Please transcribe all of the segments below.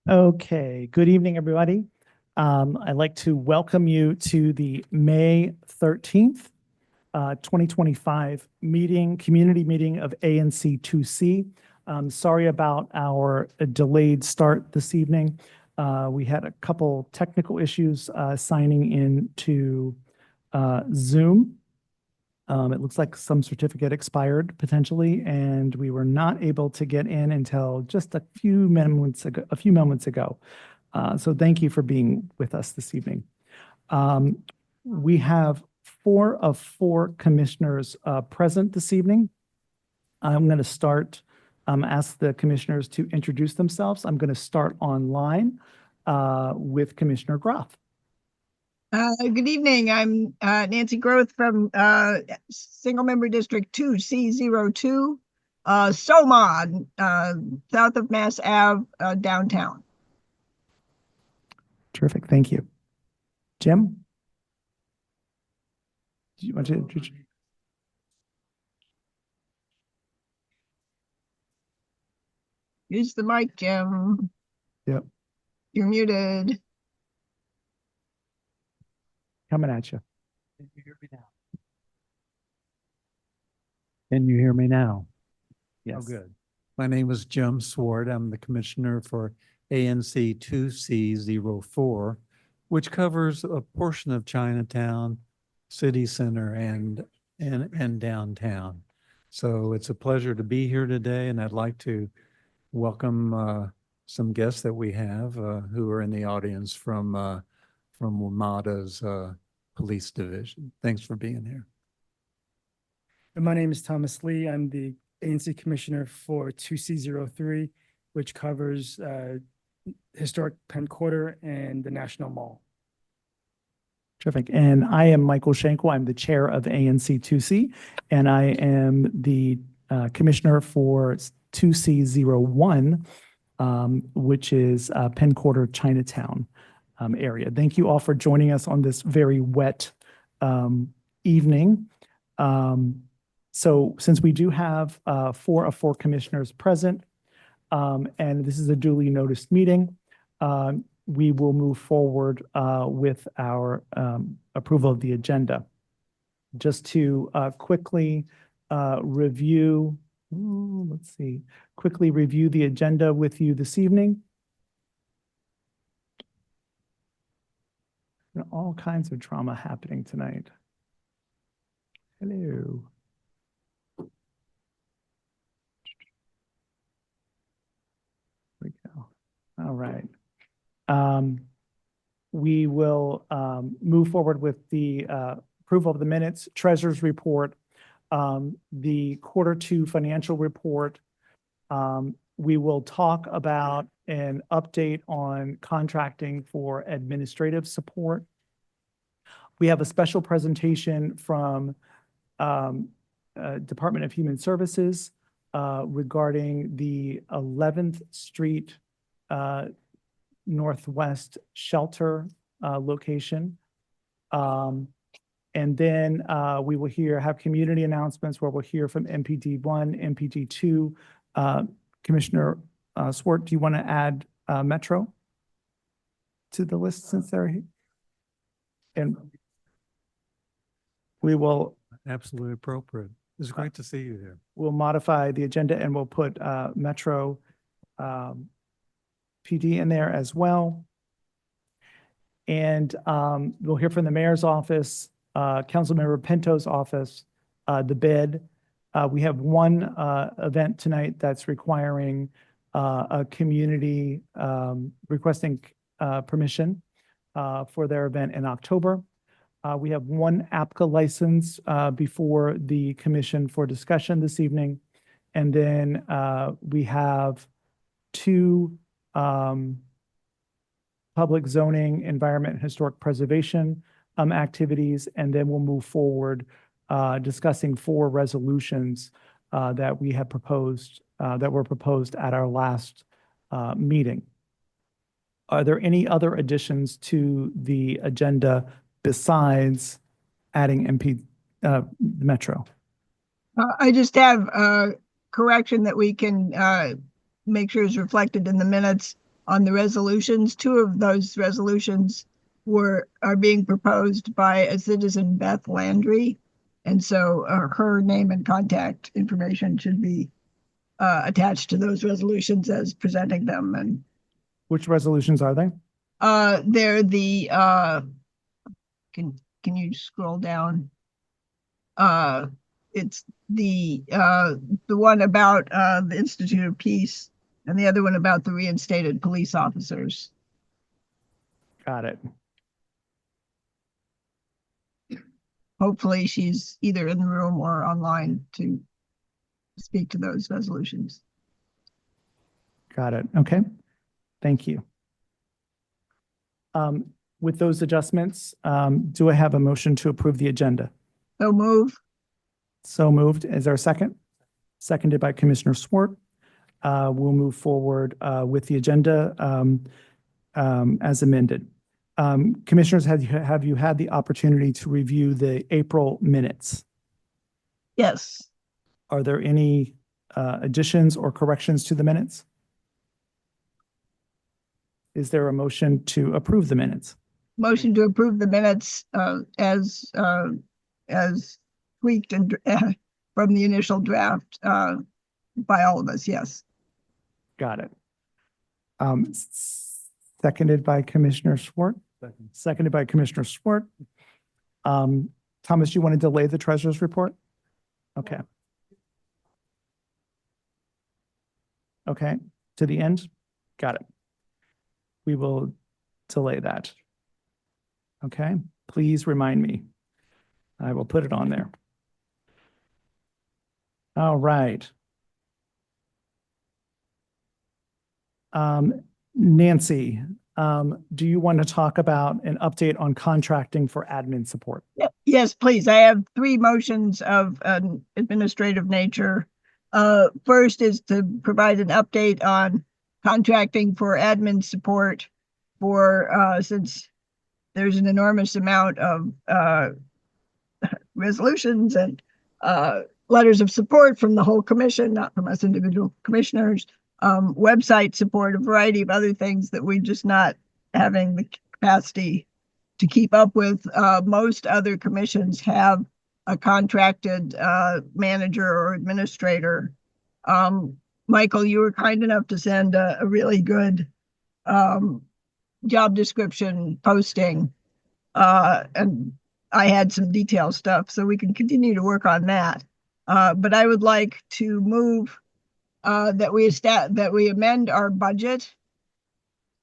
Okay, good evening, everybody. I'd like to welcome you to the May 13th, 2025 community meeting of ANC 2C. Sorry about our delayed start this evening. We had a couple technical issues signing into Zoom. It looks like some certificate expired potentially, and we were not able to get in until just a few moments ago. So thank you for being with us this evening. We have 4 of 4 commissioners present this evening. I'm going to start, ask the commissioners to introduce themselves. I'm going to start online with Commissioner Groff. Good evening. I'm Nancy Groth from Single Member District 2C02, SOMA, south of Mass Ave, downtown. Terrific. Thank you. Jim? Do you want to introduce? Use the mic, Jim. Yep. You're muted. Coming at you. Can you hear me now? Can you hear me now? Yes. Oh, good. My name is Jim Swart. I'm the commissioner for ANC 2C04, which covers a portion of Chinatown, city center, and downtown. So it's a pleasure to be here today, and I'd like to welcome some guests that we have who are in the audience from WMATA's police division. Thanks for being here. My name is Thomas Lee. I'm the ANC Commissioner for 2C03, which covers historic Penn Quarter and the National Mall. Terrific. And I am Michael Schenkel. I'm the chair of ANC 2C, and I am the commissioner for 2C01, which is Penn Quarter Chinatown area. Thank you all for joining us on this very wet evening. So since we do have 4 of 4 commissioners present, and this is a duly noticed meeting, we will move forward with our approval of the agenda. Just to quickly review the agenda with you this evening. All kinds of drama happening tonight. Hello. There we go. All right. We will move forward with the approval of the minutes, treasurer's report, the Q2 financial report. We will talk about an update on contracting for administrative support. We have a special presentation from Department of Human Services regarding the 11th Street Northwest shelter location. And then we will have community announcements where we'll hear from MPD1, MPD2. Commissioner Swart, do you want to add Metro to the list since they're here? And we will. Absolutely appropriate. It's great to see you here. We'll modify the agenda and we'll put Metro PD in there as well. And we'll hear from the mayor's office, Councilmember Pinto's office, the bid. We have one event tonight that's requiring a community requesting permission for their event in October. We have one APCA license before the commission for discussion this evening. And then we have 2 public zoning, environment, and historic preservation activities. And then we'll move forward discussing 4 resolutions that we have proposed, that were proposed at our last meeting. Are there any other additions to the agenda besides adding Metro? I just have a correction that we can make sure is reflected in the minutes. on the resolutions. Two of those resolutions are being proposed by a citizen, Beth Landry. And so her name and contact information should be attached to those resolutions as presenting them. And Which resolutions are they? they're the can you scroll down? It's the one about the Institute of Peace and the other one about the reinstated police officers. Got it. Hopefully she's either in the room or online to speak to those resolutions. Got it. Okay. Thank you. With those adjustments, do I have a motion to approve the agenda? So move. So moved. Is there a second? Seconded by Commissioner Swart. We'll move forward with the agenda as amended. Commissioners, have you had the opportunity to review the April minutes? Yes. Are there any additions or corrections to the minutes? Is there a motion to approve the minutes? Motion to approve the minutes as tweaked and from the initial draft by all of us. Yes. Got it. Seconded by Commissioner Swart. Seconded by Commissioner Swart. Thomas, do you want to delay the treasurer's report? Okay. Okay, to the end? Got it. We will delay that. Okay, please remind me. I will put it on there. All right. Nancy, do you want to talk about an update on contracting for admin support? Yes, please. I have three motions of an administrative nature. First is to provide an update on contracting for admin support for since there's an enormous amount of resolutions and letters of support from the whole commission, not from us individual commissioners, website support, a variety of other things that we're just not having the capacity to keep up with. Most other commissions have a contracted manager or administrator. Michael, you were kind enough to send a really good job description posting, and I had some detailed stuff, so we can continue to work on that. But I would like to move that we amend our budget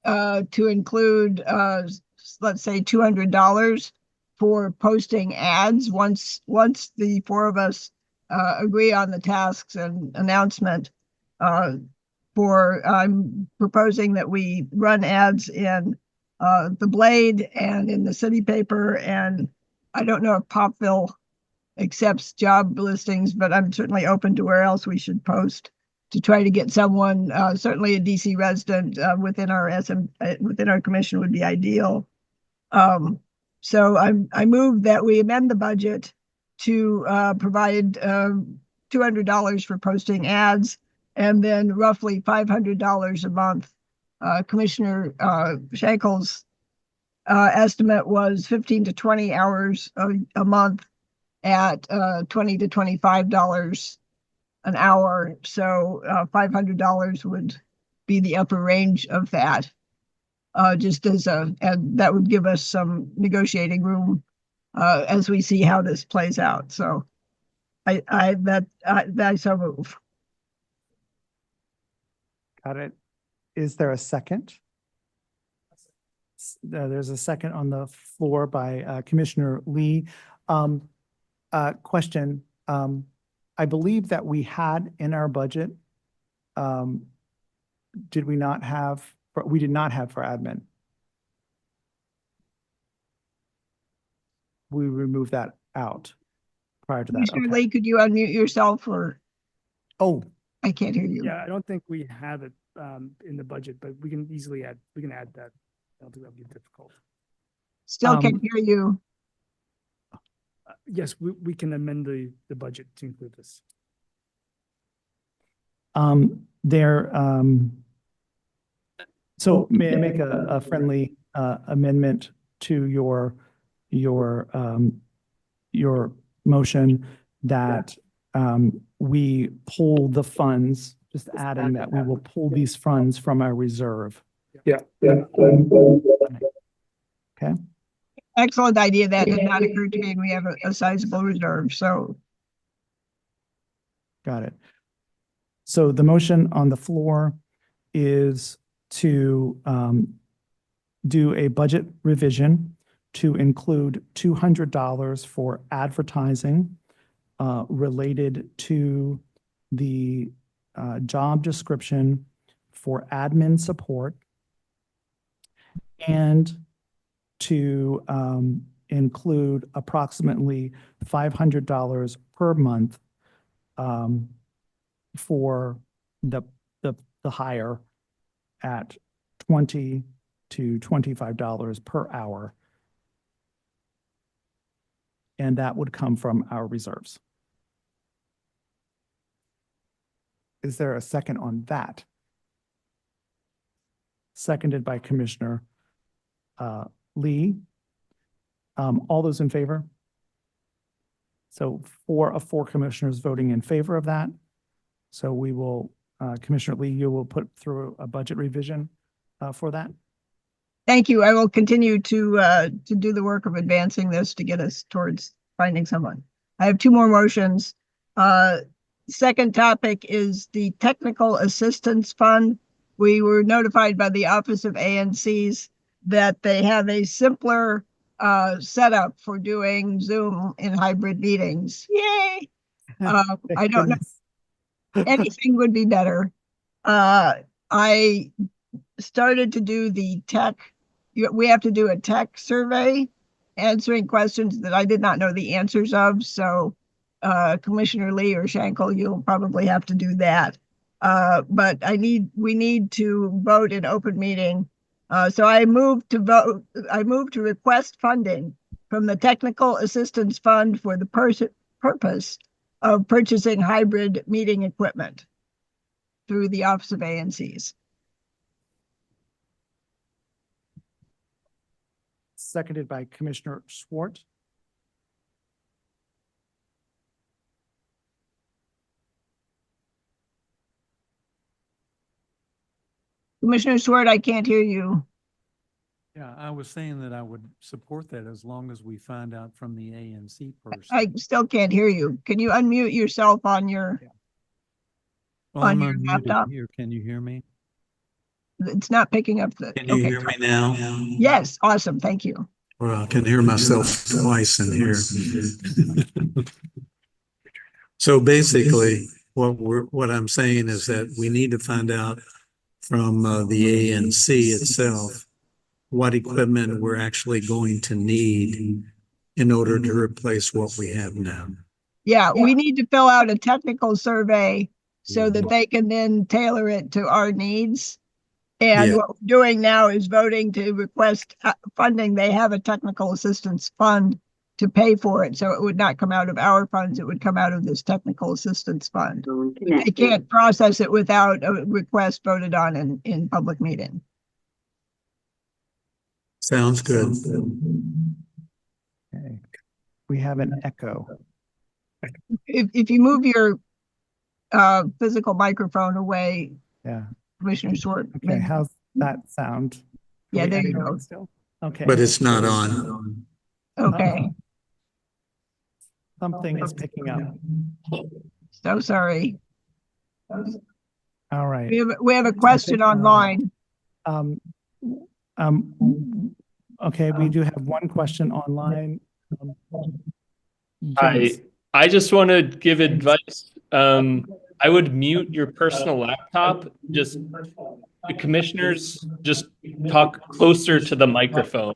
to include, let's say, $200 for posting ads once the four of us agree on the tasks and announcement. I'm proposing that we run ads in the Blade and in the city paper, and I don't know if Popville accepts job listings, but I'm certainly open to where else we should post to try to get someone, certainly a DC resident within our commission would be ideal. So I move that we amend the budget to provide $200 for posting ads, and then roughly $500 a month. Commissioner Schenkel's estimate was 15 to 20 hours a month at $20 to $25 an hour. So $500 would be the upper range of that. Just as and that would give us some negotiating room as we see how this plays out. So I so move. Got it. Is there a second? There's a second on the floor by Commissioner Lee. Question. I believe that we had in our budget, did we not have, we did not have for admin. We removed that out prior to that. Commissioner Okay. Lee, could you unmute yourself, or Oh, I can't hear you. Yeah, I don't think we have it in the budget, but we can easily add that. I don't think that'll be difficult. Still can't hear you. Yes, we can amend the budget to include this. So may I make a friendly amendment to your motion that we pull the funds, just adding that we will pull these funds from our reserve. Yeah. Okay, Excellent idea. That did not occur to me, and we have a sizable reserve, so. got it. So the motion on the floor is to do a budget revision to include $200 for advertising related to the job description for admin support, and to include approximately $500 per month for the hire at $20 to $25 per hour. And that would come from our reserves. Is there a second on that? Seconded by Commissioner Lee. All those in favor? So 4 of 4 commissioners voting in favor of that. So we will, Commissioner Lee, you will put through a budget revision for that. Thank you. I will continue to do the work of advancing this to get us towards finding someone. I have 2 more motions. Second topic is the Technical Assistance Fund. We were notified by the Office of ANCs that they have a simpler setup for doing Zoom in hybrid meetings. Yay! I don't know. Anything would be better. I started to do the tech. We have to do a tech survey answering questions that I did not know the answers of. So Commissioner Lee or Schenkel, you'll probably have to do that. But we need to vote in open meeting. So I move to request funding from the Technical Assistance Fund for the purpose of purchasing hybrid meeting equipment through the Office of ANCs. Seconded by Commissioner Swart. Commissioner Swart, I can't hear you. Yeah, I was saying that I would support that as long as we find out from the ANC person. I still can't hear you. Can you unmute yourself on your Well, on I'm your unmuted laptop? here. Can you hear me? It's not picking up the. Can you hear me now? Yes, awesome. Thank you. Well, I can hear myself twice in here. So basically, what I'm saying is that we need to find out from the ANC itself what equipment we're actually going to need in order to replace what we have now. Yeah, we need to fill out a technical survey so that they can then tailor it to our needs. And Yeah. what we're doing now is voting to request funding. They have a technical assistance fund to pay for it. So it would not come out of our funds. It would come out of this technical assistance fund. They can't process it without a request voted on in public meeting. Sounds good. Okay. We have an echo. If you move your physical microphone away, Yeah. Commissioner Swart. Okay. How's that sound? Are Yeah, we there you echoing go. still? Okay. But it's not on. Okay, Something is picking up. so sorry. All right. We have a question online. Okay, we do have one question online. James. I just want to give advice. I would mute your personal laptop. Just the commissioners just talk closer to the microphone.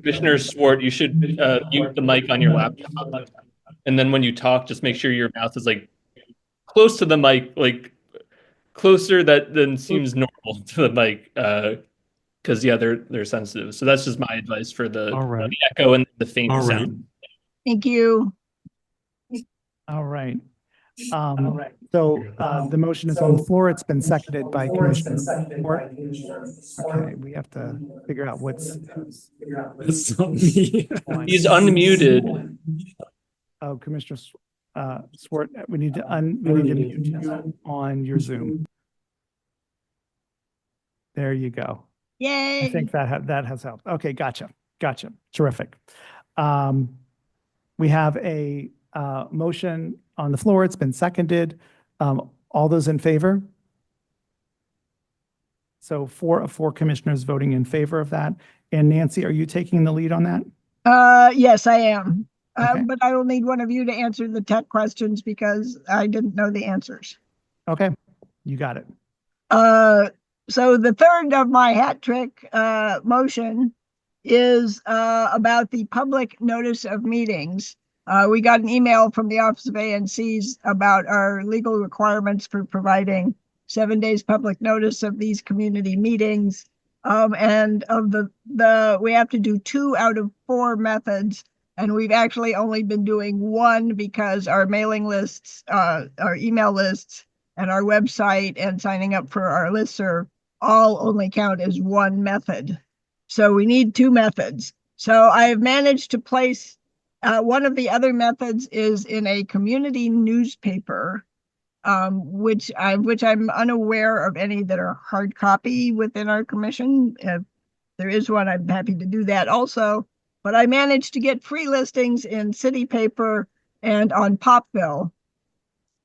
Commissioner Swart, you should mute the mic on your laptop. And then when you talk, just make sure your mouth is like close to the mic, like closer than seems normal to the mic. Because yeah, they're sensitive. So that's just my advice for the echo and the faint sound. Thank you. All right. The motion is on the floor. It's been seconded by Commissioner Moore. Okay, we have to figure out what's. He's unmuted. Oh, Commissioner Swart, we need to mute you on your Zoom. There you go. Yay. I think that has helped. Okay, gotcha. Terrific. We have a motion on the floor. It's been seconded. All those in favor? So 4 of 4 commissioners voting in favor of that. And Nancy, are you taking the lead on that? Yes, I am. Okay. But I will need one of you to answer the tech questions because I didn't know the answers. Okay, you got it. So the third of my hat trick motion is about the public notice of meetings. We got an email from the Office of ANCs about our legal requirements for providing 7 days public notice of these community meetings. And of the we have to do 2 out of 4 methods. And we've actually only been doing 1 because our mailing lists, our email lists, and our website and signing up for our listserv all only count as 1 method. So we need 2 methods. So I have managed to place one of the other methods is in a community newspaper, which I'm unaware of any that are hard copy within our commission. If there is one, I'm happy to do that also. But I managed to get free listings in City Paper and on Popville,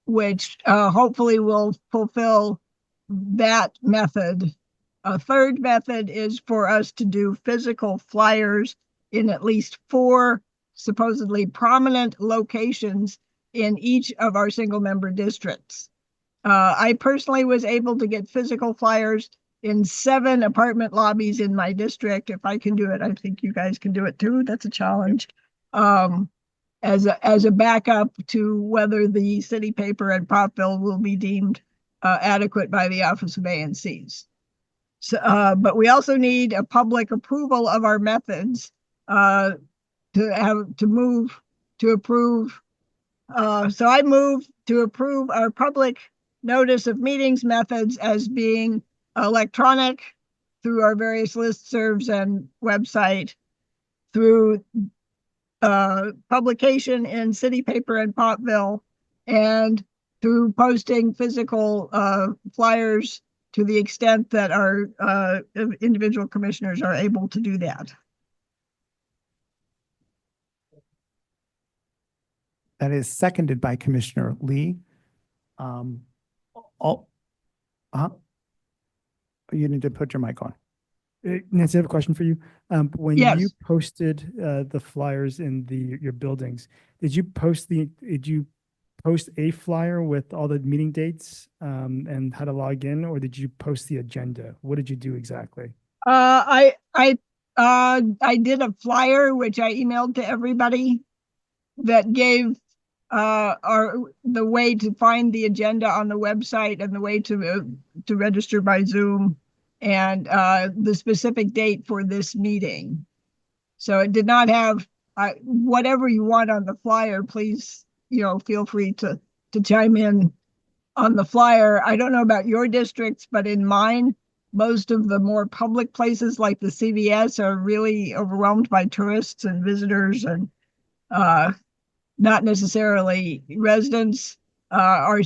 which hopefully will fulfill that method. A third method is for us to do physical flyers in at least 4 supposedly prominent locations in each of our single member districts. I personally was able to get physical flyers in 7 apartment lobbies in my district. If I can do it, I think you guys can do it too. That's a challenge. As a backup to whether the City Paper and Popville will be deemed adequate by the Office of ANCs. So, but we also need a public approval of our methods to move to approve. So I move to approve our public notice of meetings methods as being electronic through our various listservs and website, through publication in City Paper and Popville, and through posting physical flyers to the extent that our individual commissioners are able to do that. That is seconded by Commissioner Lee. You need to put your mic on. Nancy, I have a question for you. When Yes. you posted the flyers in your buildings, did you post a flyer with all the meeting dates and how to log in, or did you post the agenda? What did you do exactly? I did a flyer which I emailed to everybody that gave the way to find the agenda on the website and the way to register by Zoom and the specific date for this meeting. So it did not have whatever you want on the flyer. Please, feel free to chime in on the flyer. I don't know about your districts, but in mine, most of the more public places like the CVS are really overwhelmed by tourists and visitors and not necessarily residents. Our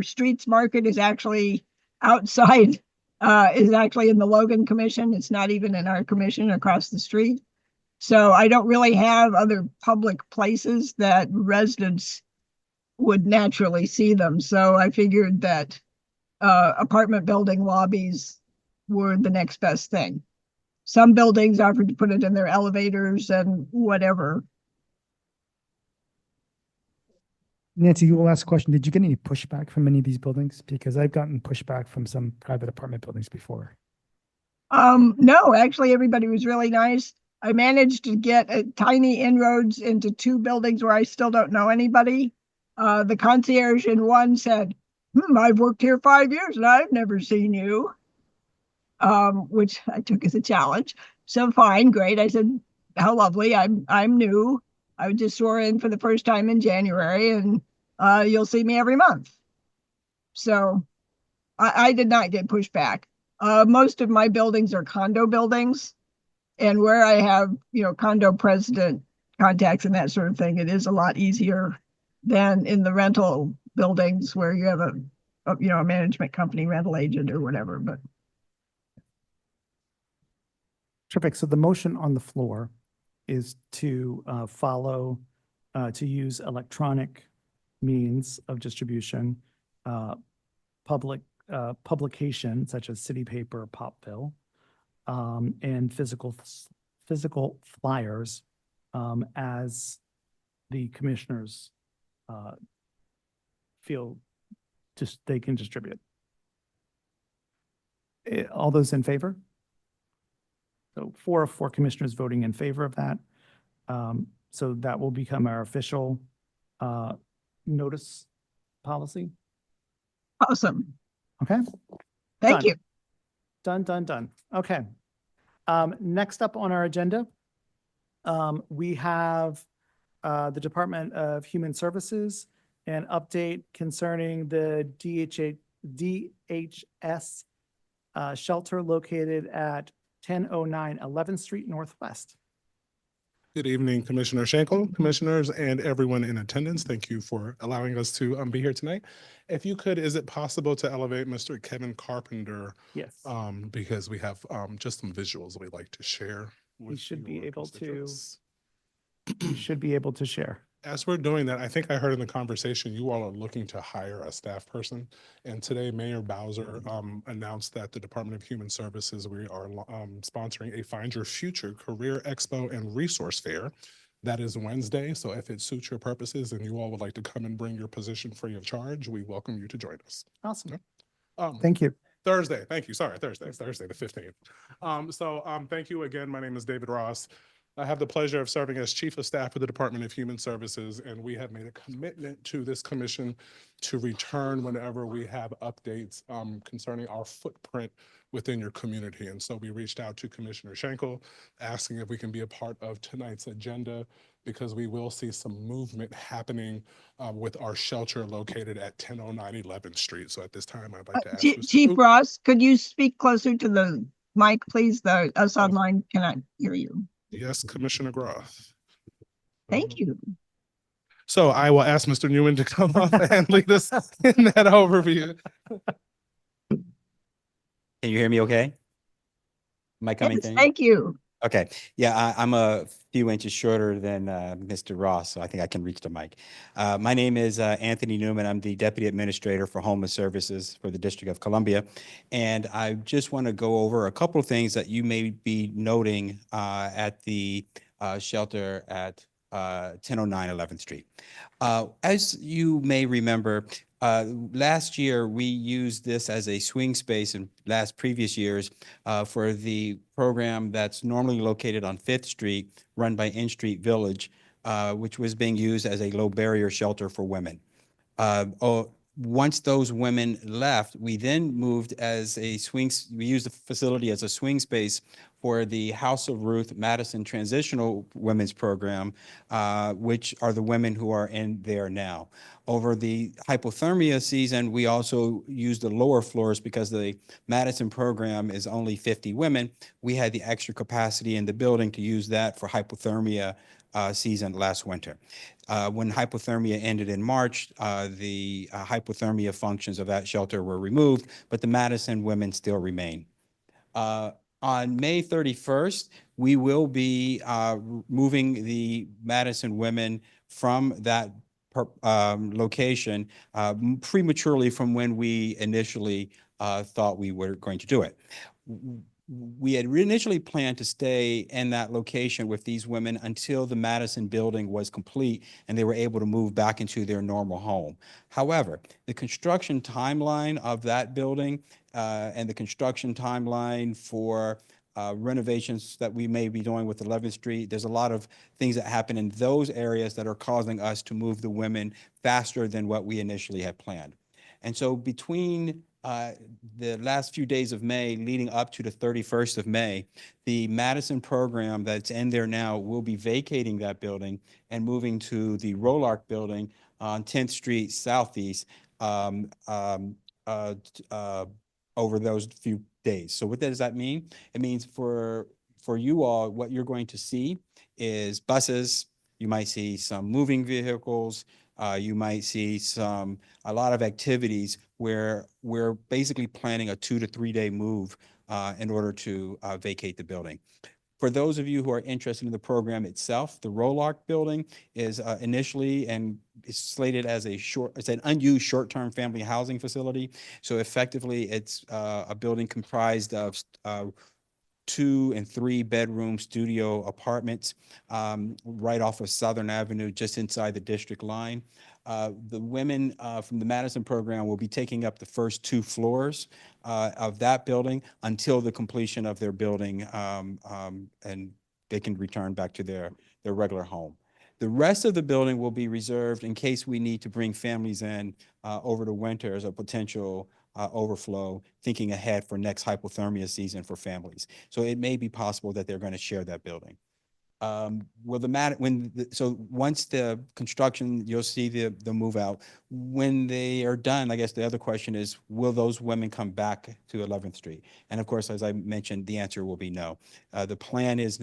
streets market is actually outside, is actually in the Logan Commission. It's not even in our commission across the street. So I don't really have other public places that residents would naturally see them. So I figured that apartment building lobbies were the next best thing. Some buildings offered to put it in their elevators and whatever. Nancy, one last question. Did you get any pushback from any of these buildings? Because I've gotten pushback from some private apartment buildings before. No, actually, everybody was really nice. I managed to get tiny inroads into 2 buildings where I still don't know anybody. The concierge in one said, I've worked here 5 years and I've never seen you, which I took as a challenge. So fine, great. I said, how lovely. I'm new. I just swore in for the first time in January, and you'll see me every month. So I did not get pushback. Most of my buildings are condo buildings, and where I have, condo president contacts and that sort of thing, it is a lot easier than in the rental buildings where you have a management company, rental agent or whatever. But Terrific. So the motion on the floor is to to use electronic means of distribution, publication such as city paper, pop bill, and physical flyers as the commissioners feel just they can distribute. All those in favor? So 4 of 4 commissioners voting in favor of that. So that will become our official notice policy. awesome. Okay, Thank Done. you. done. Okay. Next up on our agenda, we have the Department of Human Services, an update concerning the DHS shelter located at 1009 11th Street Northwest. Good evening, Commissioner Schenkel, commissioners, and everyone in attendance. Thank you for allowing us to be here tonight. If you could, is it possible to elevate Mr. Kevin Carpenter? Yes. Because we have just some visuals we'd like to share. with should be your able to. constituents. You should be able to share. As we're doing that, I think I heard in the conversation, you all are looking to hire a staff person. And today Mayor Bowser announced that the Department of Human Services, we are sponsoring a Find Your Future Career Expo and Resource Fair. That is Wednesday. So if it suits your purposes and you all would like to come and bring your position free of charge, we welcome you to join us. Awesome. Um, Thank you. Thursday, thank you. Sorry, Thursday the 15th. Thank you again. My name is David Ross. I have the pleasure of serving as Chief of Staff for the Department of Human Services, and we have made a commitment to this commission to return whenever we have updates concerning our footprint within your community. And so we reached out to Commissioner Schenkel, asking if we can be a part of tonight's agenda, because we will see some movement happening with our shelter located at 1009 11th Street. So at this time, I'd like to ask Chief Ross, could you speak closer to the mic, please? Us online cannot hear you. Yes, Commissioner Groff. Thank you. So I will ask Mr. Newman to come up and lead us in that overview. Can you hear me okay? Am I coming Yes, through? thank you. Okay, yeah, I'm a few inches shorter than Mr. Ross, so I think I can reach the mic. My name is Anthony Newman. I'm the Deputy Administrator for Homeless Services for the District of Columbia. And I just want to go over a couple of things that you may be noting at the shelter at 1009 11th Street. As you may remember, last year we used this as a swing space in previous years for the program that's normally located on 5th Street, run by In Street Village, which was being used as a low barrier shelter for women. Once those women left, we then moved as a we used the facility as a swing space for the House of Ruth Madison Transitional Women's Program, which are the women who are in there now. Over the hypothermia season, we also used the lower floors because the Madison program is only 50 women. We had the extra capacity in the building to use that for hypothermia season last winter. When hypothermia ended in March, the hypothermia functions of that shelter were removed, but the Madison women still remain. On May 31st, we will be moving the Madison women from that location prematurely from when we initially thought we were going to do it. We had initially planned to stay in that location with these women until the Madison building was complete and they were able to move back into their normal home. However, the construction timeline of that building and the construction timeline for renovations that we may be doing with 11th Street, there's a lot of things that happen in those areas that are causing us to move the women faster than what we initially had planned. And so between the last few days of May leading up to the 31st of May, the Madison program that's in there now will be vacating that building and moving to the Rolark building on 10th Street Southeast over those few days. So what does that mean? It means for you all, what you're going to see is buses. You might see some moving vehicles. You might see a lot of activities where we're basically planning a 2 to 3 day move in order to vacate the building. For those of you who are interested in the program itself, the Rolark building is initially and is slated as it's an unused short-term family housing facility. So effectively, it's a building comprised of 2 and 3 bedroom studio apartments right off of Southern Avenue, just inside the district line. The women from the Madison program will be taking up the first 2 floors of that building until the completion of their building, and they can return back to their regular home. The rest of the building will be reserved in case we need to bring families in over the winter as a potential overflow, thinking ahead for next hypothermia season for families. So it may be possible that they're going to share that building. So once the construction, you'll see the move out. When they are done, I guess the other question is, will those women come back to 11th Street? And of course, as I mentioned, the answer will be no. The plan is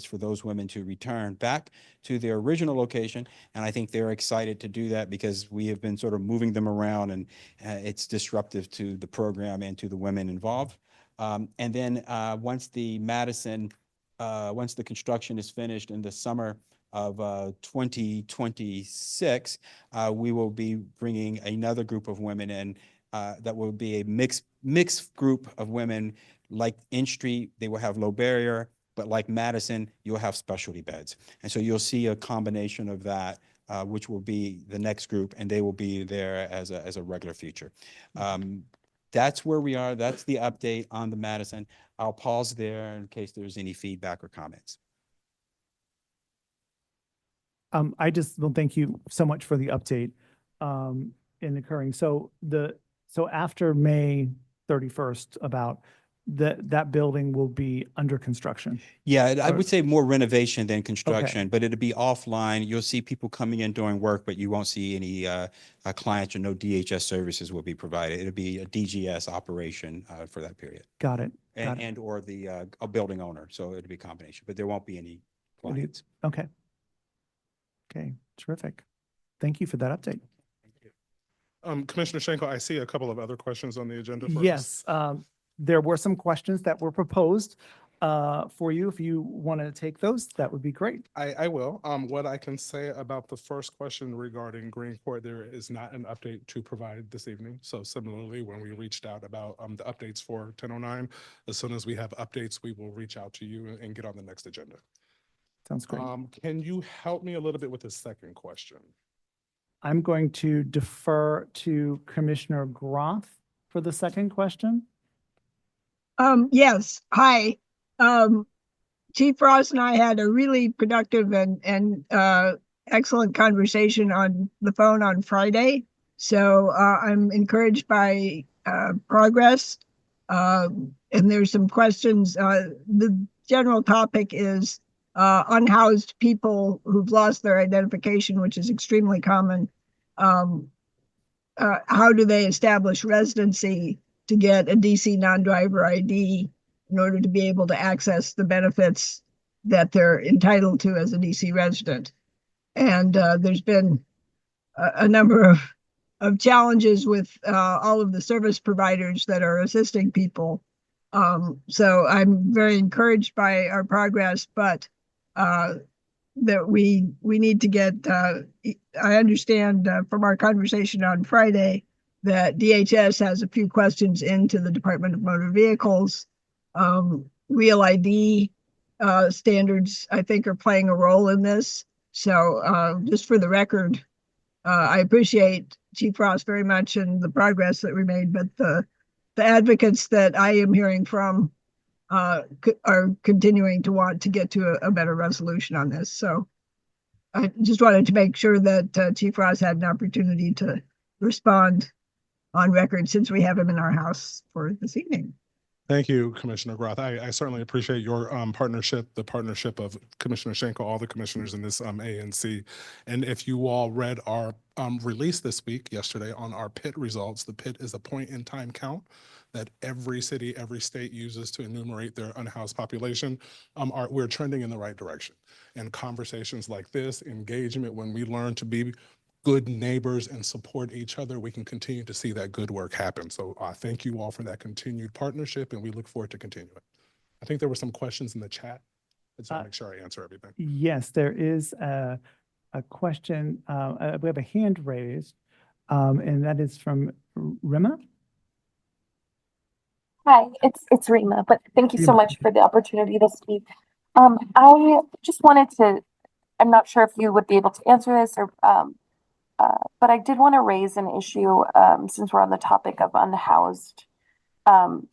for those women to return back to their original location. And I think they're excited to do that because we have been sort of moving them around, and it's disruptive to the program and to the women involved. And then once the construction is finished in the summer of 2026, we will be bringing another group of women in that will be a mixed group of women. Like in Street, they will have low barrier, but like Madison, you'll have specialty beds. And so you'll see a combination of that, which will be the next group, and they will be there as a regular feature. That's where we are. That's the update on the Madison. I'll pause there in case there's any feedback or comments. I just will thank you so much for the update in occurring. So after May 31st, about that building will be under construction. Yeah, I would say more renovation than construction, but it'll be offline. You'll see people coming in doing work, but you won't see any clients, or no DHS services will be provided. It'll be a DGS operation for that period. Got it. And or a building owner. So it'll be a combination, but there won't be any clients. Okay. Okay, terrific. Thank you for that update. Commissioner Schenkel, I see a couple of other questions on the agenda. Yes, there were some questions that were proposed for you. If you want to take those, that would be great. I will. What I can say about the first question regarding Greenport, there is not an update to provide this evening. So similarly, when we reached out about the updates for 1009, as soon as we have updates, we will reach out to you and get on the next agenda. Sounds great. Can you help me a little bit with the second question? I'm going to defer to Commissioner Groff for the second question. Yes. Hi. Chief Ross and I had a really productive and excellent conversation on the phone on Friday. So I'm encouraged by progress. And there's some questions. The general topic is unhoused people who've lost their identification, which is extremely common. How do they establish residency to get a DC non-driver ID in order to be able to access the benefits that they're entitled to as a DC resident? And there's been a number of challenges with all of the service providers that are assisting people. So I'm very encouraged by our progress, but that we need to get, I understand from our conversation on Friday that DHS has a few questions into the Department of Motor Vehicles. Real ID standards, I think, are playing a role in this. So just for the record, I appreciate Chief Ross very much and the progress that we made, but the advocates that I am hearing from are continuing to want to get to a better resolution on this. So I just wanted to make sure that Chief Ross had an opportunity to respond on record since we have him in our house for this evening. Thank you, Commissioner Groth. I certainly appreciate your partnership, the partnership of Commissioner Schenkel, all the commissioners in this ANC. And if you all read our release this week, yesterday, on our PIT results, the PIT is a point in time count that every city, every state uses to enumerate their unhoused population. We're trending in the right direction. And conversations like this, engagement, when we learn to be good neighbors and support each other, we can continue to see that good work happen. So thank you all for that continued partnership, and we look forward to continuing. I think there were some questions in the chat. Let's make sure I answer everything. Yes, there is a question. We have a hand raised, and that is from Rima. Hi, it's Rima, but thank you so much for the opportunity to speak. I just wanted to, I'm not sure if you would be able to answer this or but I did want to raise an issue since we're on the topic of unhoused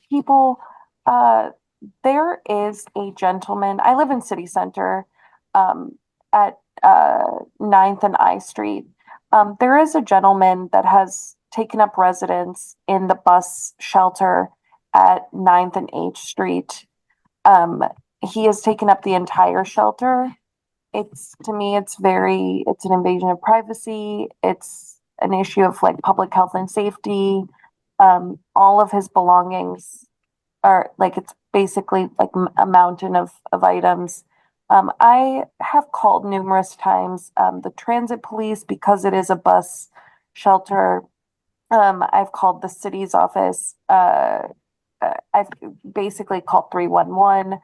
people. There is a gentleman, I live in City Center at 9th and I Street. There is a gentleman that has taken up residence in the bus shelter at 9th and H Street. He has taken up the entire shelter. To me, it's an invasion of privacy. It's an issue of like public health and safety. All of his belongings are like, it's basically like a mountain of items. I have called numerous times the transit police because it is a bus shelter. I've called the city's office. I've basically called 311.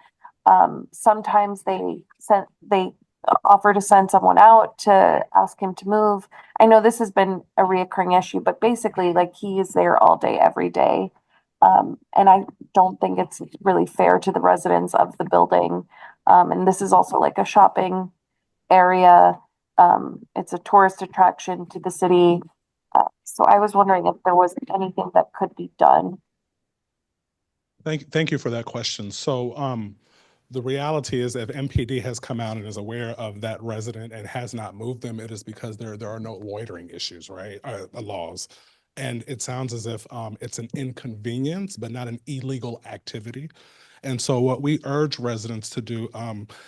Sometimes they offer to send someone out to ask him to move. I know this has been a reoccurring issue, but basically like he is there all day, every day. And I don't think it's really fair to the residents of the building. And this is also like a shopping area. It's a tourist attraction to the city. So I was wondering if there was anything that could be done. Thank you for that question. So the reality is if MPD has come out and is aware of that resident and has not moved them, it is because there are no loitering issues, right? Laws. And it sounds as if it's an inconvenience, but not an illegal activity. And so what we urge residents to do,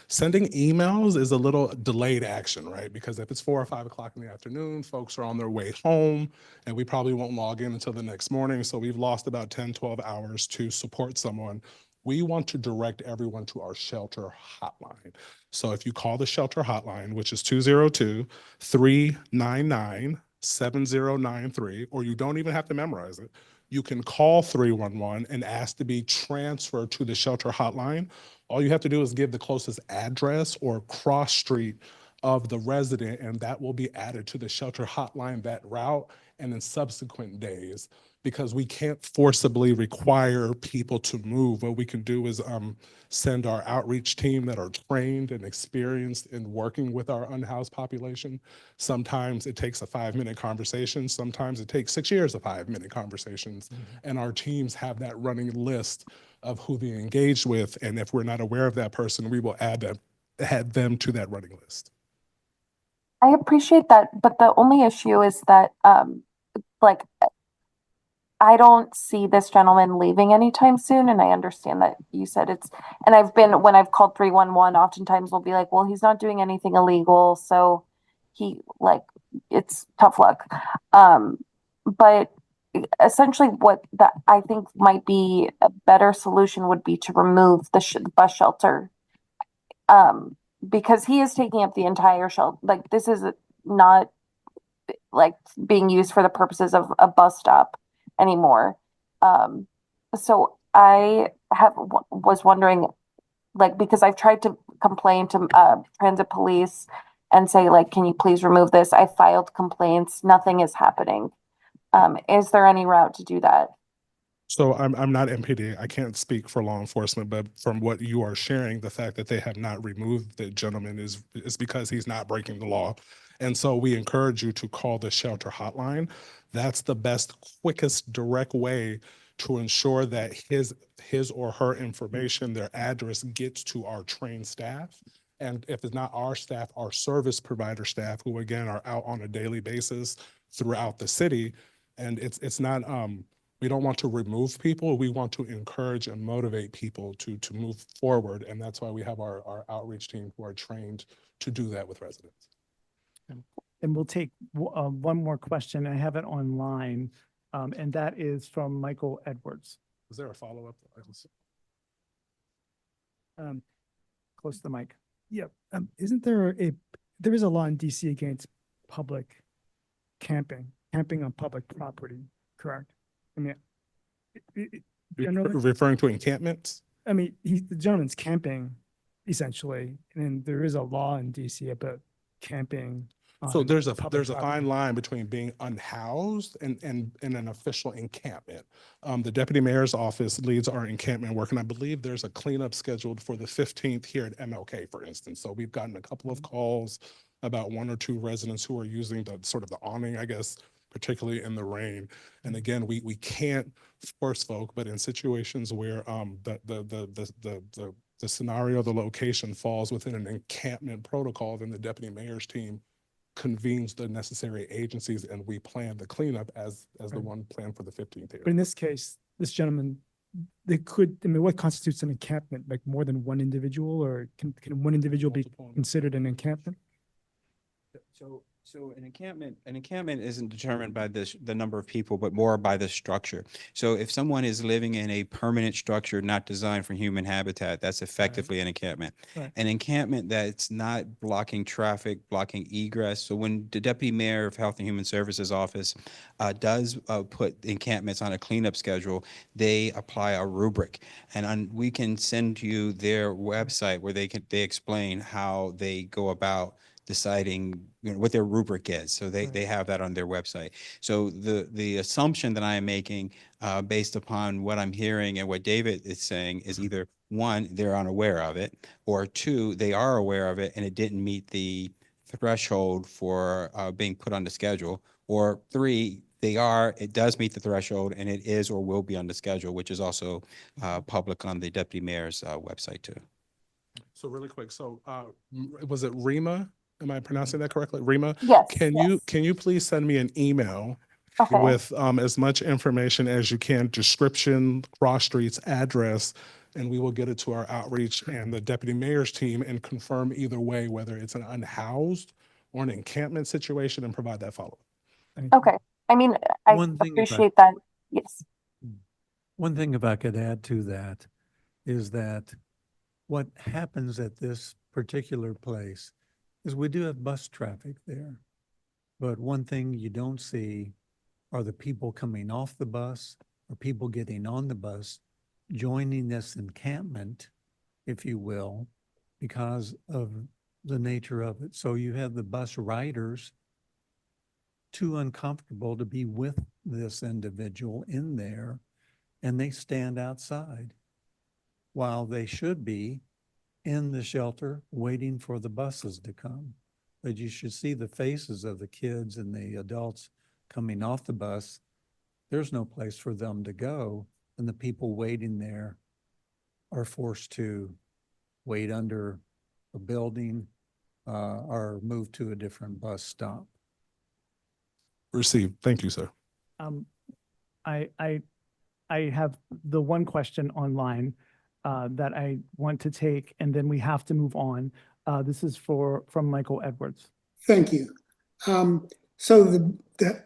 sending emails is a little delayed action, right? Because if it's 4 or 5 o'clock in the afternoon, folks are on their way home and we probably won't log in until the next morning. So we've lost about 10, 12 hours to support someone. We want to direct everyone to our shelter hotline. So if you call the shelter hotline, which is 202-399-7093, or you don't even have to memorize it, you can call 311 and ask to be transferred to the shelter hotline. All you have to do is give the closest address or cross street of the resident, and that will be added to the shelter hotline that route and in subsequent days. Because we can't forcibly require people to move. What we can do is send our outreach team that are trained and experienced in working with our unhoused population. Sometimes it takes a 5-minute conversation. Sometimes it takes 6 years of 5-minute conversations. And our teams have that running list of who they engaged with. And if we're not aware of that person, we will add them to that running list. I appreciate that, but the only issue is that like I don't see this gentleman leaving anytime soon. And I understand that you said and when I've called 311, oftentimes we'll be like, well, he's not doing anything illegal. So it's tough luck. But essentially what that I think might be a better solution would be to remove the bus shelter. Because he is taking up the entire shelter. Like this is not like being used for the purposes of a bus stop anymore. So I was wondering, like, because I've tried to complain to transit police and say, like, can you please remove this? I filed complaints. Nothing is happening. Is there any route to do that? So I'm not MPD. I can't speak for law enforcement, but from what you are sharing, the fact that they have not removed the gentleman is because he's not breaking the law. And so we encourage you to call the shelter hotline. That's the best, quickest, direct way to ensure that his or her information, their address gets to our trained staff. And if it's not our staff, our service provider staff, who again are out on a daily basis throughout the city. And it's not We don't want to remove people. We want to encourage and motivate people to move forward. And that's why we have our outreach team who are trained to do that with residents. And we'll take one more question. I have it online, and that is from Michael Edwards. Is there a follow-up? Close to the mic. Yeah, isn't there there is a law in DC against public camping on public property, correct? I mean, generally, Referring to encampments? I mean, the gentleman's camping essentially, and there is a law in DC about camping. So on there's a public fine property. line between being unhoused and an official encampment. The deputy mayor's office leads our encampment work, and I believe there's a cleanup scheduled for the 15th here at MLK, for instance. So we've gotten a couple of calls about 1 or 2 residents who are using the sort of the awning, I guess, particularly in the rain. And again, we can't force folk, but in situations where the scenario, the location falls within an encampment protocol, then the deputy mayor's team convenes the necessary agencies and we plan the cleanup as the one planned for the 15th here. But in this case, this gentleman, they could, I mean, what constitutes an encampment? Like more than one individual, or can one individual be Multiple. considered an encampment? So an encampment isn't determined by the number of people, but more by the structure. So if someone is living in a permanent structure not designed for human habitat, that's effectively an encampment. Right. An encampment that's not blocking traffic, blocking egress. So when the Deputy Mayor of Health and Human Services Office does put encampments on a cleanup schedule, they apply a rubric. And we can send you their website where they explain how they go about deciding, you know, what their rubric is. So they have that on their website. So the assumption that I am making based upon what I'm hearing and what David is saying is either 1, they're unaware of it, or 2, they are aware of it and it didn't meet the threshold for being put on the schedule, or 3, it does meet the threshold and it is or will be on the schedule, which is also public on the Deputy Mayor's website too. So really quick, so was it Rima? Am I pronouncing that correctly? Rima? Yes. Can you please send me an email Okay. with as much information as you can, description, cross streets, address, and we will get it to our outreach and the deputy mayor's team and confirm either way, whether it's an unhoused or an encampment situation, and provide that follow-up. Okay. I mean, I One thing if I- appreciate that. Yes. One thing if I could add to that is that what happens at this particular place is we do have bus traffic there. But one thing you don't see are the people coming off the bus or people getting on the bus, joining this encampment, if you will, because of the nature of it. So you have the bus riders too uncomfortable to be with this individual in there, and they stand outside while they should be in the shelter waiting for the buses to come. But you should see the faces of the kids and the adults coming off the bus. There's no place for them to go, and the people waiting there are forced to wait under a building or move to a different bus stop. Received. Thank you, sir. I have the one question online that I want to take, and then we have to move on. This is from Michael Edwards. Thank you. So the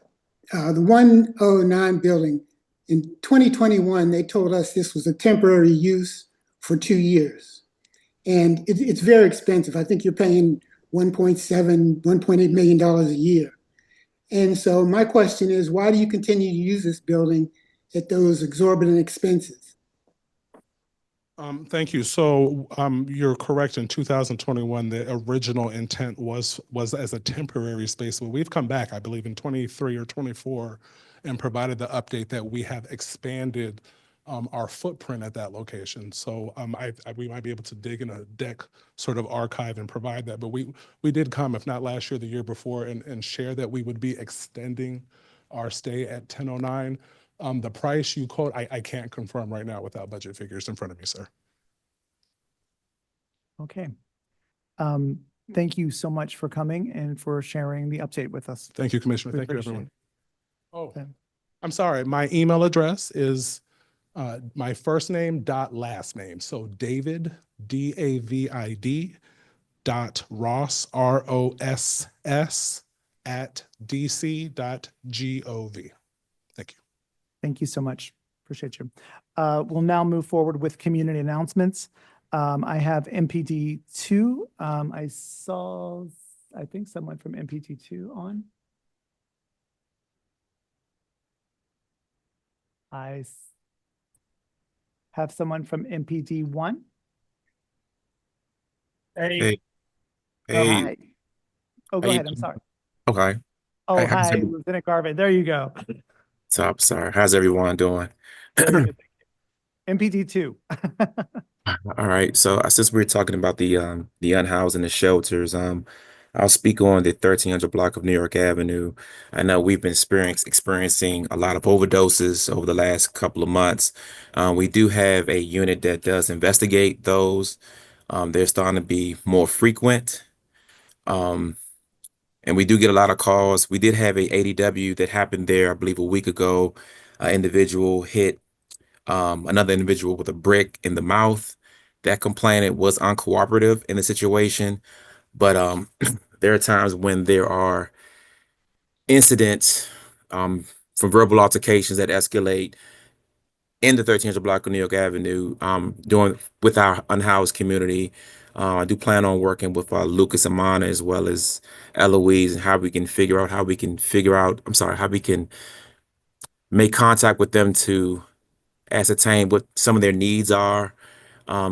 109 building, in 2021, they told us this was a temporary use for 2 years. And it's very expensive. I think you're paying $1.8 million a year. And so my question is, why do you continue to use this building at those exorbitant expenses? Thank you. So you're correct. In 2021, the original intent was as a temporary space, but we've come back, I believe, in 23 or 24, and provided the update that we have expanded our footprint at that location. So we might be able to dig in a deck sort of archive and provide that. But we did come, if not last year, the year before, and share that we would be extending our stay at 1009. The price you quote, I can't confirm right now without budget figures in front of me, sir. Okay. Thank you so much for coming and for sharing the update with us. Thank you, Commissioner. We Thank you, appreciate everyone. Oh, Okay. I'm sorry, my email address is my first name dot last name. So David, David, dot Ross, ROSS, at dc.gov. Thank you. Thank you so much. Appreciate you. We'll now move forward with community announcements. I have MPD 2. I saw, I think someone from MPD 2 on. Have someone from MPD 1. Hey, Oh, hey, hi. Oh, how go you ahead. I'm doing? sorry. Okay. Oh, Hey, how's hi, Lieutenant Garvin. There you go. top? Sorry. How's everyone doing? Very good. MPD 2. All right. So since we're talking about the unhoused and the shelters, I'll speak on the 1300 block of New York Avenue. I know we've been experiencing a lot of overdoses over the last couple of months. We do have a unit that does investigate those. They're starting to be more frequent. Um, And we do get a lot of calls. We did have a ADW that happened there, I believe, a week ago. An individual hit another individual with a brick in the mouth. That complainant was uncooperative in the situation, but there are times when there are incidents from verbal altercations that escalate in the 1300 block of New York Avenue, doing with our unhoused community. I do plan on working with Lucas and Mana as well as Eloise and how we can figure out how we can make contact with them to ascertain what some of their needs are,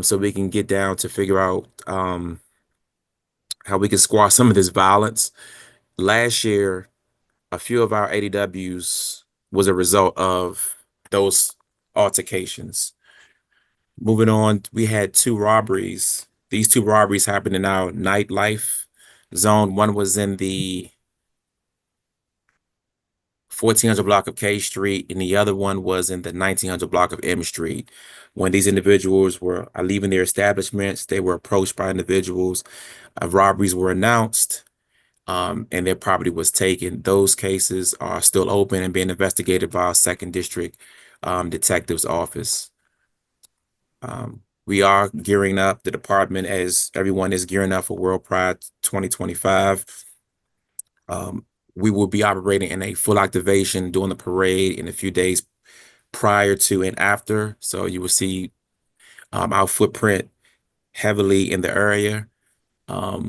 so we can get down to figure out how we can squash some of this violence. Last year, a few of our ADWs was a result of those altercations. Moving on, we had 2 robberies. These 2 robberies happened in our nightlife zone. One was in the 1400 block of K Street, and the other one was in the 1900 block of M Street. When these individuals were leaving their establishments, they were approached by individuals. Robberies were announced, and their property was taken. Those cases are still open and being investigated by our second district detective's office. We are gearing up, the department, as everyone is gearing up for World Pride 2025. We will be operating in a full activation during the parade in a few days prior to and after. So you will see our footprint heavily in the area. I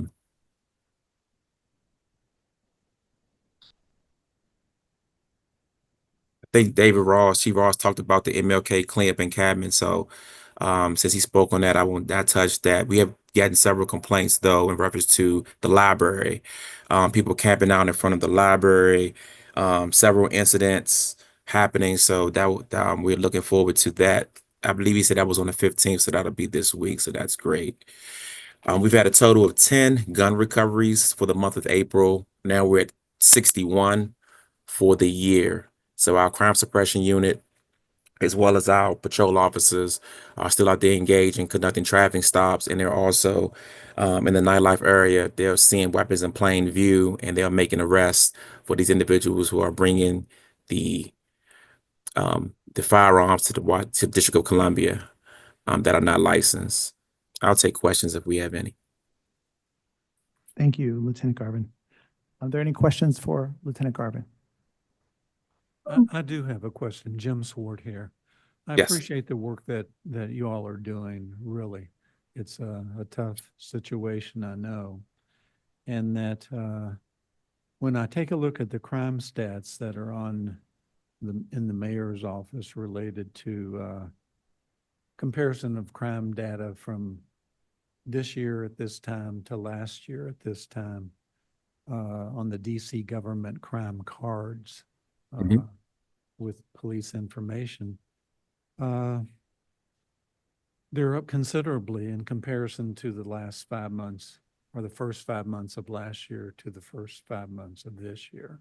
think Chief Ross talked about the MLK cleanup encampment. So since he spoke on that, I won't not touch that. We have gotten several complaints though in reference to the library. People camping out in front of the library, several incidents happening. So we're looking forward to that. I believe he said that was on the 15th, so that'll be this week. So that's great. We've had a total of 10 gun recoveries for the month of April. Now we're at 61 for the year. So our crime suppression unit, as well as our patrol officers, are still out there engaged in conducting traffic stops, and they're also in the nightlife area. They're seeing weapons in plain view, and they're making arrests for these individuals who are bringing the firearms to the District of Columbia that are not licensed. I'll take questions if we have any. Thank you, Lieutenant Garvin. Are there any questions for Lieutenant Garvin? I do have a question. Jim Swart here. I Yes. appreciate the work that you all are doing, really. It's a tough situation, I know. And that when I take a look at the crime stats that are in the mayor's office related to comparison of crime data from this year at this time to last year at this time on the DC government crime cards, with police information, they're up considerably in comparison to the last 5 months, or the first 5 months of last year to the first 5 months of this year.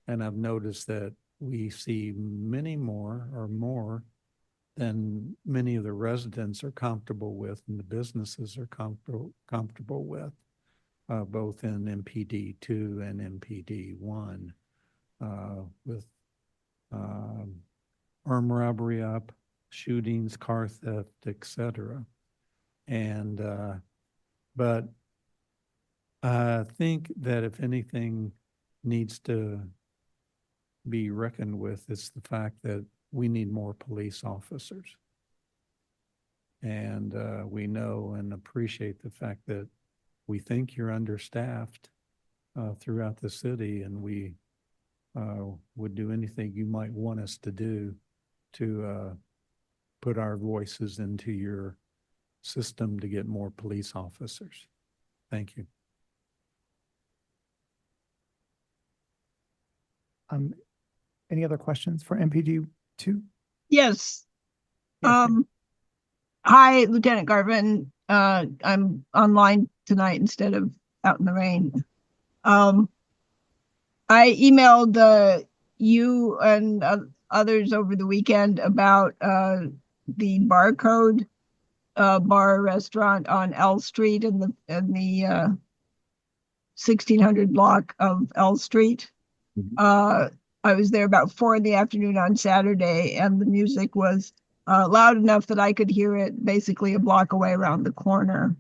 And I've noticed that we see many more than many of the residents are comfortable with and the businesses are comfortable with, both in MPD 2 and MPD 1, with armed robbery up, shootings, car theft, etc. And, but I think that if anything needs to be reckoned with, it's the fact that we need more police officers. And we know and appreciate the fact that we think you're understaffed throughout the city, and we would do anything you might want us to do to put our voices into your system to get more police officers. Thank you. Any other questions for MPD 2? Yes. Yes, Hi, Lieutenant Garvin. I'm online tonight instead of out in the rain. I emailed you and others over the weekend about the Barcode bar restaurant on L Street in the 1600 block of L Street. I was there about 4 p.m. on Saturday, and the music was loud enough that I could hear it basically a block away around the corner.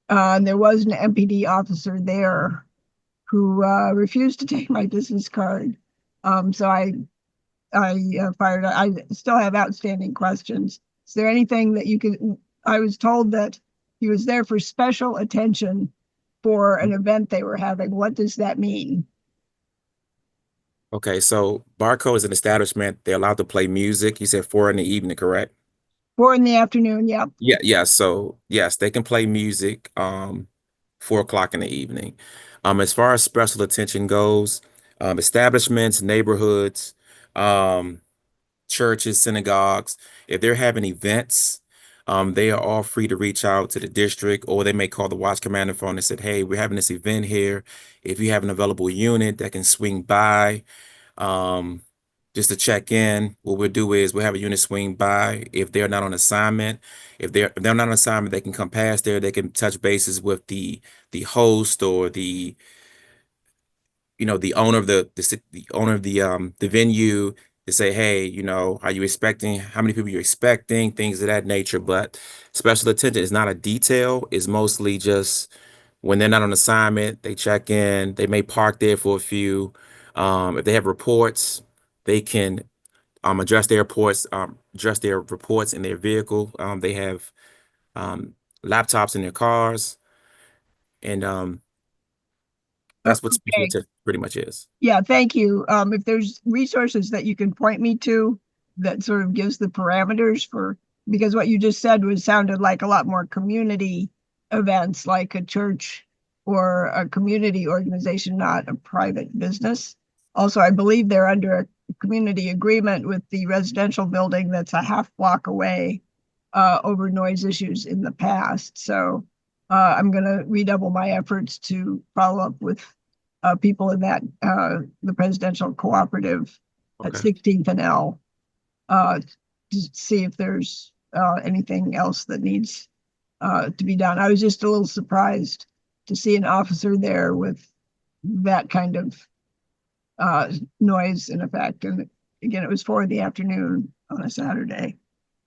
And there was an MPD officer there who refused to take my business card. So I fired. I still have outstanding questions. Is there anything that you could? I was told that he was there for special attention for an event they were having. What does that mean? Okay, so Barcode is an establishment. They're allowed to play music. You said 4 in the evening, correct? 4 p.m. Yep. Yeah. So yes, they can play music 4 o'clock in the evening. As far as special attention goes, establishments, neighborhoods, churches, synagogues, if they're having events, they are all free to reach out to the district, or they may call the watch commander phone and said, hey, we're having this event here. If you have an available unit that can swing by, just to check in, what we'll do is we'll have a unit swing by. If they're not on assignment, if they're not on assignment, they can come past there. They can touch bases with the host or the owner of the owner of the venue to say, hey, are you expecting, how many people you're expecting, things of that nature. But special attention is not a detail. It's mostly just when they're not on assignment, they check in. They may park there for a few. If they have reports, they can address their reports in their vehicle. They have laptops in their cars, and that's what special Okay. attention pretty much is. Yeah, thank you. If there's resources that you can point me to that sort of gives the parameters for, because what you just said sounded like a lot more community events, like a church or a community organization, not a private business. Also, I believe they're under a community agreement with the residential building that's a half block away over noise issues in the past. So I'm going to redouble my efforts to follow up with people in that the presidential cooperative at Okay. 16th and L to see if there's anything else that needs to be done. I was just a little surprised to see an officer there with that kind of noise in effect. And again, it was 4 p.m. on a Saturday,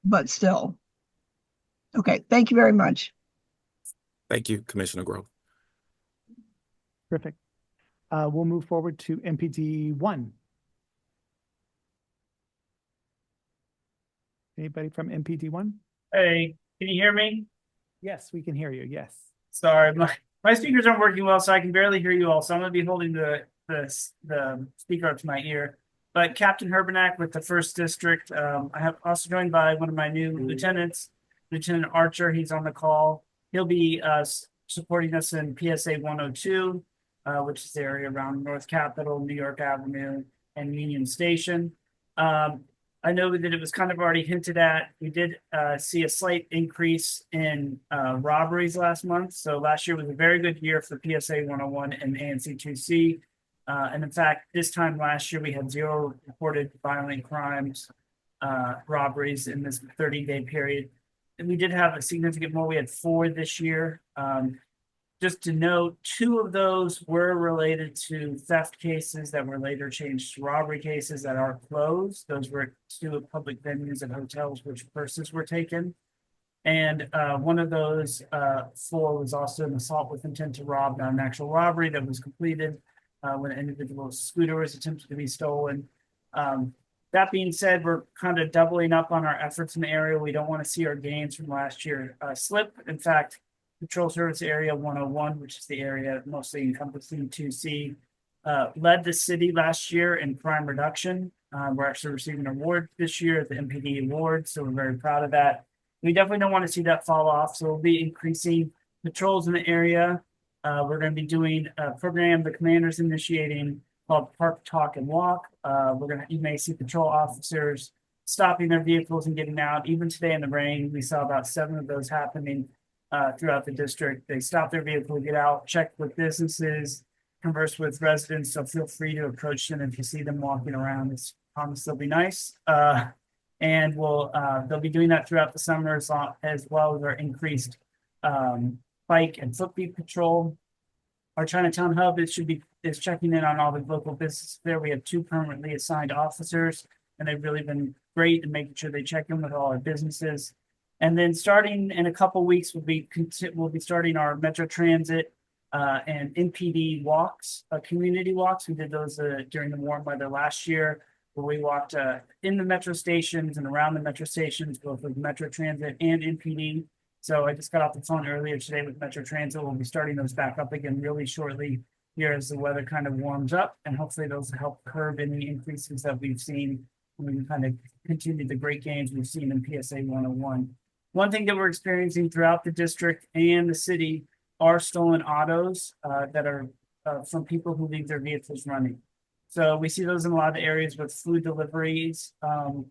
but still. Okay, thank you very much. Thank you, Commissioner Grove. Terrific. We'll move forward to MPD 1. Anybody from MPD 1? Hey, can you hear me? Yes, we can hear you. Yes. Sorry, my speakers aren't working well, so I can barely hear you all. So I'm going to be holding the speaker up to my ear. But Captain Herbenack with the 1st District. I have also joined by one of my new lieutenants, Lieutenant Archer. He's on the call. He'll be supporting us in PSA 102, which is the area around North Capitol, New York Avenue, and Union Station. I know that it was kind of already hinted at. We did see a slight increase in robberies last month. So last year was a very good year for PSA 101 and ANC 2C. And in fact, this time last year, we had 0 reported violent crimes, robberies in this 30-day period. And we did have a significant more. We had 4 this year. Just to note, 2 of those were related to theft cases that were later changed to robbery cases that are closed. Those were 2 of public venues and hotels which purses were taken. And one of those 4 was also an assault with intent to rob, not an actual robbery that was completed when an individual's scooter was attempted to be stolen. That being said, we're kind of doubling up on our efforts in the area. We don't want to see our gains from last year slip. In fact, Patrol Service Area 101, which is the area mostly encompassing 2C, led the city last year in crime reduction. We're actually receiving an award this year at the MPD Award, so we're very proud of that. We definitely don't want to see that fall off, so we'll be increasing patrols in the area. We're going to be doing a program the commander's initiating called Park, Talk, and Walk. You may see patrol officers stopping their vehicles and getting out. Even today in the rain, we saw about 7 of those happening throughout the district. They stop their vehicle, get out, check with businesses, converse with residents. So feel free to approach them if you see them walking around. It's promise they'll be nice. And they'll be doing that throughout the summer as well as our increased bike and foot beat patrol. Our Chinatown hub is checking in on all the local businesses there. We have 2 permanently assigned officers, and they've really been great in making sure they check in with all our businesses. And then starting in a couple weeks, we'll be starting our Metro Transit and NPD walks, community walks. We did those during the warm weather last year, where we walked in the metro stations and around the metro stations, both with Metro Transit and NPD. So I just got off the phone earlier today with Metro Transit. We'll be starting those back up again really shortly here as the weather kind of warms up, and hopefully those will help curb any increases that we've seen. We can kind of continue the great gains we've seen in PSA 101. One thing that we're experiencing throughout the district and the city are stolen autos that are from people who leave their vehicles running. So we see those in a lot of areas with food deliveries,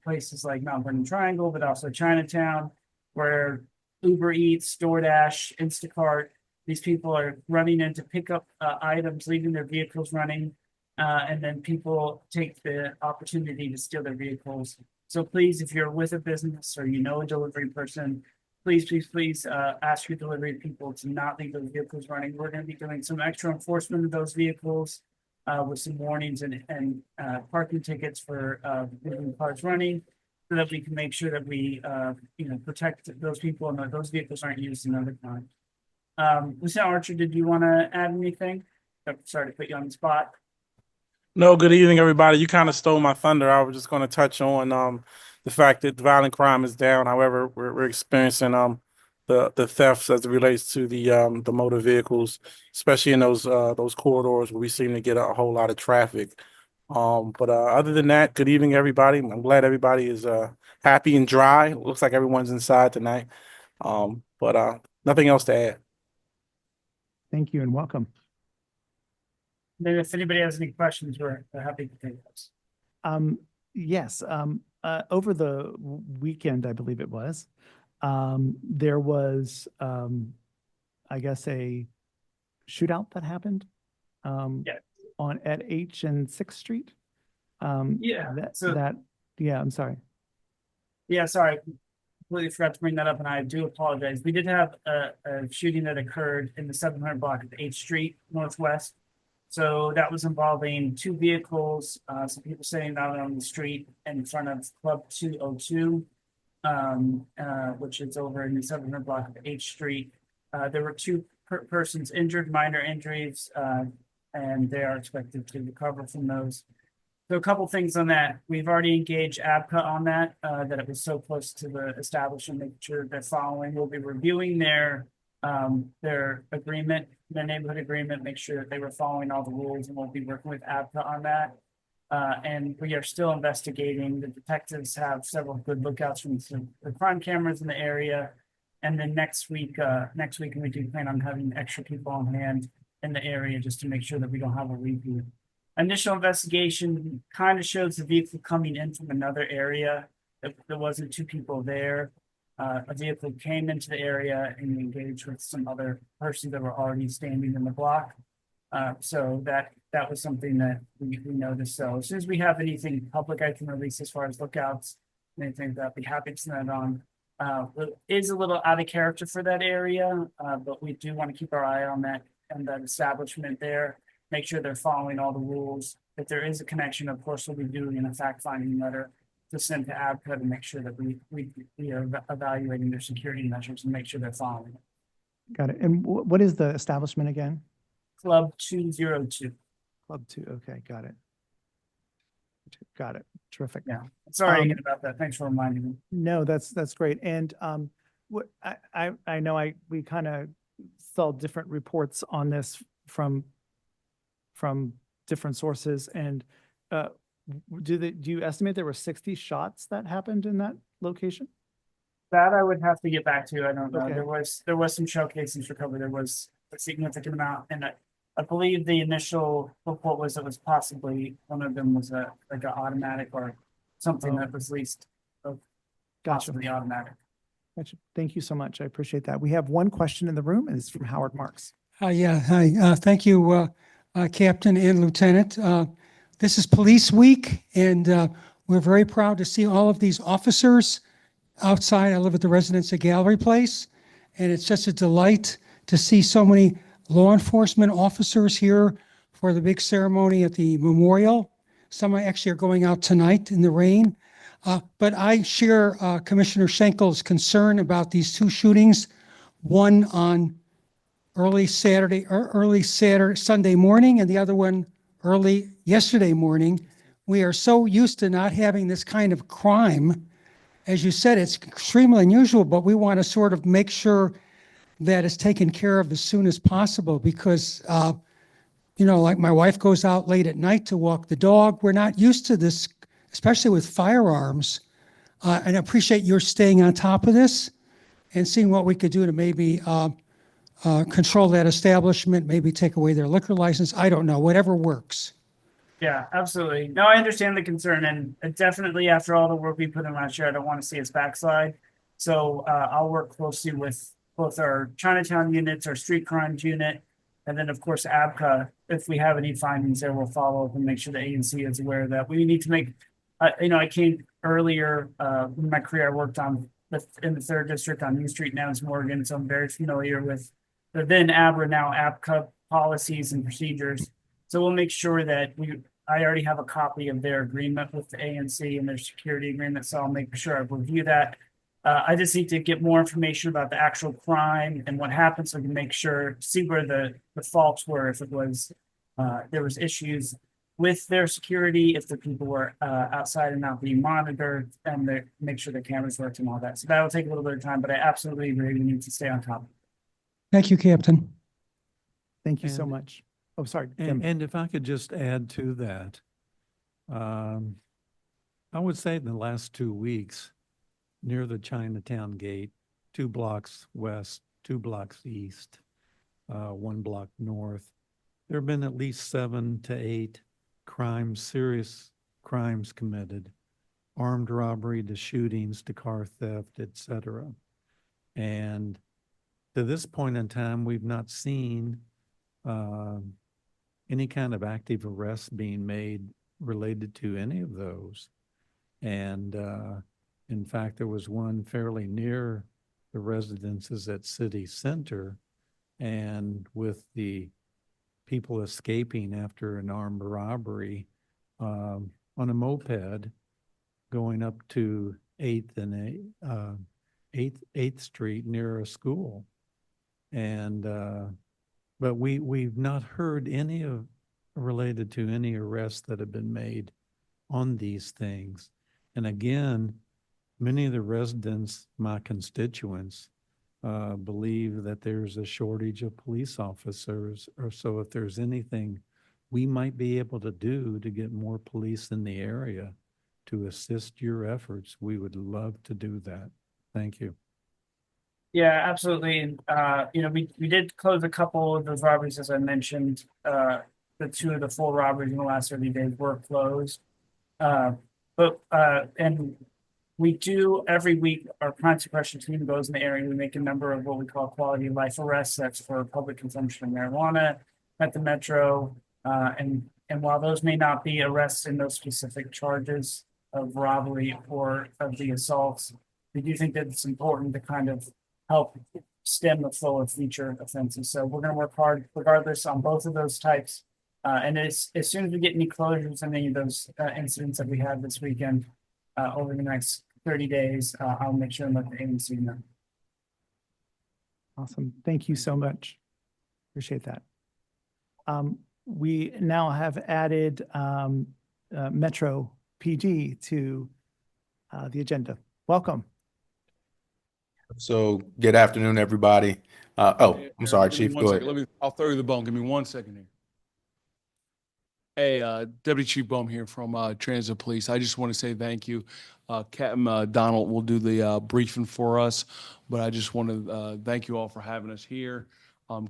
places like Mount Vernon Triangle, but also Chinatown, where Uber Eats, DoorDash, Instacart, these people are running in to pick up items, leaving their vehicles running, and then people take the opportunity to steal their vehicles. So please, if you're with a business or you know a delivery person, please ask your delivery people to not leave those vehicles running. We're going to be doing some extra enforcement of those vehicles with some warnings and parking tickets for leaving cars running, so that we can make sure that we protect those people and that those vehicles aren't used in other crimes. Lieutenant Archer, did you want to add anything? Sorry to put you on the spot. No, good evening, everybody. You kind of stole my thunder. I was just going to touch on the fact that violent crime is down. However, we're experiencing the thefts as it relates to the motor vehicles, especially in those corridors where we seem to get a whole lot of traffic. But other than that, good evening, everybody. I'm glad everybody is happy and dry. It looks like everyone's inside tonight. But nothing else to add. Thank you and welcome. Then if anybody has any questions, we're happy to take those. Yes, over the weekend, I believe it was, there was, I guess, a shootout that happened at H and 6th Street. I'm sorry. Yeah, sorry. Completely forgot to bring that up, and I do apologize. We did have a shooting that occurred in the 700 block of 8th Street Northwest. So that was involving 2 vehicles, some people sitting out on the street in front of Club 202, which is over in the 700 block of 8th Street. There were 2 persons injured, minor injuries, and they are expected to recover from those. So a couple things on that. We've already engaged ABCA on that, that it was so close to the establishment, making sure they're following. We'll be reviewing their agreement, their neighborhood agreement, make sure that they were following all the rules, and we'll be working with ABCA on that. And we are still investigating. The detectives have several good lookouts from the crime cameras in the area. And then next week, we do plan on having extra people on hand in the area just to make sure that we don't have a repeat. Initial investigation kind of shows the vehicle coming in from another area. There wasn't 2 people there. A vehicle came into the area and engaged with some other persons that were already standing in the block. So that was something that we noticed. So as soon as we have anything public, I can release as far as lookouts, anything that I'd be happy to send that on. is a little out of character for that area, but we do want to keep our eye on that and that establishment there, make sure they're following all the rules. If there is a connection, of course, we'll be doing a fact-finding letter to send to ABCA to make sure that we are evaluating their security measures and make sure they're following it. Got it. And what is the establishment again? Club 202. Club 2. Okay, got it. Got it. Terrific. Yeah. Sorry Um, again about that. Thanks for reminding me. No, that's great. And what I know we kind of saw different reports on this from different sources. And do you estimate there were 60 shots that happened in that location? That I would have to get back to. I don't know. Okay. There was some shell casings recovered. There was a significant amount, and I believe the initial report was it was possibly one of them was like an automatic or something that was leased of Gotcha. possibly automatic. Gotcha. Thank you so much. I appreciate that. We have one question in the room, and it's from Howard Marks. Yeah, hi. Thank you, Captain and Lieutenant. This is Police Week, and we're very proud to see all of these officers outside. I live at the Residency Gallery Place, and it's just a delight to see so many law enforcement officers here for the big ceremony at the memorial. Some actually are going out tonight in the rain. But I share Commissioner Schenkel's concern about these two shootings, one on early Sunday morning, and the other one early yesterday morning. We are so used to not having this kind of crime. As you said, it's extremely unusual, but we want to sort of make sure that it's taken care of as soon as possible because, like my wife goes out late at night to walk the dog. We're not used to this, especially with firearms. And I appreciate your staying on top of this and seeing what we could do to maybe control that establishment, maybe take away their liquor license. I don't know, whatever works. Yeah, absolutely. No, I understand the concern, and definitely after all the work we put in last year, I don't want to see us backslide. So I'll work closely with both our Chinatown units, our street crimes unit, and then of course ABCA. If we have any findings there, we'll follow up and make sure the ANC is aware of that. We need to make, I came earlier in my career, I worked in the 3rd District on New Street, now it's Morgan, so I'm very familiar with the then ABRA, now ABCA policies and procedures. So we'll make sure that I already have a copy of their agreement with the ANC and their security agreement, so I'll make sure I review that. I just need to get more information about the actual crime and what happened so we can make sure, see where the faults were, if it was, there was issues with their security, if the people were outside and not being monitored, and make sure the cameras worked and all that. So that'll take a little bit of time, but I absolutely agree we need to stay on top of it. Thank you, Captain. Thank you so And- much. Oh, sorry. Tim. And if I could just add to that, I would say in the last 2 weeks, near the Chinatown gate, 2 blocks west, 2 blocks east, 1 block north, there have been at least 7 to 8 serious crimes committed, armed robbery to shootings to car theft, etc. And to this point in time, we've not seen any kind of active arrests being made related to any of those. And in fact, there was one fairly near the residences at City Center, and with the people escaping after an armed robbery on a moped going up to 8th and 8th Street near a school. And but we've not heard any of related to any arrests that have been made on these things. And again, many of the residents, my constituents, believe that there's a shortage of police officers, or so if there's anything we might be able to do to get more police in the area to assist your efforts, we would love to do that. Thank you. Yeah, absolutely. And, we did close a couple of those robberies, as I mentioned. The 2 of the 4 robberies in the last 30 days were closed. And we do every week, our crime suppression team goes in the area. We make a number of what we call quality of life arrests. That's for public consumption of marijuana at the Metro. And while those may not be arrests in those specific charges of robbery or of the assaults, we do think that it's important to kind of help stem the flow of future offenses. So we're gonna work hard regardless on both of those types. And as soon as we get any closures on any of those incidents that we had this weekend, over the next 30 days, I'll make sure and let the ANC know. Awesome. Thank you so much. Appreciate that. We now have added Metro PD to the agenda. Welcome. So good afternoon, everybody. I'm sorry, Chief, go ahead. I'll throw you the bone. Give me 1 second here. Hey, Deputy Chief Bohm here from Transit Police. I just want to say thank you. Captain Donald will do the briefing for us, but I just want to thank you all for having us here.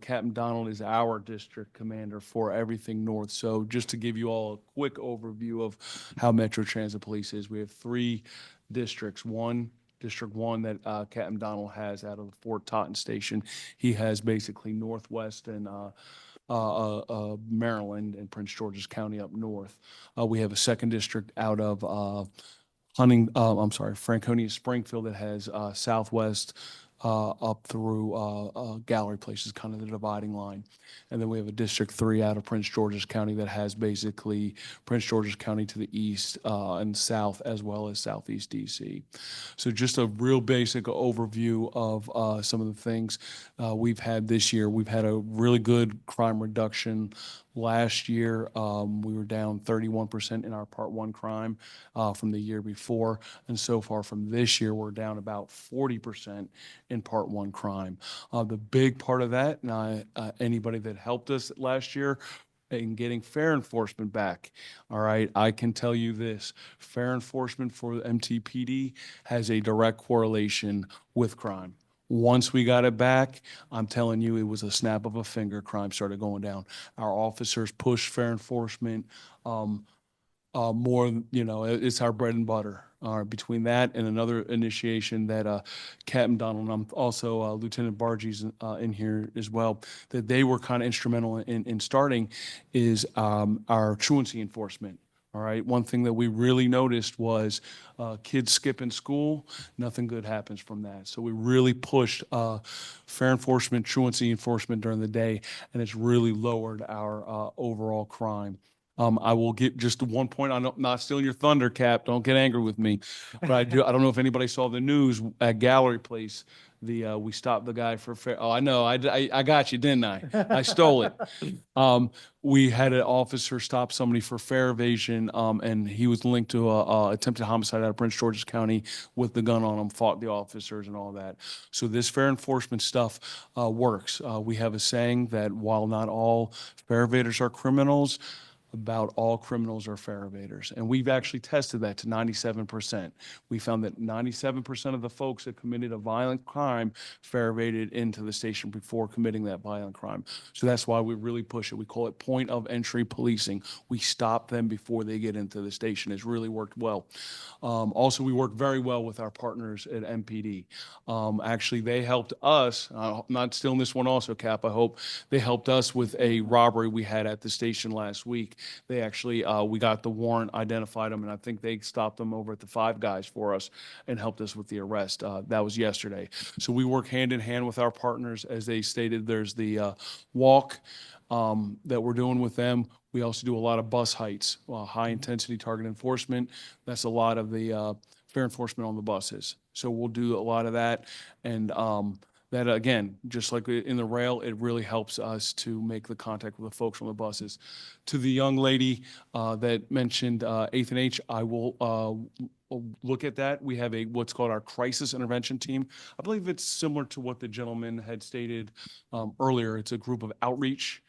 Captain Donald is our district commander for everything north. So just to give you all a quick overview of how Metro Transit Police is, we have 3 districts. District 1 that Captain Donald has out of the Fort Totten station. He has basically Northwest and Maryland and Prince George's County up north. We have a 2nd district out of Franconia Springfield that has Southwest up through Gallery Place is kind of the dividing line. And then we have a District 3 out of Prince George's County that has basically Prince George's County to the east and south, as well as Southeast DC. So just a real basic overview of some of the things we've had this year. We've had a really good crime reduction. Last year, we were down 31% in our Part 1 crime from the year before. And so far from this year, we're down about 40% in Part 1 crime. The big part of that, anybody that helped us last year in getting fair enforcement back, all right, I can tell you this, fair enforcement for the MTPD has a direct correlation with crime. Once we got it back, I'm telling you, it was a snap of a finger, crime started going down. Our officers pushed fair enforcement more, it's our bread and butter. Between that and another initiation that Captain Donald, and I'm also Lieutenant Bargey's in here as well, that they were kind of instrumental in starting is our truancy enforcement. All right. One thing that we really noticed was kids skipping school. Nothing good happens from that. So we really pushed fair enforcement, truancy enforcement during the day, and it's really lowered our overall crime. I will get just 1 point. I'm not stealing your thunder, Cap. Don't get angry with me. But I don't know if anybody saw the news at Gallery Place. We stopped the guy for fair. Oh, I know. I got you, didn't I? I stole it. We had an officer stop somebody for fare evasion, and he was linked to a attempted homicide out of Prince George's County with the gun on him, fought the officers and all that. So this fair enforcement stuff works. We have a saying that while not all fare evaders are criminals, about all criminals are fare evaders. And we've actually tested that to 97%. We found that 97% of the folks that committed a violent crime fare evaded into the station before committing that violent crime. So that's why we really push it. We call it point of entry policing. We stop them before they get into the station. It's really worked well. Also, we work very well with our partners at MPD. Actually, they helped us, I'm not stealing this one also, Cap, I hope. They helped us with a robbery we had at the station last week. They actually, we got the warrant, identified them, and I think they stopped them over at the Five Guys for us and helped us with the arrest. That was yesterday. So we work hand in hand with our partners. As they stated, there's the walk that we're doing with them. We also do a lot of bus heights, high intensity target enforcement. That's a lot of the fair enforcement on the buses. So we'll do a lot of that. And that, again, just like in the rail, it really helps us to make the contact with the folks on the buses. To the young lady that mentioned 8th and H, I will look at that. We have what's called our crisis intervention team. I believe it's similar to what the gentleman had stated earlier. It's a group of outreach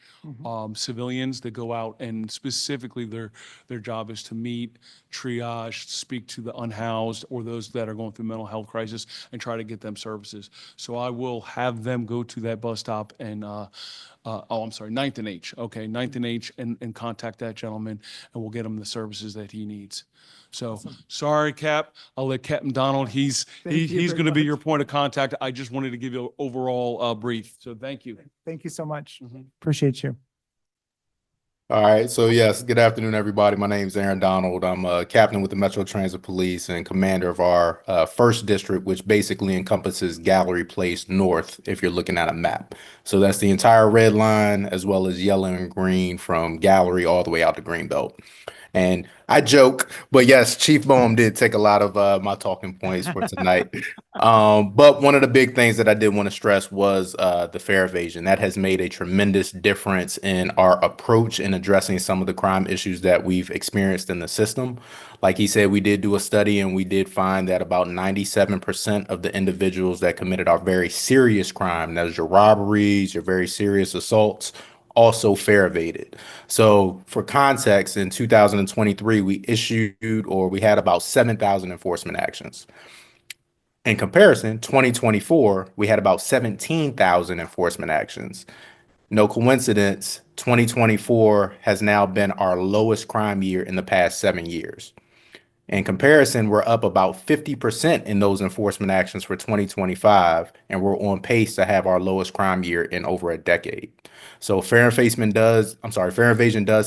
civilians that go out, and specifically their job is to meet, triage, speak to the unhoused or those that are going through mental health crisis and try to get them services. So I will have them go to that bus stop and 9th and H. Okay, 9th and H, and contact that gentleman, and we'll get him the services that he needs. So sorry, Cap. I'll let Captain Donald. He's going to be your point of contact. I just wanted to give you an overall brief. So thank you. Thank you so much. Appreciate you. All right. So yes, good afternoon, everybody. My name is Aaron Donald. I'm a captain with the Metro Transit Police and commander of our first district, which basically encompasses Gallery Place North, if you're looking at a map. So that's the entire red line as well as yellow and green from Gallery all the way out to Greenbelt. And I joke, but yes, Chief Bohm did take a lot of my talking points for tonight. But one of the big things that I did want to stress was the fare evasion. That has made a tremendous difference in our approach in addressing some of the crime issues that we've experienced in the system. Like he said, we did do a study and we did find that about 97% of the individuals that committed our very serious crime, that is your robberies, your very serious assaults, also fare evaded. So for context, in 2023, we had about 7,000 enforcement actions. In comparison, 2024, we had about 17,000 enforcement actions. No coincidence, 2024 has now been our lowest crime year in the past 7 years. In comparison, we're up about 50% in those enforcement actions for 2025, and we're on pace to have our lowest crime year in over a decade. So fare evasion does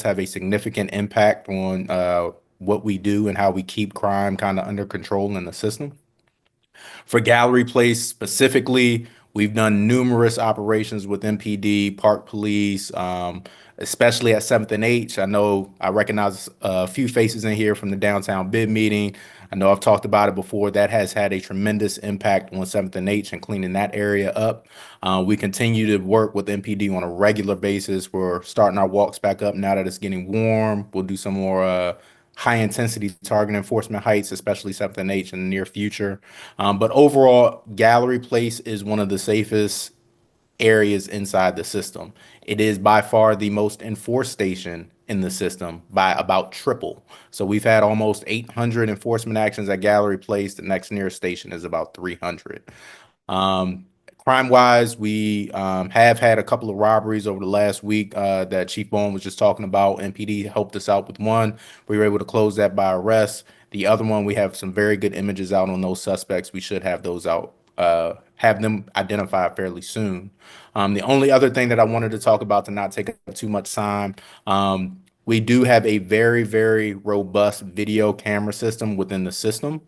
have a significant impact on what we do and how we keep crime kind of under control in the system. For Gallery Place specifically, we've done numerous operations with MPD, Park Police, especially at 7th and H. I know I recognize a few faces in here from the downtown bid meeting. I know I've talked about it before. That has had a tremendous impact on 7th and H and cleaning that area up. We continue to work with MPD on a regular basis. We're starting our walks back up now that it's getting warm. We'll do some more high intensity target enforcement heights, especially 7th and H in the near future. But overall, Gallery Place is one of the safest areas inside the system. It is by far the most enforced station in the system by about triple. So we've had almost 800 enforcement actions at Gallery Place. The next nearest station is about 300. Crime-wise, we have had a couple of robberies over the last week that Chief Bowen was just talking about. MPD helped us out with one. We were able to close that by arrest. The other one, we have some very good images out on those suspects. We should have those out, have them identified fairly soon. The only other thing that I wanted to talk about to not take up too much time, we do have a very, very robust video camera system within the system.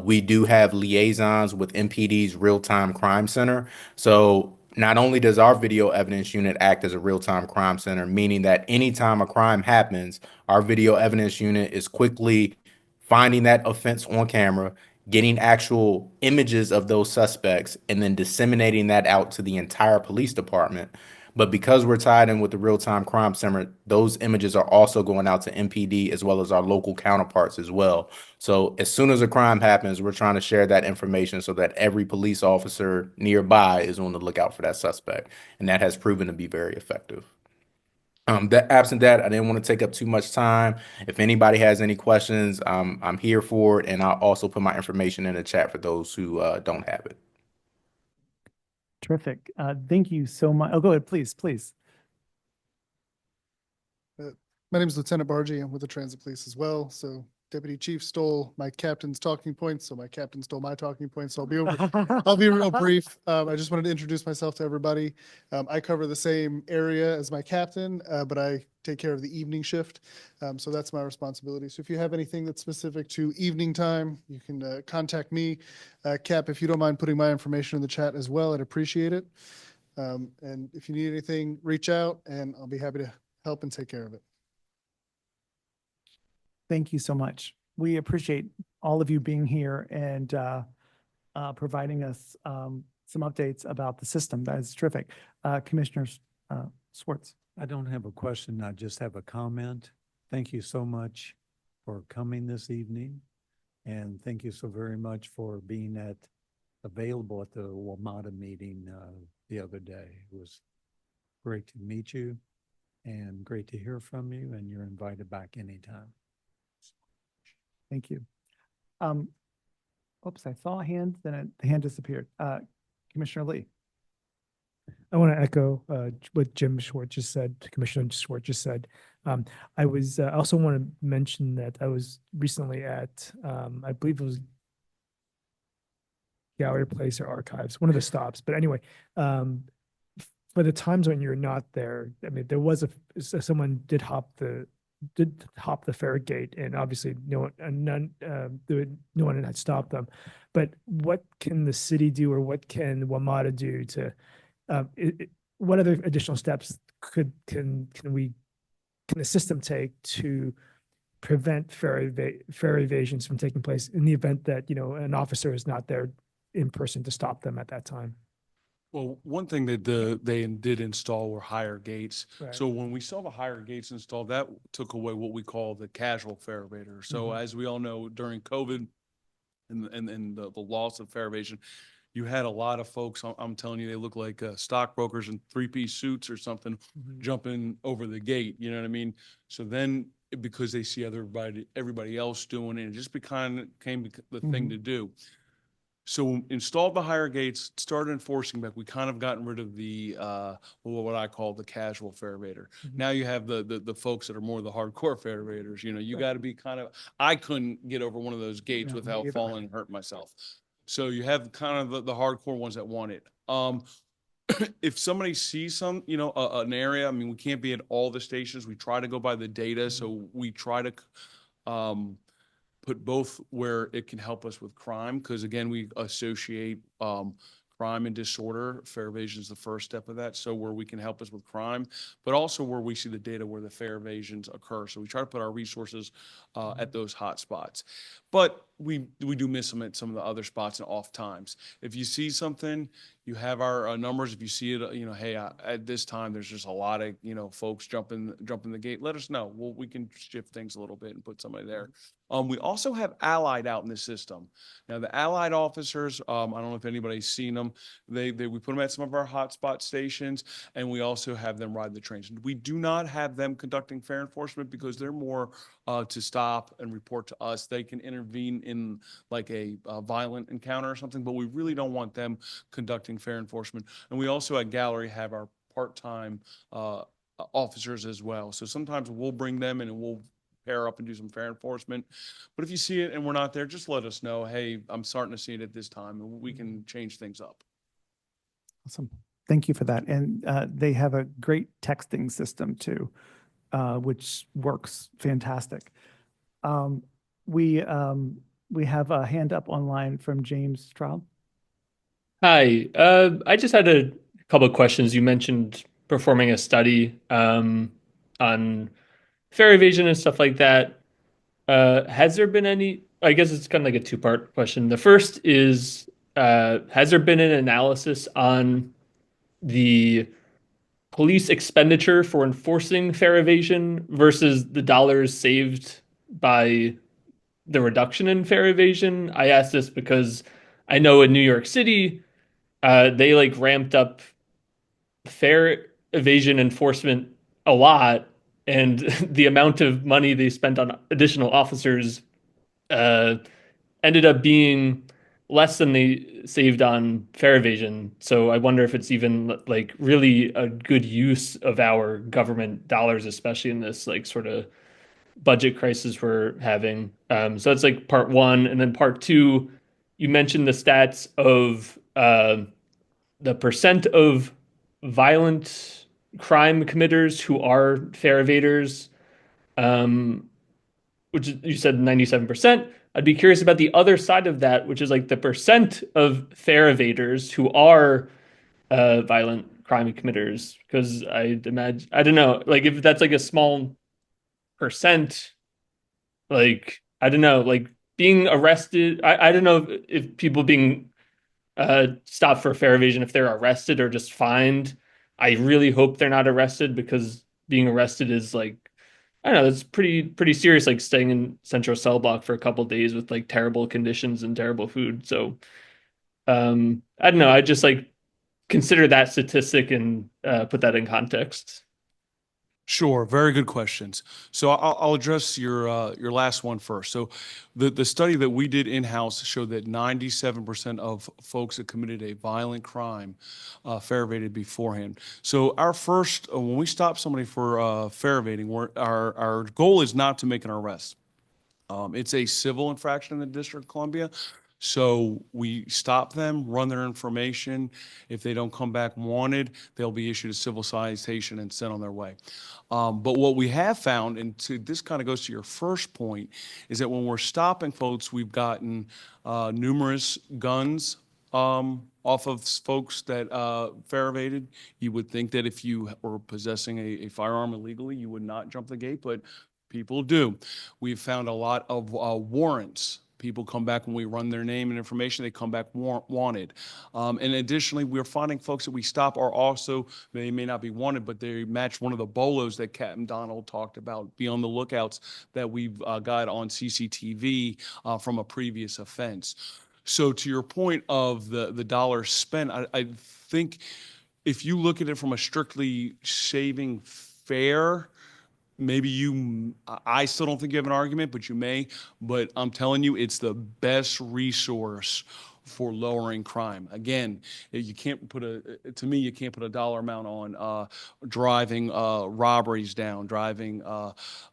We do have liaisons with MPD's Real-Time Crime Center. So not only does our video evidence unit act as a real-time crime center, meaning that anytime a crime happens, our video evidence unit is quickly finding that offense on camera, getting actual images of those suspects, and then disseminating that out to the entire police department. But because we're tied in with the real-time crime center, those images are also going out to MPD as well as our local counterparts as well. So as soon as a crime happens, we're trying to share that information so that every police officer nearby is on the lookout for that suspect. And that has proven to be very effective. Absent that, I didn't want to take up too much time. If anybody has any questions, I'm here for it. And I'll also put my information in the chat for those who don't have it. Terrific. Thank you so much. Oh, go ahead, please, please. My name is Lieutenant Bargy. I'm with the Transit Police as well. So Deputy Chief stole my captain's talking points, so my captain stole my talking points. So I'll be real brief. I just wanted to introduce myself to everybody. I cover the same area as my captain, but I take care of the evening shift. So that's my responsibility. So if you have anything that's specific to evening time, you can contact me. Cap, if you don't mind putting my information in the chat as well, I'd appreciate it. And if you need anything, reach out and I'll be happy to help and take care of it. Thank you so much. We appreciate all of you being here and providing us some updates about the system. That is terrific. Commissioner Swartz. I don't have a question. I just have a comment. Thank you so much for coming this evening. And thank you so very much for being available at the WMATA meeting the other day. It was great to meet you and great to hear from you, and you're invited back anytime. Thank you. Oops, I saw a hand, then the hand disappeared. Commissioner Lee. I want to echo what Jim Schwartz just said, Commissioner Schwartz just said. I also want to mention that I was recently at, I believe it was Gallery Place or Archives, one of the stops. But anyway, for the times when you're not there, I mean, there was someone did hop the fare gate, and obviously no one had stopped them. But what can the city do, or what can WMATA do to, what other additional steps can the system take to prevent fare evasions from taking place in the event that, an officer is not there in person to stop them at that time? Well, one thing that they did install were higher gates. Right. So when we saw the higher gates installed, that took away what we call the casual fare evader. So as we all know, during COVID and the loss of fare evasion, you had a lot of folks, I'm telling you, they look like stockbrokers in three-piece suits or something, jumping over the gate, you know what I mean? So then, because they see everybody else doing it, it just became the thing to do. So installed the higher gates, started enforcing back. We kind of gotten rid of the what I call the casual fare evader. Now you have the folks that are more the hardcore fare evaders. You got to be kind of. I couldn't get over one of those gates without falling and hurting myself. So you have kind of the hardcore ones that want it. If somebody sees an area, I mean, we can't be at all the stations. We try to go by the data, so we try to put both where it can help us with crime, because again, we associate crime and disorder. Fare evasion is the first step of that. So where we can help us with crime, but also where we see the data where the fare evasions occur. So we try to put our resources at those hot spots. But we do miss them at some of the other spots and off times. If you see something, you have our numbers. If you see it, hey, at this time, there's just a lot of, folks jumping the gate. Let us know. We can shift things a little bit and put somebody there. We also have allied out in the system. Now, the allied officers, I don't know if anybody's seen them. We put them at some of our hotspot stations, and we also have them ride the trains. We do not have them conducting fare enforcement because they're more to stop and report to us. They can intervene in like a violent encounter or something, but we really don't want them conducting fare enforcement. And we also at Gallery have our part-time officers as well. So sometimes we'll bring them in and we'll pair up and do some fare enforcement. But if you see it and we're not there, just let us know. Hey, I'm starting to see it at this time, and we can change things up. Awesome. Thank you for that. And they have a great texting system too, which works fantastic. We have a hand up online from James Straub. Hi, I just had a couple of questions. You mentioned performing a study on fare evasion and stuff like that. Has there been any, I guess it's kind of like a two-part question. The first is, has there been an analysis on the police expenditure for enforcing fare evasion versus the dollars saved by the reduction in fare evasion? I ask this because I know in New York City, they like ramped up fare evasion enforcement a lot, and the amount of money they spent on additional officers ended up being less than they saved on fare evasion. So I wonder if it's even like really a good use of our government dollars, especially in this like sort of budget crisis we're having. So that's like part one. And then part two, you mentioned the stats of the percent of violent crime committers who are fare evaders, which you said 97%. I'd be curious about the other side of that, which is like the percent of fare evaders who are violent crime committers. Because I'd imagine, I don't know, like if that's like a small percent, like, I don't know, like being arrested. I don't know if people being stopped for fare evasion, if they're arrested or just fined. I really hope they're not arrested, because being arrested is like, I don't know, it's pretty serious, like staying in Central Cell Block for a couple of days with like terrible conditions and terrible food. So I don't know, I just like consider that statistic and put that in context. Sure, very good questions. So I'll address your last one first. So the study that we did in-house showed that 97% of folks that committed a violent crime fare evaded beforehand. So our first, when we stop somebody for fare evading, our goal is not to make an arrest. It's a civil infraction in the District of Columbia. So we stop them, run their information. If they don't come back wanted, they'll be issued a civil citation and sent on their way. But what we have found, and this kind of goes to your first point, is that when we're stopping folks, we've gotten numerous guns off of folks that fare evaded. You would think that if you were possessing a firearm illegally, you would not jump the gate, but people do. We've found a lot of warrants. People come back when we run their name and information, they come back wanted. And additionally, we're finding folks that we stop are also, they may not be wanted, but they match one of the bolos that Captain Donald talked about. Be on the lookouts that we've got on CCTV from a previous offense. So to your point of the dollars spent, I think if you look at it from a strictly saving fare, maybe I still don't think you have an argument, but you may. But I'm telling you, it's the best resource for lowering crime. Again, you can't put to me, you can't put a dollar amount on driving robberies down, driving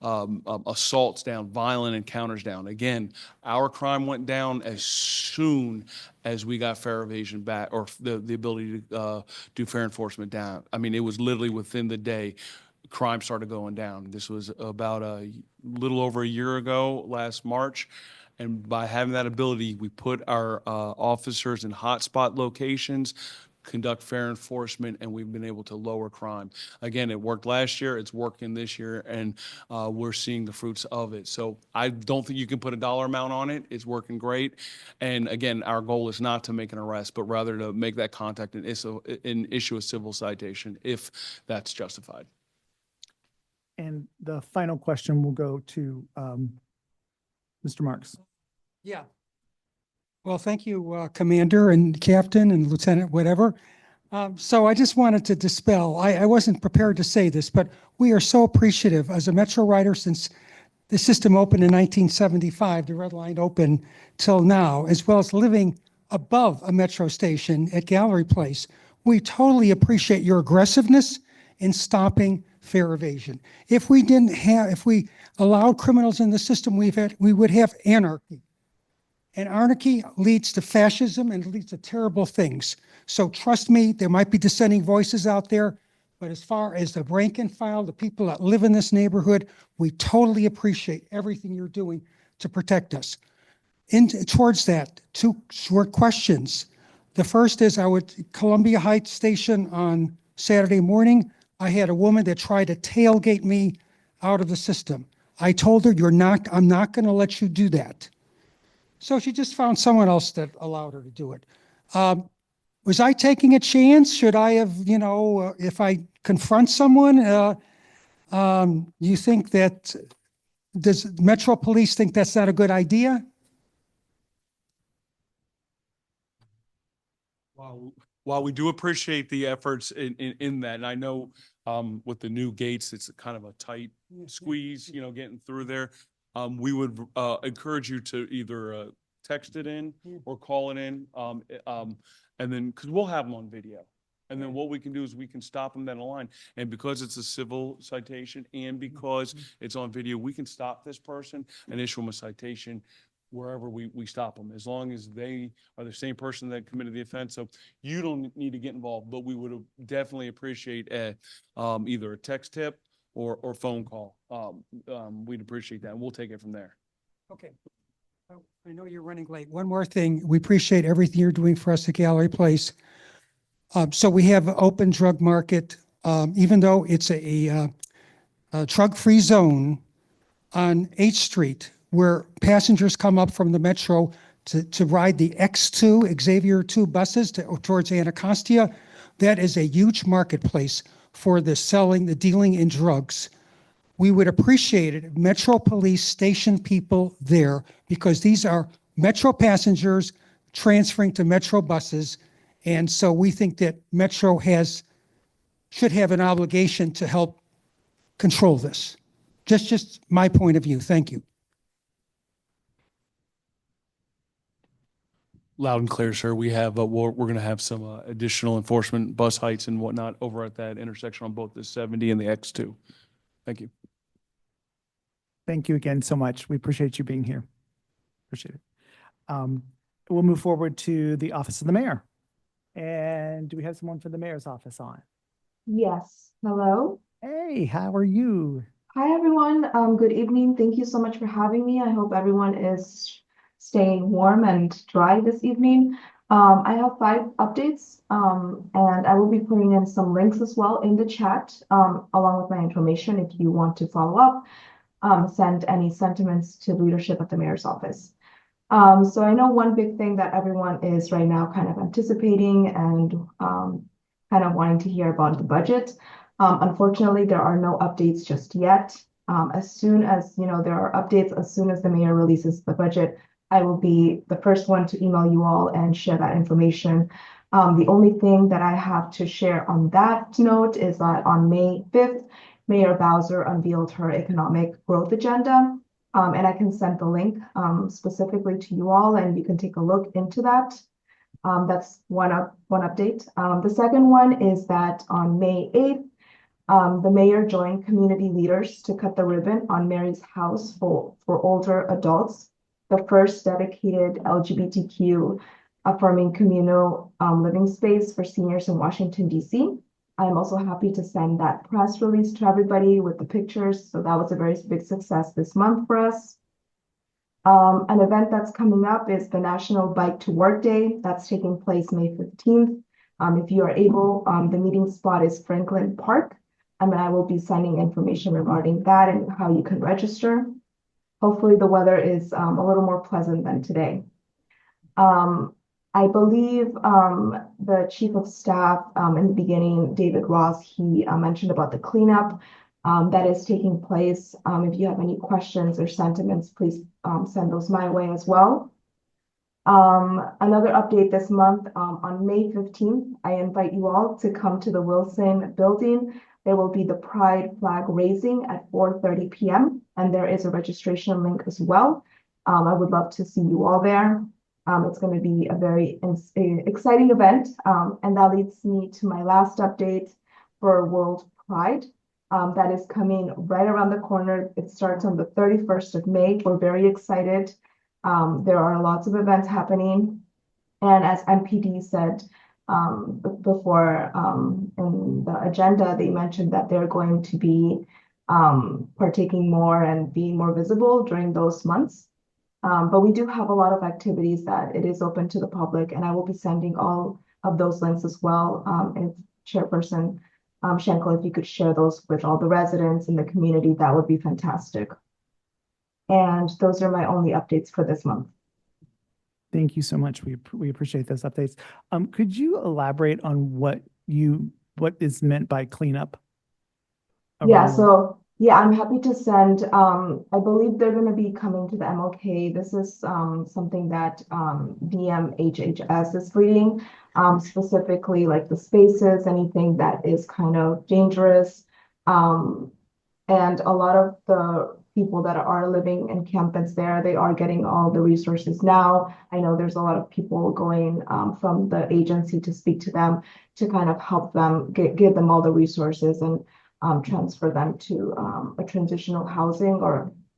assaults down, violent encounters down. Again, our crime went down as soon as we got fare evasion back, or the ability to do fare enforcement down. I mean, it was literally within the day crime started going down. This was about a little over a year ago, last March. And by having that ability, we put our officers in hotspot locations, conduct fare enforcement, and we've been able to lower crime. Again, it worked last year, it's working this year, and we're seeing the fruits of it. So I don't think you can put a dollar amount on it. It's working great. And again, our goal is not to make an arrest, but rather to make that contact and issue a civil citation if that's justified. And the final question will go to Mr. Marks. Yeah. Well, thank you, Commander and Captain and Lieutenant, whatever. So I just wanted to dispel, I wasn't prepared to say this, but we are so appreciative as a Metro rider since the system opened in 1975, the Red Line opened till now, as well as living above a Metro station at Gallery Place. We totally appreciate your aggressiveness in stopping fare evasion. If we allowed criminals in the system, we would have anarchy. And anarchy leads to fascism and leads to terrible things. So trust me, there might be dissenting voices out there, but as far as the rank and file, the people that live in this neighborhood, we totally appreciate everything you're doing to protect us. Towards that, two short questions. The first is Columbia Heights Station on Saturday morning, I had a woman that tried to tailgate me out of the system. I told her, I'm not going to let you do that. So she just found someone else that allowed her to do it. Was I taking a chance? Should I have, if I confront someone, you think does Metro Police think that's not a good idea? While we do appreciate the efforts in that, and I know with the new gates, it's kind of a tight squeeze, getting through there. We would encourage you to either text it in or call it in, and then because we'll have them on video. And then what we can do is we can stop them down the line. And because it's a civil citation and because it's on video, we can stop this person and issue them a citation wherever we stop them, as long as they are the same person that committed the offense. So you don't need to get involved, but we would definitely appreciate either a text tip or phone call. We'd appreciate that, and we'll take it from there. Okay. I know you're running late. One more thing. We appreciate everything you're doing for us at Gallery Place. So we have an open drug market, even though it's a drug-free zone on 8th Street, where passengers come up from the Metro to ride the X2, Xavier 2 buses towards Anacostia. That is a huge marketplace for the dealing in drugs. We would appreciate it if Metro Police station people there, because these are Metro passengers transferring to Metro buses. And so we think that Metro should have an obligation to help control this. Just my point of view. Thank you. Loud and clear, sir. We have we're going to have some additional enforcement, bus heights and whatnot over at that intersection on both the 70 and the X2. Thank you. Thank you again so much. We appreciate you being here. Appreciate it. we'll move forward to the office of the mayor. And do we have someone for the mayor's office on? Yes. Hello. Hey, how are you? Hi, everyone. Good evening. Thank you so much for having me. I hope everyone is staying warm and dry this evening. I have 5 updates, and I will be putting in some links as well in the chat, along with my information if you want to follow up, send any sentiments to leadership at the mayor's office. So I know one big thing that everyone is right now kind of anticipating and kind of wanting to hear about the budget. Unfortunately, there are no updates just yet. As soon as, there are updates, as soon as the mayor releases the budget, I will be the first one to email you all and share that information. The only thing that I have to share on that note is that on May 5th, Mayor Bowser unveiled her economic growth agenda. And I can send the link specifically to you all, and you can take a look into that. That's one update. The second one is that on May 8th, the mayor joined community leaders to cut the ribbon on Mary's House for older adults, the first dedicated LGBTQ affirming communal living space for seniors in Washington, D.C. I'm also happy to send that press release to everybody with the pictures. So that was a very big success this month for us. An event that's coming up is the National Bike to Work Day. That's taking place May 15th. If you are able, the meeting spot is Franklin Park. And I will be sending information regarding that and how you can register. Hopefully the weather is a little more pleasant than today. I believe the chief of staff in the beginning, David Ross, he mentioned about the cleanup that is taking place. If you have any questions or sentiments, please send those my way as well. Another update this month, on May 15th, I invite you all to come to the Wilson building. There will be the Pride flag raising at 4:30 p.m. and there is a registration link as well. I would love to see you all there. It's going to be a very exciting event. And that leads me to my last update for World Pride. That is coming right around the corner. It starts on the 31st of May. We're very excited. There are lots of events happening. And as MPD said before in the agenda, they mentioned that they're going to be partaking more and being more visible during those months. But we do have a lot of activities that it is open to the public, and I will be sending all of those links as well. If Chairperson Schenkel, if you could share those with all the residents in the community, that would be fantastic. And those are my only updates for this month. Thank you so much. We appreciate those updates. Could you elaborate on what is meant by cleanup? Yeah, so I'm happy to send. I believe they're going to be coming to the MLK. This is something that DMHHS is leading, specifically like the spaces, anything that is kind of dangerous. And a lot of the people that are living in campus there, they are getting all the resources now. I know there's a lot of people going from the agency to speak to them to kind of help them give them all the resources and transfer them to a transitional housing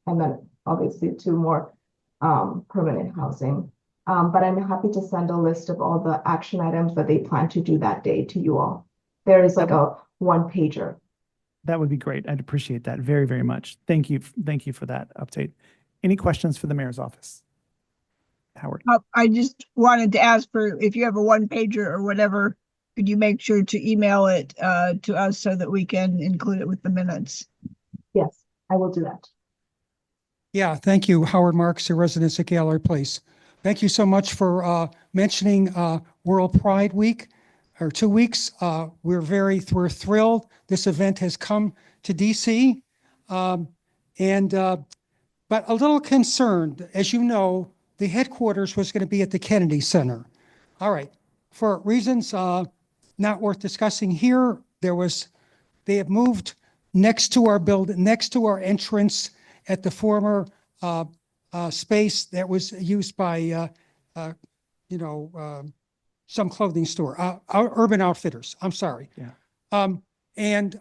and then obviously to more permanent housing. But I'm happy to send a list of all the action items that they plan to do that day to you all. There is like a one-pager. That would be great. I'd appreciate that very, very much. Thank you. Thank you for that update. Any questions for the mayor's office? Howard. I just wanted to ask for if you have a one-pager or whatever, could you make sure to email it to us so that we can include it with the minutes? Yes, I will do that. Yeah, thank you, Howard Marks, your residents at Gallery Place. Thank you so much for mentioning World Pride Week, or 2 weeks. We're thrilled. This event has come to DC, but a little concerned. As you know, the headquarters was going to be at the Kennedy Center. All right, for reasons not worth discussing here, they have moved next to our building, next to our entrance at the former space that was used by, some clothing store, Urban Outfitters. I'm sorry. Yeah. And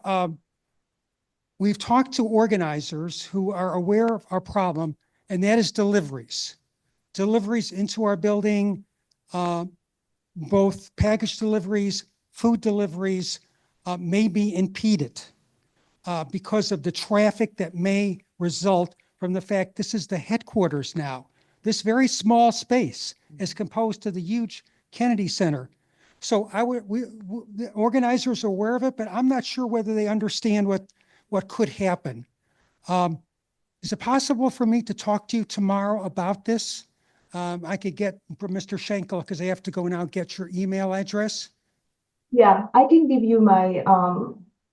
we've talked to organizers who are aware of our problem, and that is deliveries. deliveries into our building, both package deliveries, food deliveries, may be impeded because of the traffic that may result from the fact this is the headquarters now. This very small space is composed to the huge Kennedy Center. So the organizers are aware of it, but I'm not sure whether they understand what could happen. Is it possible for me to talk to you tomorrow about this? I could get from Mr. Schenkel, because I have to go now get your email address. Yeah, I can give you my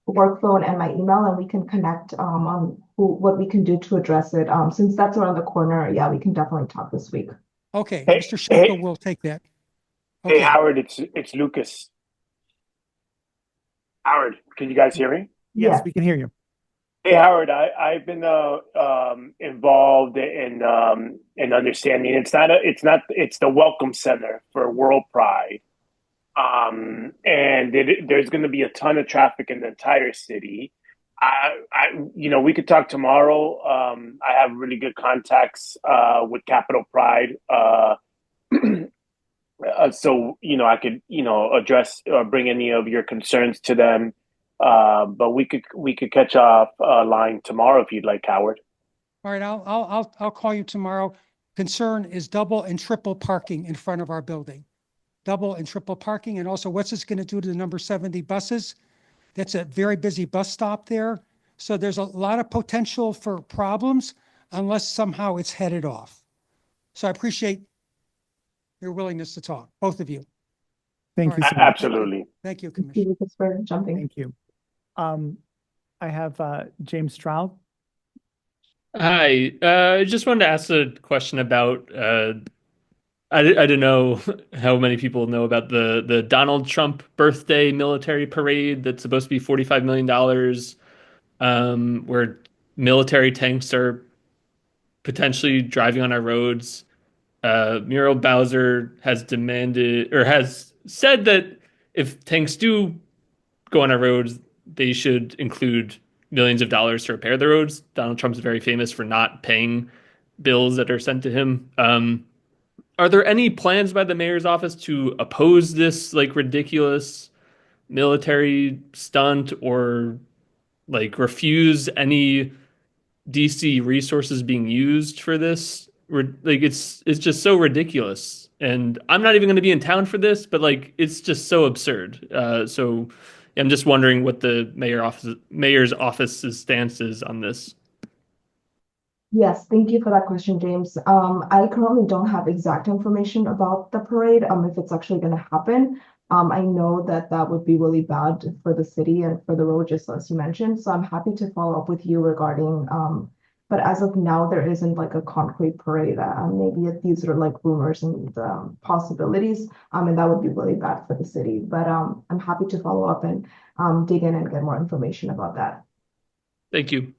work phone and my email, and we can connect on what we can do to address it. Since that's around the corner, yeah, we can definitely talk this week. Okay, Hey, Mr. Schenkel hey, will take that. hey, Okay. Howard, it's Lucas. Howard, can you guys hear me? Yes, Yeah. we can hear you. Hey, Howard, I've been involved in understanding it's the Welcome Center for World Pride. And there's going to be a ton of traffic in the entire city. We could talk tomorrow. I have really good contacts with Capital Pride. So I could address or bring any of your concerns to them. But we could catch up line tomorrow if you'd like, Howard. All right, I'll call you tomorrow. Concern is double and triple parking in front of our building. Double and triple parking, and also what's this going to do to the number 70 buses? That's a very busy bus stop there. So there's a lot of potential for problems unless somehow it's headed off. So I appreciate your willingness to talk, both of you. Thank you All so right. much. Absolutely. Thank you, Thank you, Commissioner. Lucas, for jumping. Thank you. I have James Stroud. Hi, I just wanted to ask a question about I don't know how many people know about the Donald Trump birthday military parade that's supposed to be $45 million, where military tanks are potentially driving on our roads. Muriel Bowser has demanded or has said that if tanks do go on our roads, they should include millions of dollars to repair the roads. Donald Trump's very famous for not paying bills that are sent to him. Are there any plans by the mayor's office to oppose this ridiculous military stunt or refuse any DC resources being used for this? It's just so ridiculous. And I'm not even going to be in town for this, but it's just so absurd. So I'm just wondering what the mayor's office's stance is on this. Yes, thank you for that question, James. I currently don't have exact information about the parade, if it's actually going to happen. I know that would be really bad for the city and for the road, just as you mentioned. So I'm happy to follow up with you regarding, but as of now, there isn't a concrete parade. Maybe these are rumors and possibilities, and that would be really bad for the city. But I'm happy to follow up and dig in and get more information about that. Thank you.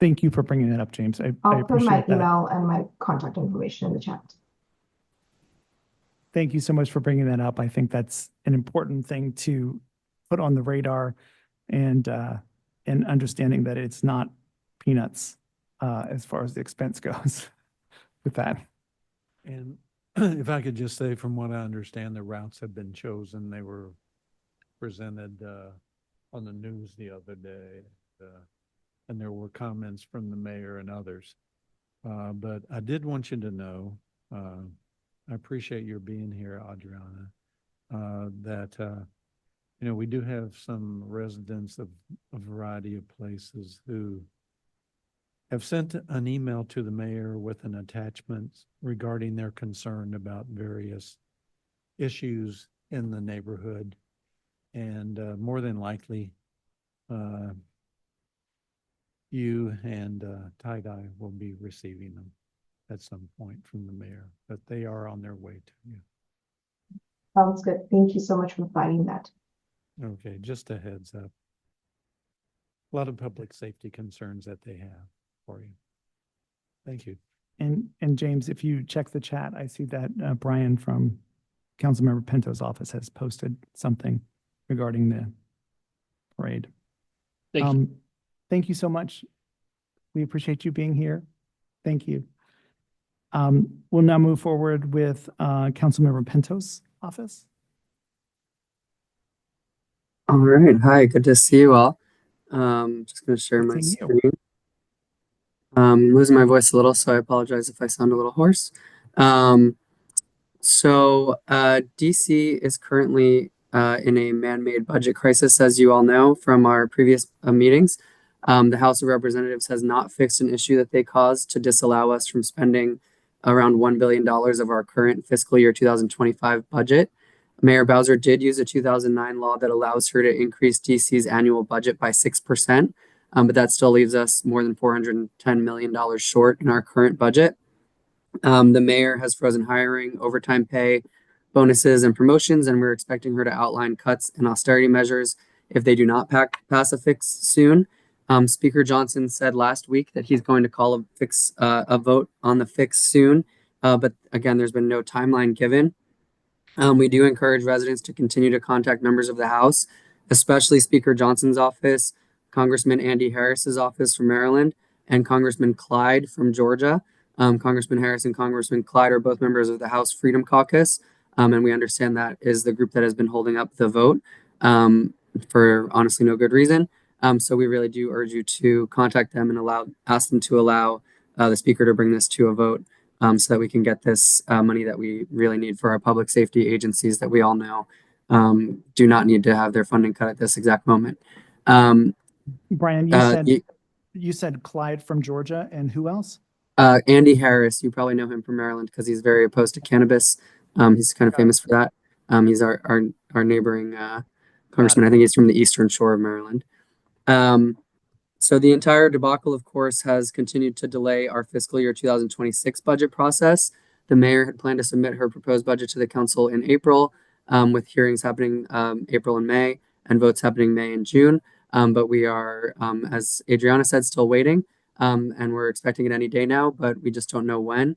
Thank you for bringing that up, James. I I'll put my appreciate that. email and my contact information in the chat. Thank you so much for bringing that up. I think that's an important thing to put on the radar, and understanding that it's not peanuts as far as the expense goes with that. And if I could just say, from what I understand, the routes have been chosen. They were presented on the news the other day, and there were comments from the mayor and others. But I did want you to know, I appreciate your being here, Adriana, that we do have some residents of a variety of places who have sent an email to the mayor with an attachment regarding their concern about various issues in the neighborhood. And more than likely, you and Tie-Dye will be receiving them at some point from the mayor, but they are on their way to you. Sounds good. Thank you so much for flagging that. Okay, just a heads up. A lot of public safety concerns that they have for you. Thank you. And James, if you check the chat, I see that Brian from Councilmember Pinto's office has posted something regarding the parade. Thank you so much. We appreciate you being here. Thank you. We'll now move forward with Councilmember Pinto's office. All right. Hi, good to see you all. Just going to share my Seeing you. screen. Losing my voice a little, so I apologize if I sound a little hoarse. DC is currently in a man-made budget crisis, as you all know from our previous meetings. The House of Representatives has not fixed an issue that they caused to disallow us from spending around $1 billion of our current fiscal year 2025 budget. Mayor Bowser did use a 2009 law that allows her to increase DC's annual budget by 6%, but that still leaves us more than $410 million short in our current budget. The mayor has frozen hiring, overtime pay, bonuses, and promotions, and we're expecting her to outline cuts and austerity measures if they do not pass a fix soon. Speaker Johnson said last week that he's going to call a vote on the fix soon, but again, there's been no timeline given. We do encourage residents to continue to contact members of the House, especially Speaker Johnson's office, Congressman Andy Harris's office from Maryland, and Congressman Clyde from Georgia. Congressman Harris and Congressman Clyde are both members of the House Freedom Caucus, and we understand that is the group that has been holding up the vote for honestly no good reason. So we really do urge you to contact them and ask them to allow the Speaker to bring this to a vote. So that we can get this money that we really need for our public safety agencies that we all know do not need to have their funding cut at this exact moment. Brian, you said Clyde from Georgia, and who else? Andy Harris, you probably know him from Maryland because he's very opposed to cannabis. He's kind of famous for that. He's our neighboring congressman. I think he's from the Eastern Shore of Maryland. So the entire debacle, of course, has continued to delay our fiscal year 2026 budget process. The mayor had planned to submit her proposed budget to the council in April, with hearings happening April and May, and votes happening May and June. But we are, as Adriana said, still waiting, and we're expecting it any day now, but we just don't know when.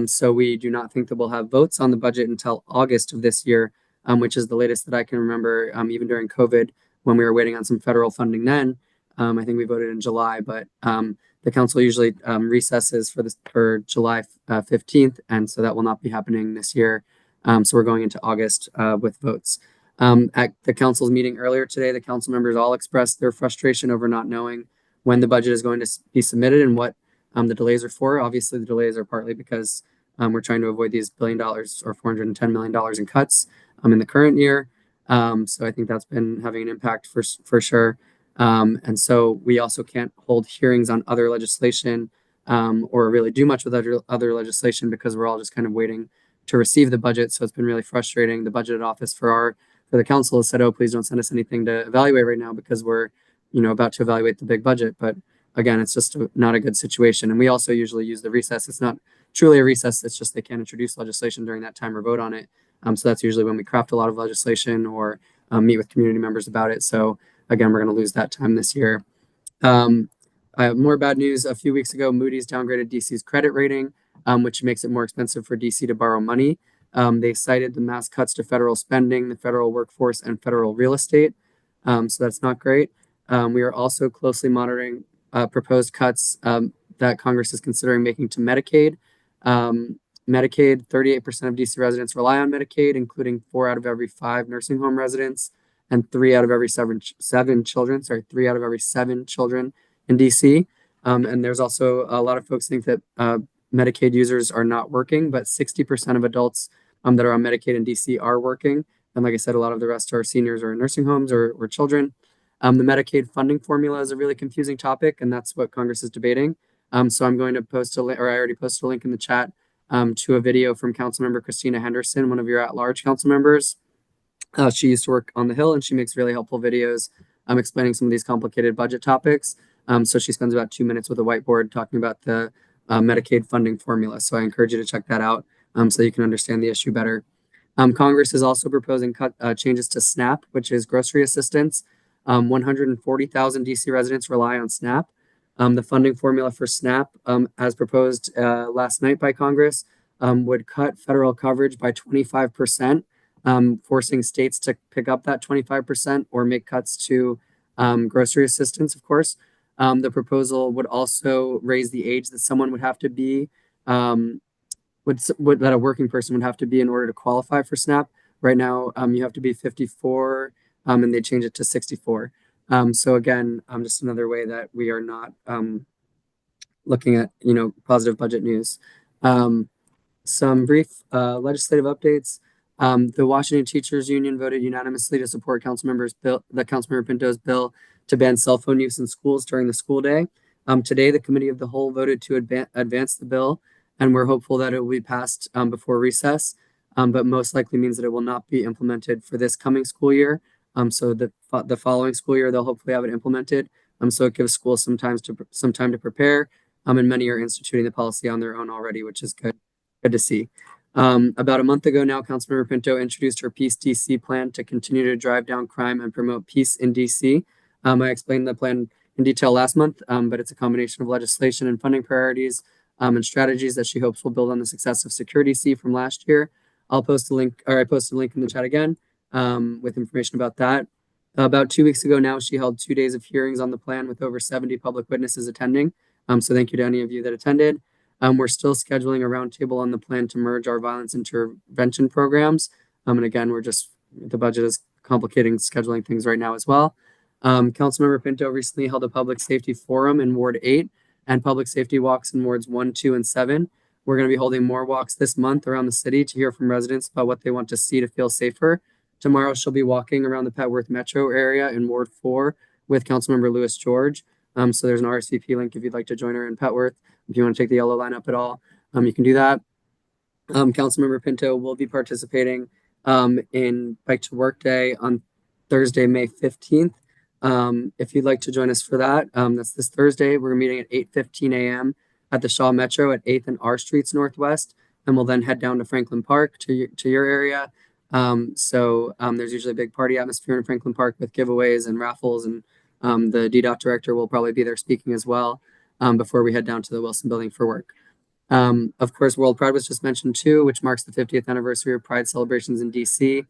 So we do not think that we'll have votes on the budget until August of this year, which is the latest that I can remember, even during COVID, when we were waiting on some federal funding then. I think we voted in July, but the council usually recesses for July 15th, and so that will not be happening this year. So we're going into August with votes. At the council's meeting earlier today, the council members all expressed their frustration over not knowing when the budget is going to be submitted and what the delays are for. Obviously, the delays are partly because we're trying to avoid these $1 billion or $410 million in cuts in the current year. So I think that's been having an impact for sure. And so we also can't hold hearings on other legislation or really do much with other legislation because we're all just kind of waiting to receive the budget. So it's been really frustrating. The budget office for the council has said, oh, please don't send us anything to evaluate right now because we're, about to evaluate the big budget. But again, it's just not a good situation. And we also usually use the recess. It's not truly a recess. It's just they can't introduce legislation during that time or vote on it. So that's usually when we craft a lot of legislation or meet with community members about it. So again, we're going to lose that time this year. I have more bad news. A few weeks ago, Moody's downgraded DC's credit rating, which makes it more expensive for DC to borrow money. They cited the mass cuts to federal spending, the federal workforce, and federal real estate. So that's not great. We are also closely monitoring proposed cuts that Congress is considering making to Medicaid. Medicaid, 38% of DC residents rely on Medicaid, including 4 out of every 5 nursing home residents and 3 out of every 7 children. 3 out of every 7 children in DC. And there's also a lot of folks think that Medicaid users are not working, but 60% of adults that are on Medicaid in DC are working. And like I said, a lot of the rest are seniors or in nursing homes or children. The Medicaid funding formula is a really confusing topic, and that's what Congress is debating. So I'm going to post I already posted a link in the chat to a video from Councilmember Christina Henderson, one of your at-large council members. She used to work on the Hill, and she makes really helpful videos explaining some of these complicated budget topics. So she spends about 2 minutes with a whiteboard talking about the Medicaid funding formula. So I encourage you to check that out so you can understand the issue better. Congress is also proposing changes to SNAP, which is grocery assistance. 140,000 DC residents rely on SNAP. The funding formula for SNAP, as proposed last night by Congress, would cut federal coverage by 25%, forcing states to pick up that 25% or make cuts to grocery assistance, of course. The proposal would also raise the age that someone would have to be that a working person would have to be in order to qualify for SNAP. Right now, you have to be 54, and they change it to 64. So again, just another way that we are not looking at, positive budget news. Some brief legislative updates. The Washington Teachers Union voted unanimously to support Councilmember Pinto's bill to ban cell phone use in schools during the school day. Today, the Committee of the Whole voted to advance the bill, and we're hopeful that it will be passed before recess, but most likely means that it will not be implemented for this coming school year. So the following school year, they'll hopefully have it implemented. So it gives schools some time to prepare, and many are instituting the policy on their own already, which is good to see. About a month ago now, Councilmember Pinto introduced her Peace DC plan to continue to drive down crime and promote peace in DC. I explained the plan in detail last month, but it's a combination of legislation and funding priorities and strategies that she hopes will build on the success of Secure DC from last year. I posted a link in the chat again with information about that. About 2 weeks ago now, she held 2 days of hearings on the plan with over 70 public witnesses attending. So thank you to any of you that attended. We're still scheduling a roundtable on the plan to merge our violence intervention programs. And again, the budget is complicating scheduling things right now as well. Councilmember Pinto recently held a public safety forum in Ward 8 and public safety walks in Wards 1, 2, and 7. We're going to be holding more walks this month around the city to hear from residents about what they want to see to feel safer. Tomorrow, she'll be walking around the Petworth metro area in Ward 4 with Councilmember Lewis George. So there's an RSVP link if you'd like to join her in Petworth. If you want to take the yellow line up at all, you can do that. Councilmember Pinto will be participating in Bike to Work Day on Thursday, May 15th. If you'd like to join us for that, that's this Thursday. We're meeting at 8:15 a.m. at the Shaw Metro at 8th and R Streets Northwest, and we'll then head down to Franklin Park to your area. So there's usually a big party atmosphere in Franklin Park with giveaways and raffles, and the DDOT director will probably be there speaking as well before we head down to the Wilson Building for work. Of course, World Pride was just mentioned too, which marks the 50th anniversary of Pride celebrations in DC.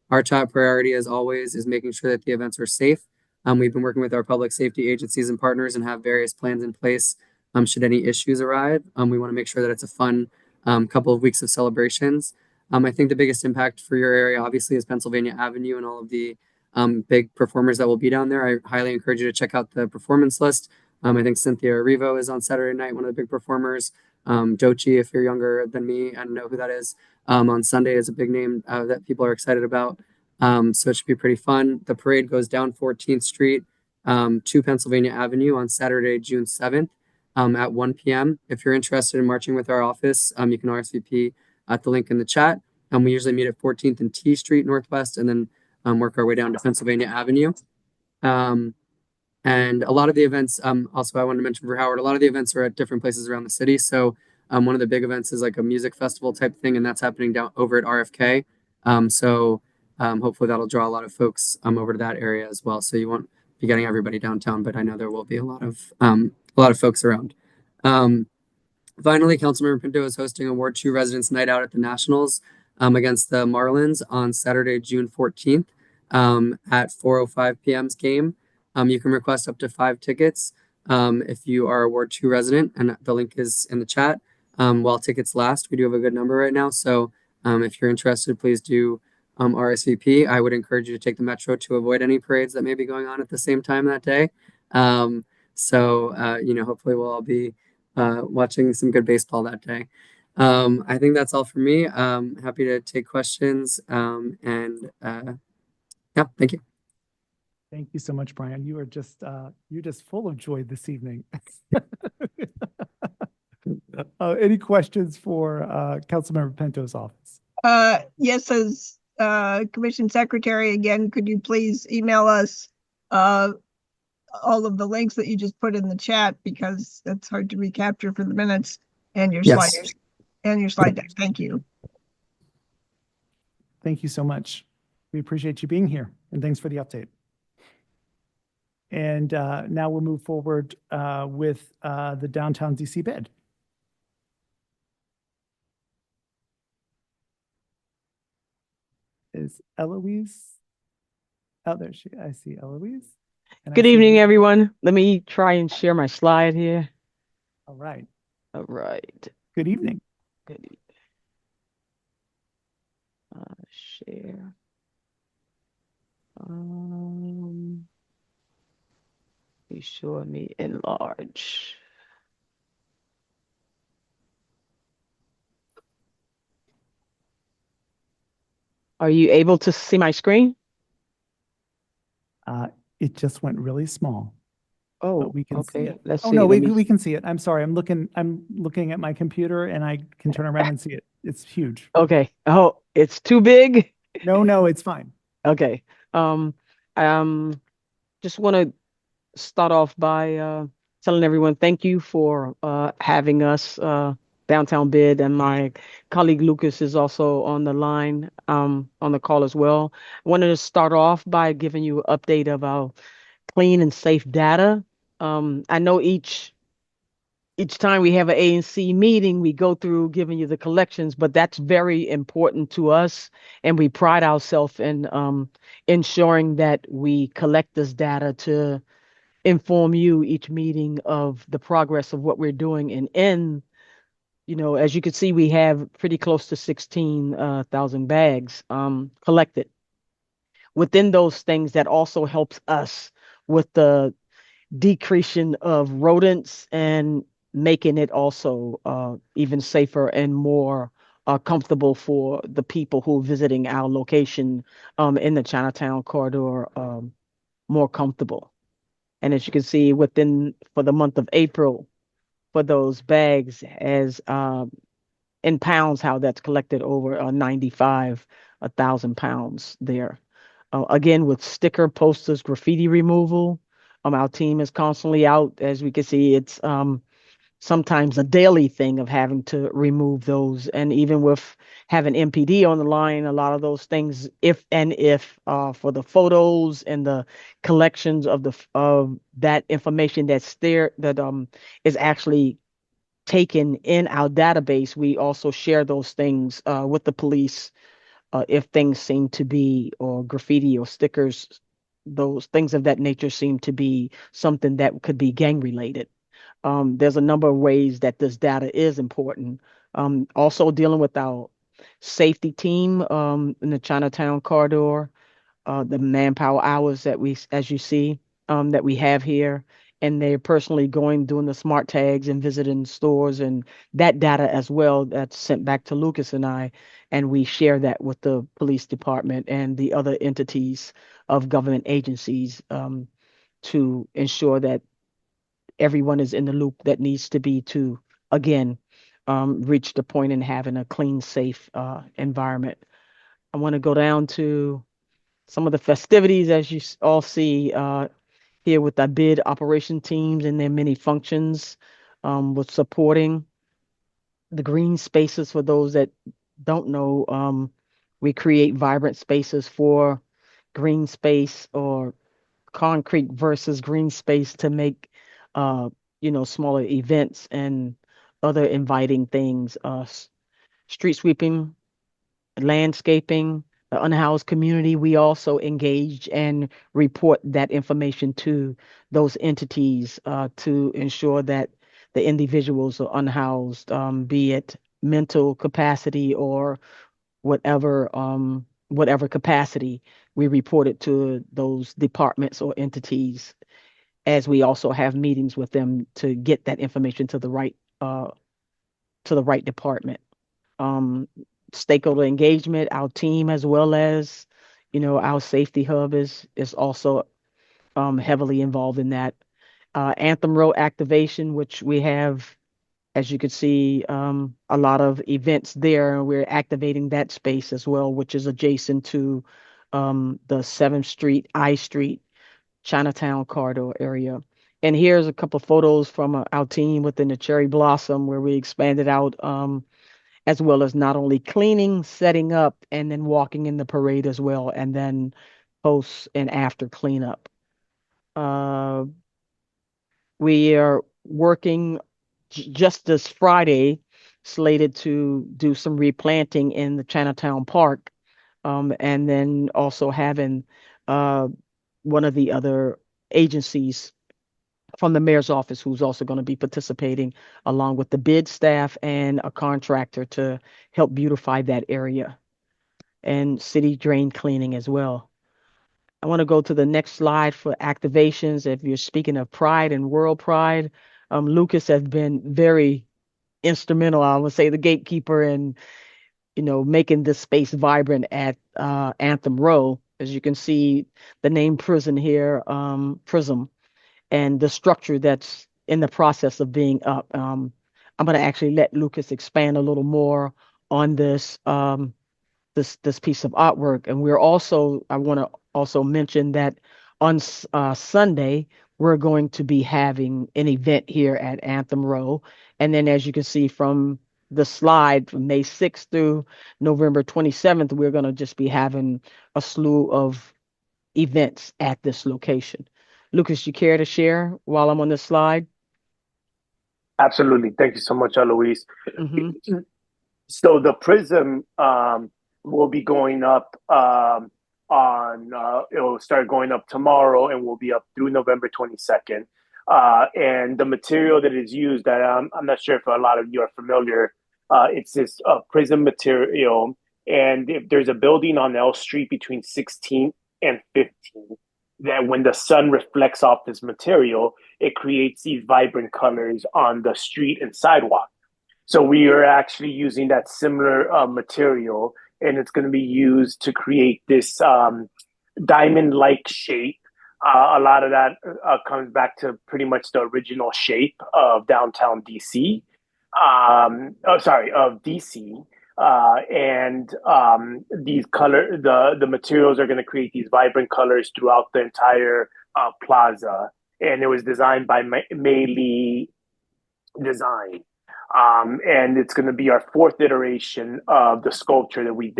Our top priority, as always, is making sure that the events are safe. We've been working with our public safety agencies and partners and have various plans in place should any issues arise. We want to make sure that it's a fun couple of weeks of celebrations. I think the biggest impact for your area, obviously, is Pennsylvania Avenue and all of the big performers that will be down there. I highly encourage you to check out the performance list. I think Cynthia Erivo is on Saturday night, one of the big performers. Dochi, if you're younger than me and know who that is, on Sunday is a big name that people are excited about. So it should be pretty fun. The parade goes down 14th Street to Pennsylvania Avenue on Saturday, June 7th at 1 p.m. If you're interested in marching with our office, you can RSVP at the link in the chat. We usually meet at 14th and T Street Northwest and then work our way down to Pennsylvania Avenue. And a lot of the events, also I wanted to mention for Howard, a lot of the events are at different places around the city. So one of the big events is like a music festival type thing, and that's happening down over at RFK. So hopefully that'll draw a lot of folks over to that area as well. So you won't be getting everybody downtown, but I know there will be a lot of folks around. Finally, Councilmember Pinto is hosting a Ward 2 Residents Night Out at the Nationals against the Marlins on Saturday, June 14th at 4:05 p.m.'s game. You can request up to 5 tickets if you are a Ward 2 resident, and the link is in the chat. While tickets last, we do have a good number right now. So if you're interested, please do RSVP. I would encourage you to take the Metro to avoid any parades that may be going on at the same time that day. Hopefully we'll all be watching some good baseball that day. I think that's all for me. Happy to take questions. Thank you. Thank you so much, Brian. You are just full of joy this evening. Any questions for Councilmember Pinto's office? Yes, as Commission Secretary, again, could you please email us all of the links that you just put in the chat, because that's hard to recapture for the minutes, and your slide deck. Thank you. Thank you so much. We appreciate you being here, and thanks for the update. And now we'll move forward with the downtown DC bid. Is Eloise out there? I see Eloise. Good evening, everyone. Let me try and share my slide here. All right. All right. Good evening. Good evening. Share. Be sure me enlarge. Are you able to see my screen? It just went really small. Oh, but we can see okay. it. Let's Oh see. no, Let me. we can see it. I'm sorry. I'm looking at my computer and I can turn around and see it. It's huge. Okay. Oh, it's too big. No, it's fine. Okay. Um, just want to start off by telling everyone thank you for having us downtown bid, and my colleague Lucas is also on the line on the call as well. I wanted to start off by giving you an update of our clean and safe data. I know each time we have an ANC meeting, we go through giving you the collections, but that's very important to us. And we pride ourselves in ensuring that we collect this data to inform you each meeting of the progress of what we're doing. And as you can see, we have pretty close to 16,000 bags collected. Within those things, that also helps us with the decreasing of rodents and making it also even safer and more comfortable for the people who are visiting our location in the Chinatown corridor, more comfortable. And as you can see, for the month of April, for those bags, as in pounds, how that's collected over 95,000 pounds there. Again, with sticker posters, graffiti removal, our team is constantly out. As we can see, it's sometimes a daily thing of having to remove those. And even with having MPD on the line, a lot of those things, if for the photos and the collections of that information that's there, that is actually taken in our database, we also share those things with the police if things seem to be, or graffiti or stickers, those things of that nature seem to be something that could be gang related. There's a number of ways that this data is important. Also dealing with our safety team in the Chinatown corridor, the manpower hours that as you see, that we have here, and they're personally doing the smart tags and visiting stores, and that data as well that's sent back to Lucas and I, and we share that with the police department and the other entities of government agencies to ensure that everyone is in the loop that needs to be to, again, reach the point in having a clean, safe environment. I want to go down to some of the festivities, as you all see here with our bid operation teams and their many functions, with supporting the green spaces. For those that don't know, we create vibrant spaces for green space, or concrete versus green space, to make smaller events and other inviting things. Street sweeping, landscaping, the unhoused community, we also engage and report that information to those entities to ensure that the individuals are unhoused, be it mental capacity or whatever capacity. We report it to those departments or entities, as we also have meetings with them to get that information to the right department. Stakeholder engagement, our team, as well as our safety hub is also heavily involved in that. Anthem Road activation, which we have, as you can see, a lot of events there. We're activating that space as well, which is adjacent to the 7th Street, I Street, Chinatown corridor area. And here's a couple of photos from our team within the Cherry Blossom, where we expanded out, as well as not only cleaning, setting up, and then walking in the parade as well, and then post and after cleanup. We are working just this Friday, slated to do some replanting in the Chinatown Park, and then also having one of the other agencies from the mayor's office who's also going to be participating, along with the bid staff and a contractor, to help beautify that area. and city drain cleaning as well. I want to go to the next slide for activations. If you're speaking of Pride and World Pride, Lucas has been very instrumental. I would say the gatekeeper in, making this space vibrant at Anthem Row. As you can see, the name prison here, Prism, and the structure that's in the process of being up. I'm going to actually let Lucas expand a little more on this this piece of artwork. And I want to also mention that on Sunday, we're going to be having an event here at Anthem Row. And then as you can see from the slide, from May 6th through November 27th, we're going to just be having a slew of events at this location. Lucas, you care to share while I'm on this slide? Absolutely. Thank you so much, Eloise. Mm-hmm. So the Prism will be going up it'll start going up tomorrow and will be up through November 22nd. And the material that is used, that I'm not sure if a lot of you are familiar, it's this Prism material. And there's a building on L Street between 16th and 15th that when the sun reflects off this material, it creates these vibrant colors on the street and sidewalk. So we are actually using that similar material, and it's going to be used to create this diamond-like shape. A lot of that comes back to pretty much the original shape of downtown DC. Of DC. These the materials are going to create these vibrant colors throughout the entire plaza. And it was designed by Mei Lee Design. And it's going to be our fourth iteration of the sculpture that we've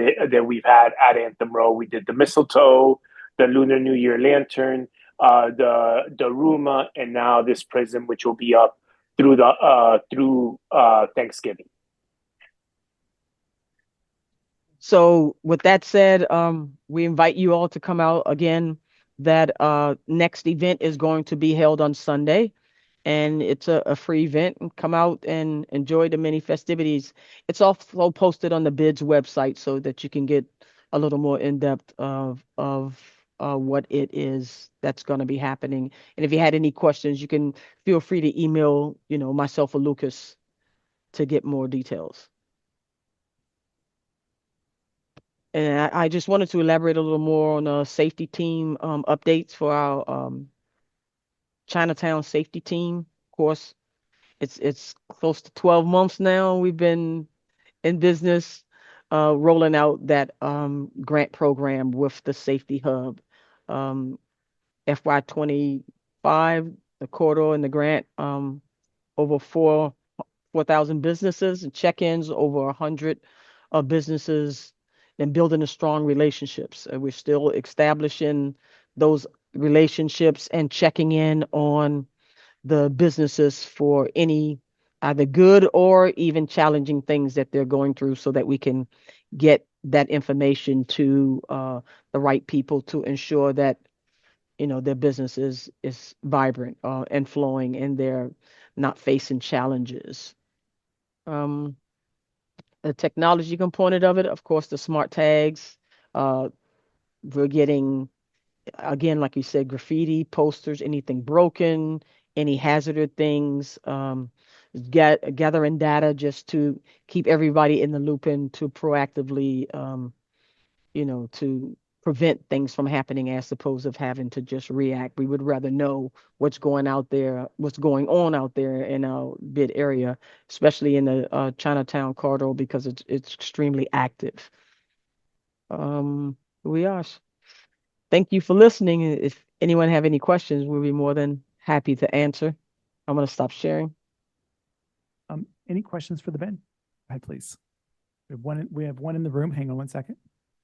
had at Anthem Row. We did the mistletoe, the Lunar New Year lantern, the Ruma, and now this prism, which will be up through Thanksgiving. So with that said, we invite you all to come out again. That next event is going to be held on Sunday, and it's a free event. And come out and enjoy the many festivities. It's also posted on the BIDS website so that you can get a little more in depth of what it is that's going to be happening. And if you had any questions, you can feel free to email myself or Lucas to get more details. And I just wanted to elaborate a little more on safety team updates for our Chinatown safety team. Of course, it's close to 12 months now. We've been in business rolling out that grant program with the Safety Hub. FY25, the corridor and the grant, over 4,000 businesses and check-ins, over 100 businesses, and building a strong relationships. We're still establishing those relationships and checking in on the businesses for any either good or even challenging things that they're going through, so that we can get that information to the right people to ensure that their business is vibrant and flowing, and they're not facing challenges. The technology component of it, of course, the smart tags. We're getting, again, like you said, graffiti, posters, anything broken, any hazardous things, gathering data just to keep everybody in the loop and to proactively, to prevent things from happening as opposed to having to just react. We would rather know what's going on out there in our BID area, especially in the Chinatown corridor, because it's extremely active. We are. Thank you for listening. If anyone have any questions, we'll be more than happy to answer. I'm going to stop sharing. Any questions for the Ben? Go ahead, please. We have one in the room. Hang on one second.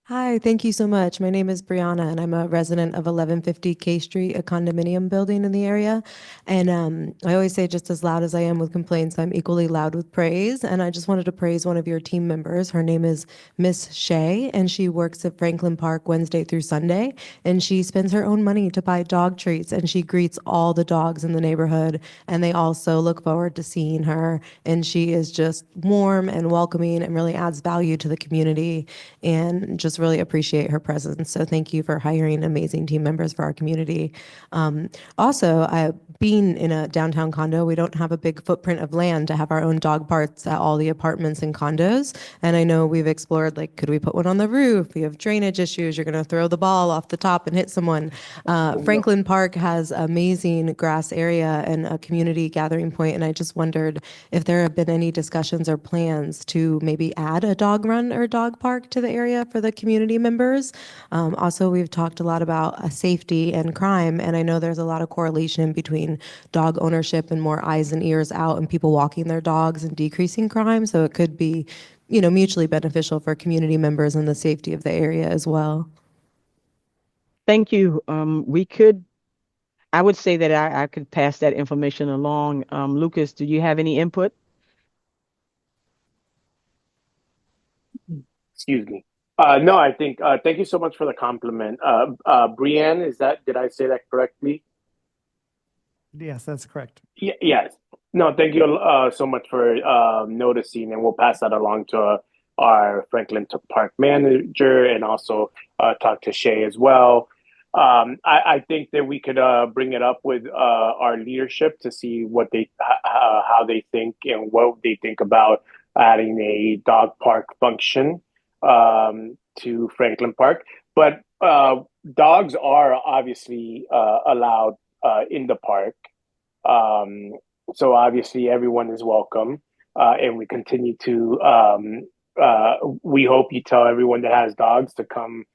Hi, thank you so much. My name is Brianna, and I'm a resident of 1150 K Street, a condominium building in the area. And I always say, just as loud as I am with complaints, I'm equally loud with praise. And I just wanted to praise one of your team members. Her name is Miss Shay, and she works at Franklin Park Wednesday through Sunday. And she spends her own money to buy dog treats, and she greets all the dogs in the neighborhood. And they also look forward to seeing her. And she is just warm and welcoming and really adds value to the community, and just really appreciate her presence. So thank you for hiring amazing team members for our community. Also, being in a downtown condo, we don't have a big footprint of land to have our own dog parks at all the apartments and condos. And I know we've explored, like, could we put one on the roof? We have drainage issues. You're going to throw the ball off the top and hit someone. Franklin Park has amazing grass area and a community gathering point. And I just wondered if there have been any discussions or plans to maybe add a dog run or dog park to the area for the community members. Also, we've talked a lot about safety and crime. And I know there's a lot of correlation between dog ownership and more eyes and ears out and people walking their dogs and decreasing crime. So it could be, mutually beneficial for community members and the safety of the area as well. Thank you. I would say that I could pass that information along. Lucas, do you have any input? Excuse me. No, I think, thank you so much for the compliment. Brianne, did I say that correctly? Yes, that's correct. Yes. No, thank you so much for noticing, and we'll pass that along to our Franklin Park manager and also talk to Shay as well. I think that we could bring it up with our leadership to see how they think and what they think about adding a dog park function to Franklin Park. But dogs are obviously allowed in the park. So obviously everyone is welcome. And we continue to, we hope you tell everyone that has dogs to come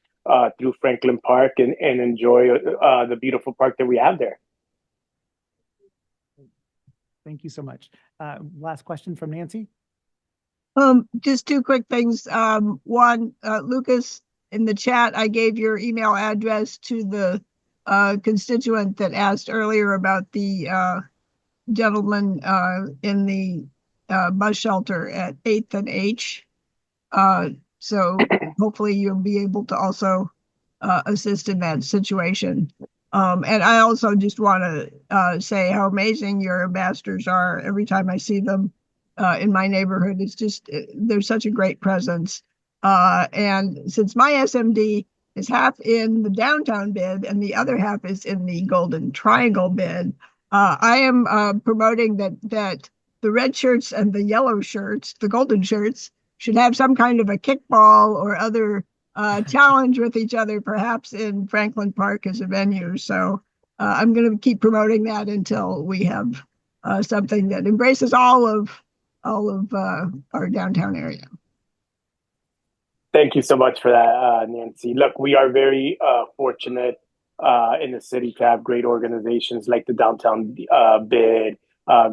through Franklin Park and enjoy the beautiful park that we have there. Thank you so much. Last question from Nancy. Just two quick things. One, Lucas, in the chat, I gave your email address to the constituent that asked earlier about the gentleman in the bus shelter at 8th and H. So hopefully you'll be able to also assist in that situation. And I also just want to say how amazing your ambassadors are. Every time I see them in my neighborhood, it's just, they're such a great presence. And since my SMD is half in the downtown bid and the other half is in the Golden Triangle bid, I am promoting that the red shirts and the yellow shirts, the golden shirts, should have some kind of a kickball or other challenge with each other, perhaps in Franklin Park as a venue. So I'm going to keep promoting that until we have something that embraces all of our downtown area. Thank you so much for that, Nancy. Look, we are very fortunate in the city to have great organizations like the Downtown Bid,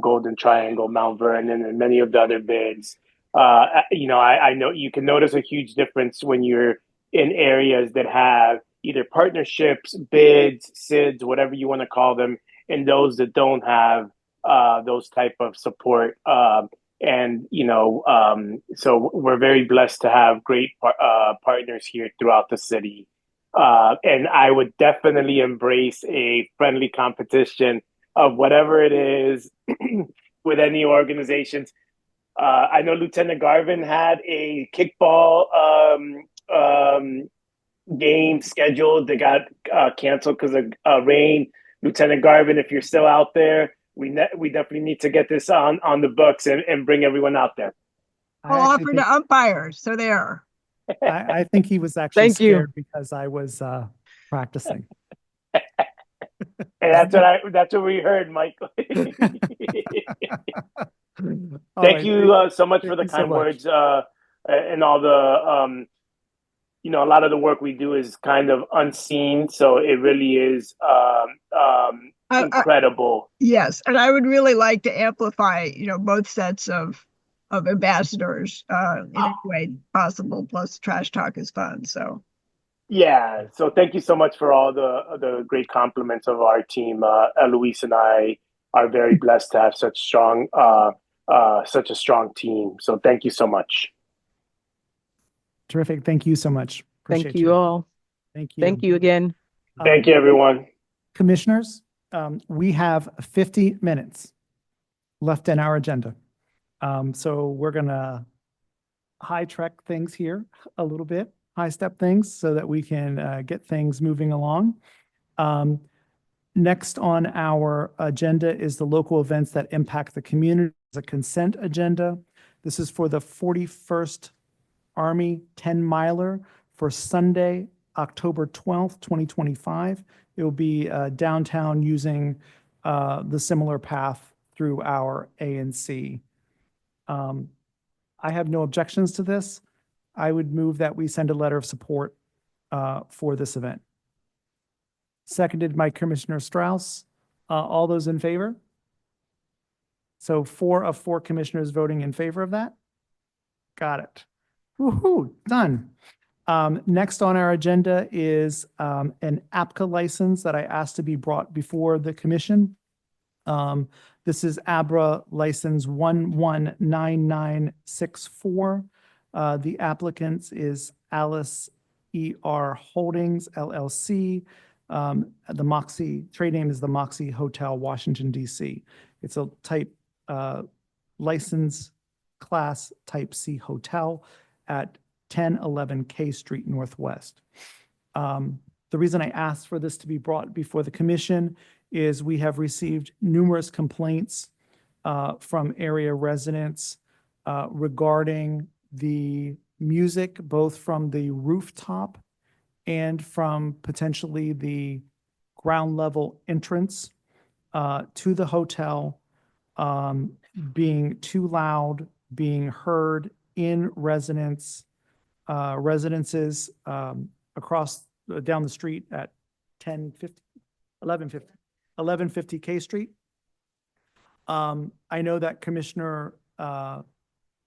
Golden Triangle, Mount Vernon, and many of the other bids. I know you can notice a huge difference when you're in areas that have either partnerships, bids, SIDs, whatever you want to call them, and those that don't have those type of support. So we're very blessed to have great partners here throughout the city. And I would definitely embrace a friendly competition of whatever it is with any organizations. I know Lieutenant Garvin had a kickball game scheduled that got canceled because of rain. Lieutenant Garvin, if you're still out there, we definitely need to get this on the books and bring everyone out there. I'll offer to umpires, so there. I think he was actually scared because I was practicing. And that's what we heard, Michael. Thank you so much for the kind words and all the a lot of the work we do is kind of unseen, so it really is incredible. Yes, and I would really like to amplify, both sets of ambassadors in any way possible. Plus, trash talk is fun. So, yeah. So, thank you so much for all the great compliments of our team. Eloise and I are very blessed to have such a strong team. So, thank you so much. Terrific. Thank you so much. Appreciate Thank you all. Thank you. Thank you again. Thank you, everyone. Commissioners, we have 50 minutes left in our agenda. So we're going to high track things here a little bit. high step things so that we can get things moving along. Next on our agenda is the local events that impact the community. It's a consent agenda. This is for the 41st Army 10-miler for Sunday, October 12th, 2025. It will be downtown using the similar path through our ANC. I have no objections to this. I would move that we send a letter of support for this event. Seconded by Commissioner Strauss. All those in favor? So 4 of 4 commissioners voting in favor of that. Got it. Woohoo, done. Next on our agenda is an APCA license that I asked to be brought before the commission. This is ABRA license 119964. The applicant is Alice ER Holdings LLC. The Moxie, trade name is the Moxie Hotel, Washington, D.C. It's a type license class type C hotel at 1011 K Street Northwest. The reason I asked for this to be brought before the commission is we have received numerous complaints from area residents regarding the music, both from the rooftop and from potentially the ground level entrance to the hotel being too loud, being heard in residences across down the street at 1150 K Street. I know that Commissioner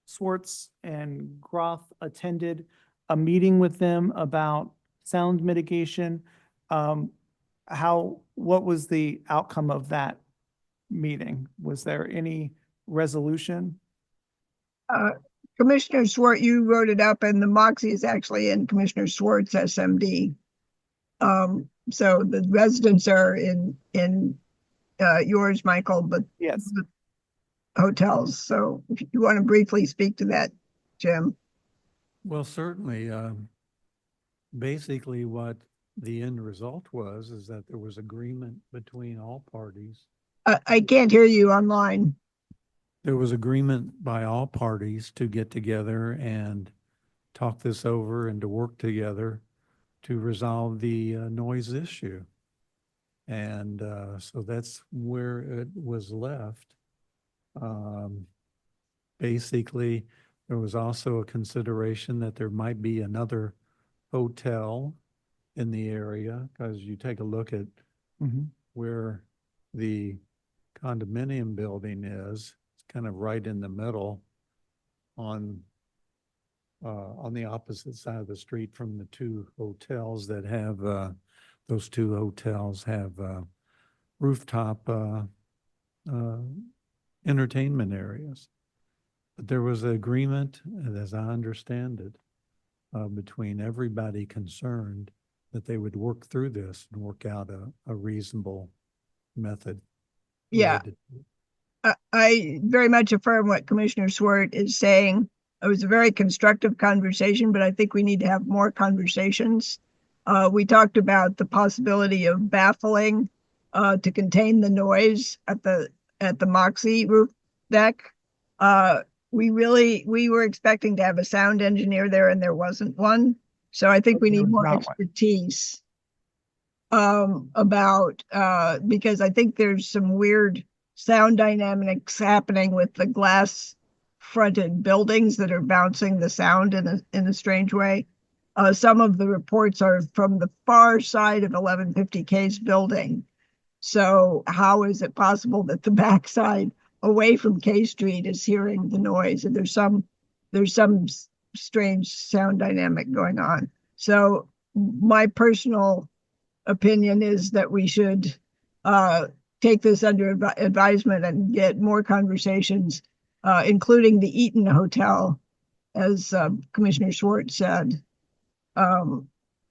Swartz and Groth attended a meeting with them about sound mitigation. What was the outcome of that meeting? Was there any resolution? Commissioner Swartz, you wrote it up, and the Moxie is actually in Commissioner Swartz SMD. So the residents are in yours, Michael, but yes, the hotels. So if you want to briefly speak to that, Jim. Well, certainly. Basically, what the end result was is that there was agreement between all parties. I can't hear you online. There was agreement by all parties to get together and talk this over and to work together to resolve the noise issue. And so that's where it was left. Basically, there was also a consideration that there might be another hotel in the area, because you take a look at where the condominium building is. It's kind of right in the middle on the opposite side of the street from the two hotels that have those two hotels have rooftop entertainment areas. But there was an agreement, as I understand it, between everybody concerned that they would work through this and work out a reasonable method. Yeah, I very much affirm what Commissioner Swart is saying. It was a very constructive conversation, but I think we need to have more conversations. We talked about the possibility of baffling to contain the noise at the Moxie roof deck. We were expecting to have a sound engineer there, and there wasn't one. So I think we need more expertise about because I think there's some weird sound dynamics happening with the glass fronted buildings that are bouncing the sound in a strange way. Some of the reports are from the far side of 1150K's building. So how is it possible that the backside away from K Street is hearing the noise? And there's some strange sound dynamic going on. So my personal opinion is that we should take this under advisement and get more conversations, including the Eaton Hotel, as Commissioner Schwartz said.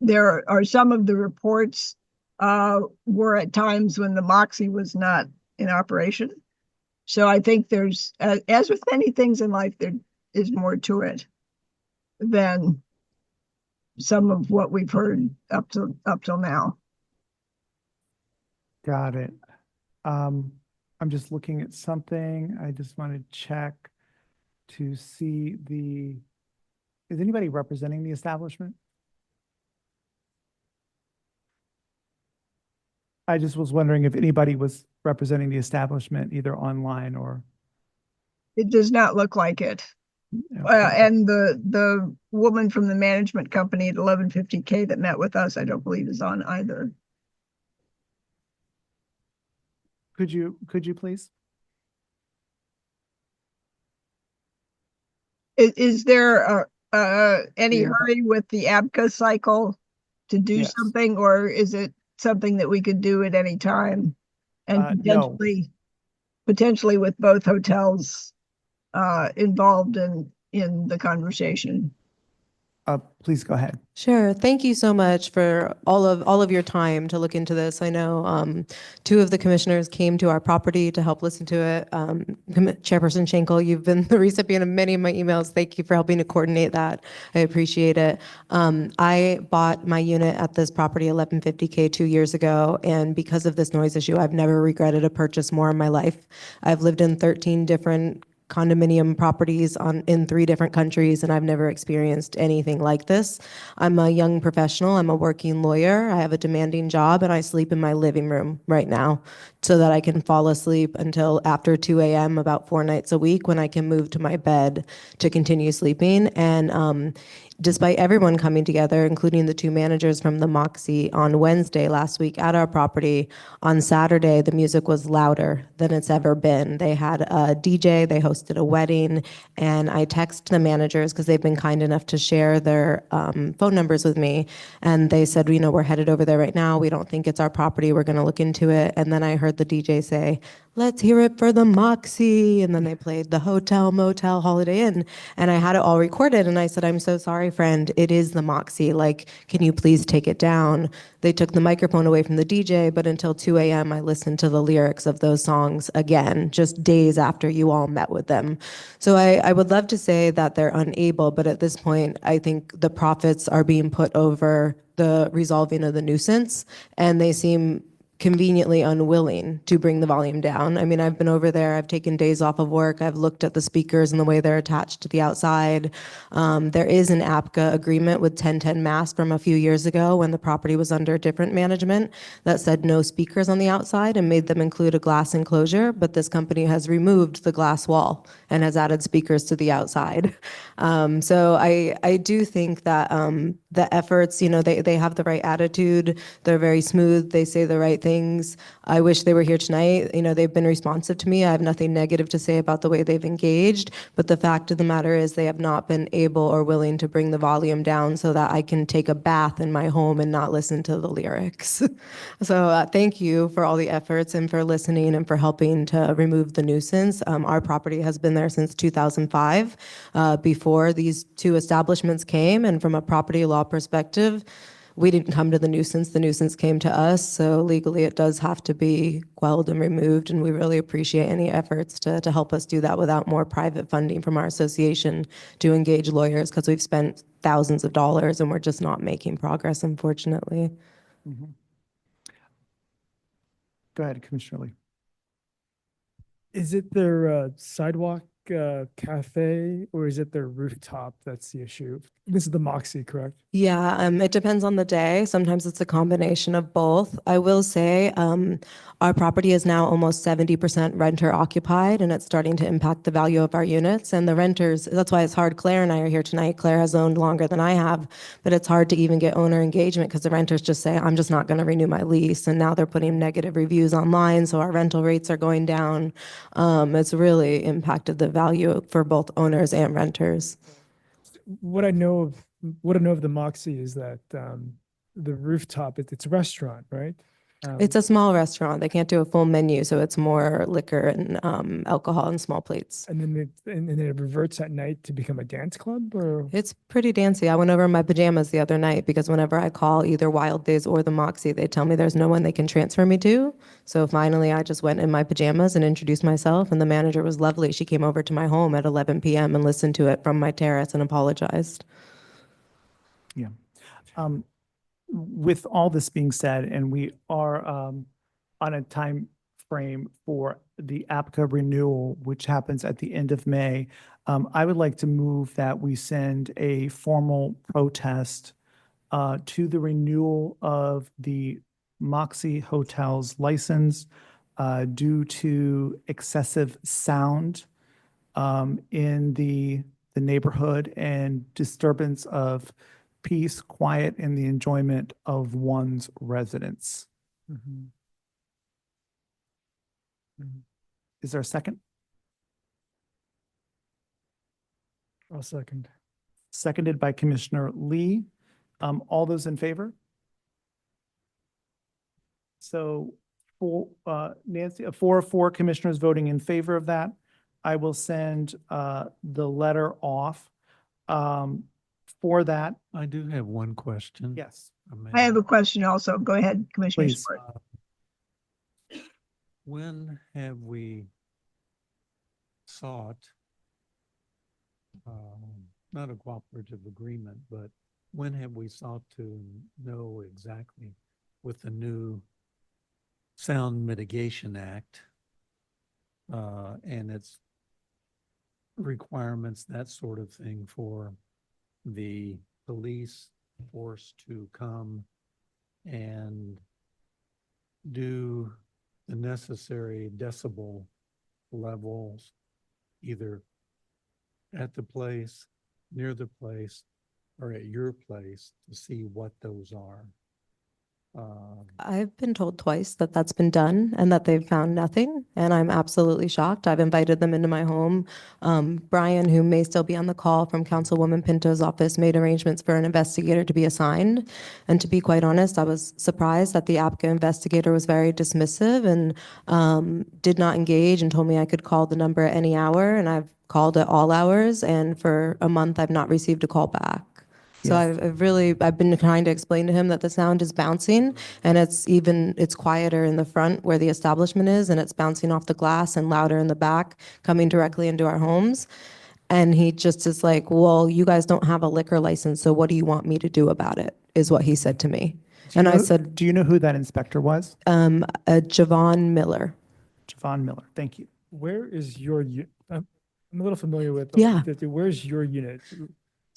There are some of the reports were at times when the Moxie was not in operation. So I think there's, as with many things in life, there is more to it than some of what we've heard up till now. Got it. I'm just looking at something. I just want to check to see is anybody representing the establishment? I just was wondering if anybody was representing the establishment either online or. It does not look like it. And the woman from the management company at 1150K that met with us, I don't believe is on either. Could you please? Is there any Yeah. hurry with the ABCA cycle to do Yes. something, or is it something that we could do at any time? And No. potentially with both hotels involved in the conversation. Please go ahead. Sure. Thank you so much for all of your time to look into this. I know two of the commissioners came to our property to help listen to it. Chairperson Schenkel, you've been the recipient of many of my emails. Thank you for helping to coordinate that. I appreciate it. I bought my unit at this property 1150K 2 years ago, and because of this noise issue, I've never regretted a purchase more in my life. I've lived in 13 different condominium properties in 3 different countries, and I've never experienced anything like this. I'm a young professional. I'm a working lawyer. I have a demanding job, and I sleep in my living room right now so that I can fall asleep until after 2 a.m. about 4 nights a week when I can move to my bed to continue sleeping. And despite everyone coming together, including the 2 managers from the Moxie on Wednesday last week at our property, on Saturday, the music was louder than it's ever been. They had a DJ, they hosted a wedding, and I texted the managers because they've been kind enough to share their phone numbers with me. And they said, we're headed over there right now. We don't think it's our property. We're going to look into it. And then I heard the DJ say, let's hear it for the Moxie. And then they played the Hotel, Motel, Holiday Inn. And I had it all recorded. And I said, I'm so sorry, friend. It is the Moxie. Like, can you please take it down? They took the microphone away from the DJ, but until 2 a.m., I listened to the lyrics of those songs again, just days after you all met with them. So I would love to say that they're unable, but at this point, I think the profits are being put over the resolving of the nuisance, and they seem conveniently unwilling to bring the volume down. I mean, I've been over there, I've taken days off of work, I've looked at the speakers and the way they're attached to the outside. There is an APCA agreement with 1010 Mass from a few years ago when the property was under different management that said no speakers on the outside and made them include a glass enclosure, but this company has removed the glass wall and has added speakers to the outside. So I do think that the efforts, they have the right attitude, they're very smooth, they say the right things. I wish they were here tonight. They've been responsive to me. I have nothing negative to say about the way they've engaged, but the fact of the matter is they have not been able or willing to bring the volume down so that I can take a bath in my home and not listen to the lyrics. So thank you for all the efforts and for listening and for helping to remove the nuisance. Our property has been there since 2005, before these 2 establishments came, and from a property law perspective, we didn't come to the nuisance came to us, so legally it does have to be quelled and removed, and we really appreciate any efforts to help us do that without more private funding from our association to engage lawyers, because we've spent thousands of dollars and we're just not making progress, unfortunately. Mhm. Go ahead, Commissioner Lee. Is it their sidewalk cafe, or is it their rooftop that's the issue? This is the Moxie, correct? Yeah, it depends on the day. Sometimes it's a combination of both. I will say our property is now almost 70% renter occupied, and it's starting to impact the value of our units. And the renters, that's why it's hard. Claire and I are here tonight. Claire has owned longer than I have, but it's hard to even get owner engagement because the renters just say, I'm just not going to renew my lease. And now they're putting negative reviews online, so our rental rates are going down. It's really impacted the value for both owners and renters. What I know of the Moxie is that the rooftop, it's a restaurant, right? It's a small restaurant. They can't do a full menu, so it's more liquor and alcohol in small plates. And then it reverts at night to become a dance club, or? It's pretty dancy. I went over in my pajamas the other night because whenever I call either Wild Days or the Moxie, they tell me there's no one they can transfer me to. So finally, I just went in my pajamas and introduced myself, and the manager was lovely. She came over to my home at 11 p.m. and listened to it from my terrace and apologized. Yeah. With all this being said, and we are on a time frame for the APCA renewal, which happens at the end of May, I would like to move that we send a formal protest to the renewal of the Moxie Hotel's license due to excessive sound in the neighborhood and disturbance of peace, quiet, and the enjoyment of one's residence. Mhm. Mhm. Is there a second? I'll second. Seconded by Commissioner Lee. All those in favor? So for Nancy, 4 of 4 commissioners voting in favor of that. I will send the letter off for that. I do have one question. Yes, I have a question also. Go ahead, Commissioner please. Swart. When have we sought, not a cooperative agreement, but when have we sought to know exactly with the new Sound Mitigation Act and its requirements, that sort of thing, for the police force to come and do the necessary decibel levels either at the place, near the place, or at your place to see what those are? I've been told twice that that's been done and that they've found nothing, and I'm absolutely shocked. I've invited them into my home. Brian, who may still be on the call from Councilwoman Pinto's office, made arrangements for an investigator to be assigned. And to be quite honest, I was surprised that the APCA investigator was very dismissive and did not engage and told me I could call the number at any hour, and I've called at all hours, and for a month I've not received a call back. So Yes. I've been trying to explain to him that the sound is bouncing, and it's quieter in the front where the establishment is, and it's bouncing off the glass and louder in the back, coming directly into our homes. And he just is like, well, you guys don't have a liquor license, so what do you want me to do about it, is what he said to me. And I said, do you know who that inspector was? Javon Miller. Javon Miller, thank you. Where is your, I'm a little familiar with. Yeah. Where's your unit?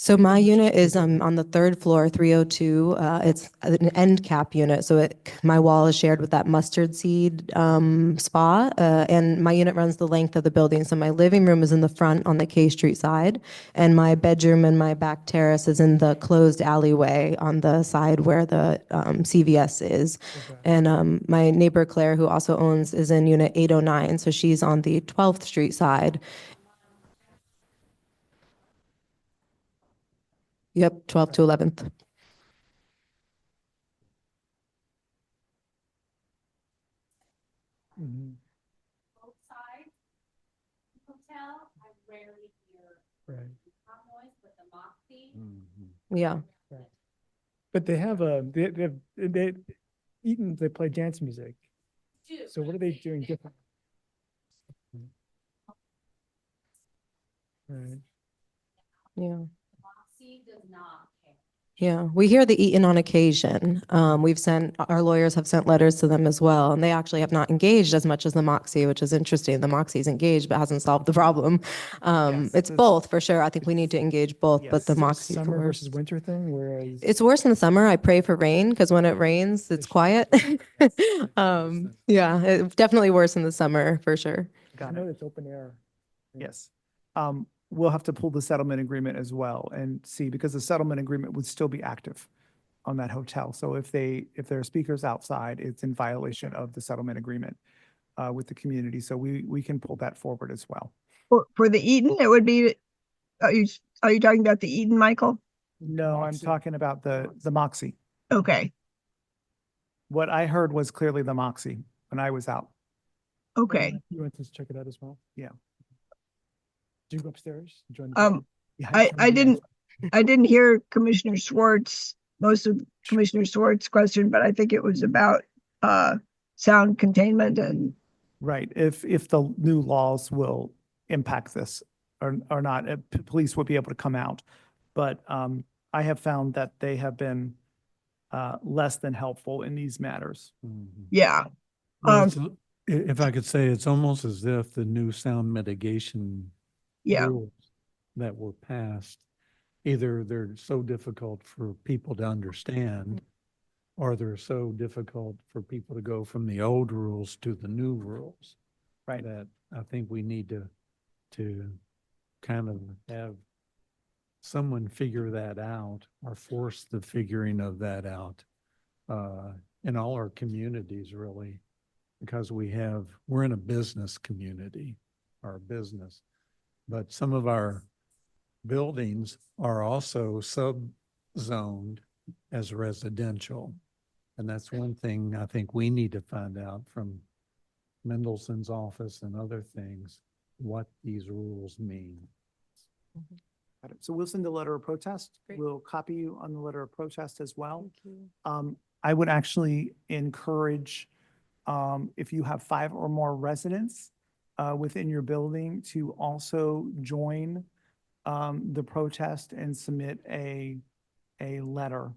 So my unit is on the 3rd floor, 302. It's an end cap unit, so my wall is shared with that mustard seed spa, and my unit runs the length of the building. So my living room is in the front on the K Street side, and my bedroom and my back terrace is in the closed alleyway on the side where the CVS is. Okay. And my neighbor Claire, who also owns, is in unit 809, so she's on the 12th Street side. Yep, 12th to 11th. Mhm. Both sides hotel, I rarely hear Right. pop noise, but the Moxie. Yeah. But they have Eaton, they play dance music. So what are they doing different? Right. Yeah. Moxie does not care. Yeah, we hear the Eaton on occasion. Our lawyers have sent letters to them as well, and they actually have not engaged as much as the Moxie, which is interesting. The Moxie's engaged, but hasn't solved the problem. It's both, for sure. I think we need to engage both, but the Moxie for Summer worse. versus winter thing, whereas. It's worse in the summer. I pray for rain, because when it rains, it's quiet. Yeah, definitely worse in the summer, for sure. I know it's open air. Yes. We'll have to pull the settlement agreement as well and see, because the settlement agreement would still be active on that hotel. So if there are speakers outside, it's in violation of the settlement agreement with the community. So we can pull that forward as well. For the Eden, it would be, are you talking about the Eden, Michael? No, I'm talking about the Moxie. Okay. What I heard was clearly the Moxie when I was out. Okay. You went to check it out as well? Yeah. Did you go upstairs? Join the Yeah, I didn't hear Commissioner Swartz, most of Commissioner Swartz's question, but I think it was about sound containment and. Right. If the new laws will impact this or not, police would be able to come out. But I have found that they have been less than helpful in these matters. Yeah. Well, if I could say, it's almost as if the new sound mitigation Yeah. rules that were passed, either they're so difficult for people to understand, or they're so difficult for people to go from the old rules to the new rules. Right. That I think we need to kind of have someone figure that out, or force the figuring of that out in all our communities, really, because we're in a business community, our business, but some of our buildings are also sub-zoned as residential. And that's one thing I think we need to find out from Mendelson's office and other things, what these rules mean. Got it. So we'll send a letter of protest. We'll copy you on the letter of protest as well. I would actually encourage, if you have 5 or more residents within your building, to also join the protest and submit a letter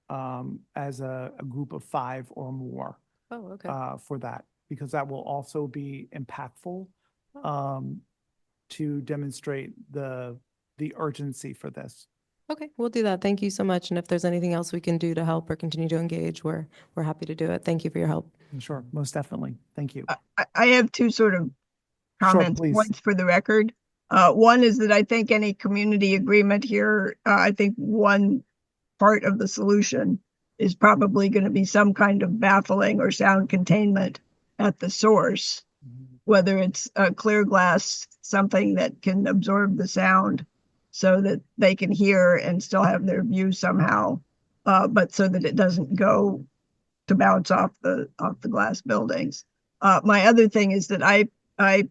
as a group of 5 or more. Oh, okay. For that, because that will also be impactful to demonstrate the urgency for this. Okay, we'll do that. Thank you so much. And if there's anything else we can do to help or continue to engage, we're happy to do it. Thank you for your help. Sure, most definitely. Thank you. I have 2 sort of comments, please. points for the record. One is that I think any community agreement here, I think one part of the solution is probably going to be some kind of baffling or sound containment at the source, whether it's a clear glass, something that can absorb the sound so that they can hear and still have their view somehow, but so that it doesn't go to bounce off the glass buildings. My other thing is that I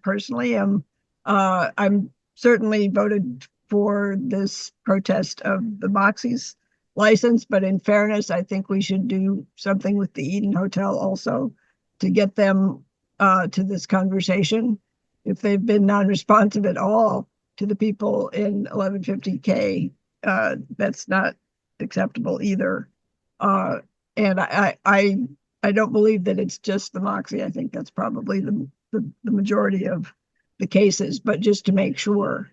personally am, I'm certainly voted for this protest of the Moxie's license, but in fairness, I think we should do something with the Eden Hotel also to get them to this conversation. If they've been non-responsive at all to the people in 1150K, that's not acceptable either. And I don't believe that it's just the Moxie. I think that's probably the majority of the cases, but just to make sure.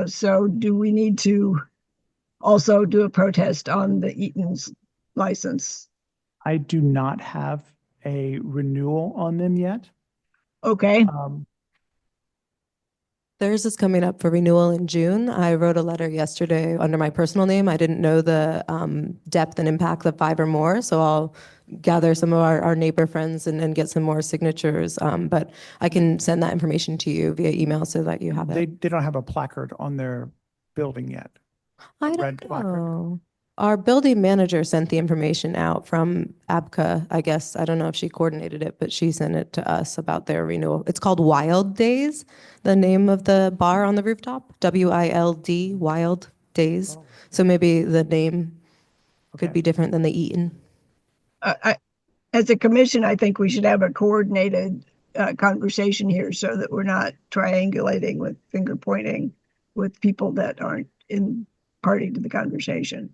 So do we need to also do a protest on the Eaton's license? I do not have a renewal on them yet. Okay. Theirs is coming up for renewal in June. I wrote a letter yesterday under my personal name. I didn't know the depth and impact of 5 or more, so I'll gather some of our neighbor friends and get some more signatures. But I can send that information to you via email so that you have it. They don't have a placard on their building yet. I Red don't placard. know. Our building manager sent the information out from ABCA, I guess. I don't know if she coordinated it, but she sent it to us about their renewal. It's called Wild Days, the name of the bar on the rooftop, WILD, Wild Days. So maybe the name could be different than the Eaton. As a commission, I think we should have a coordinated conversation here so that we're not triangulating with finger pointing with people that aren't in party to the conversation.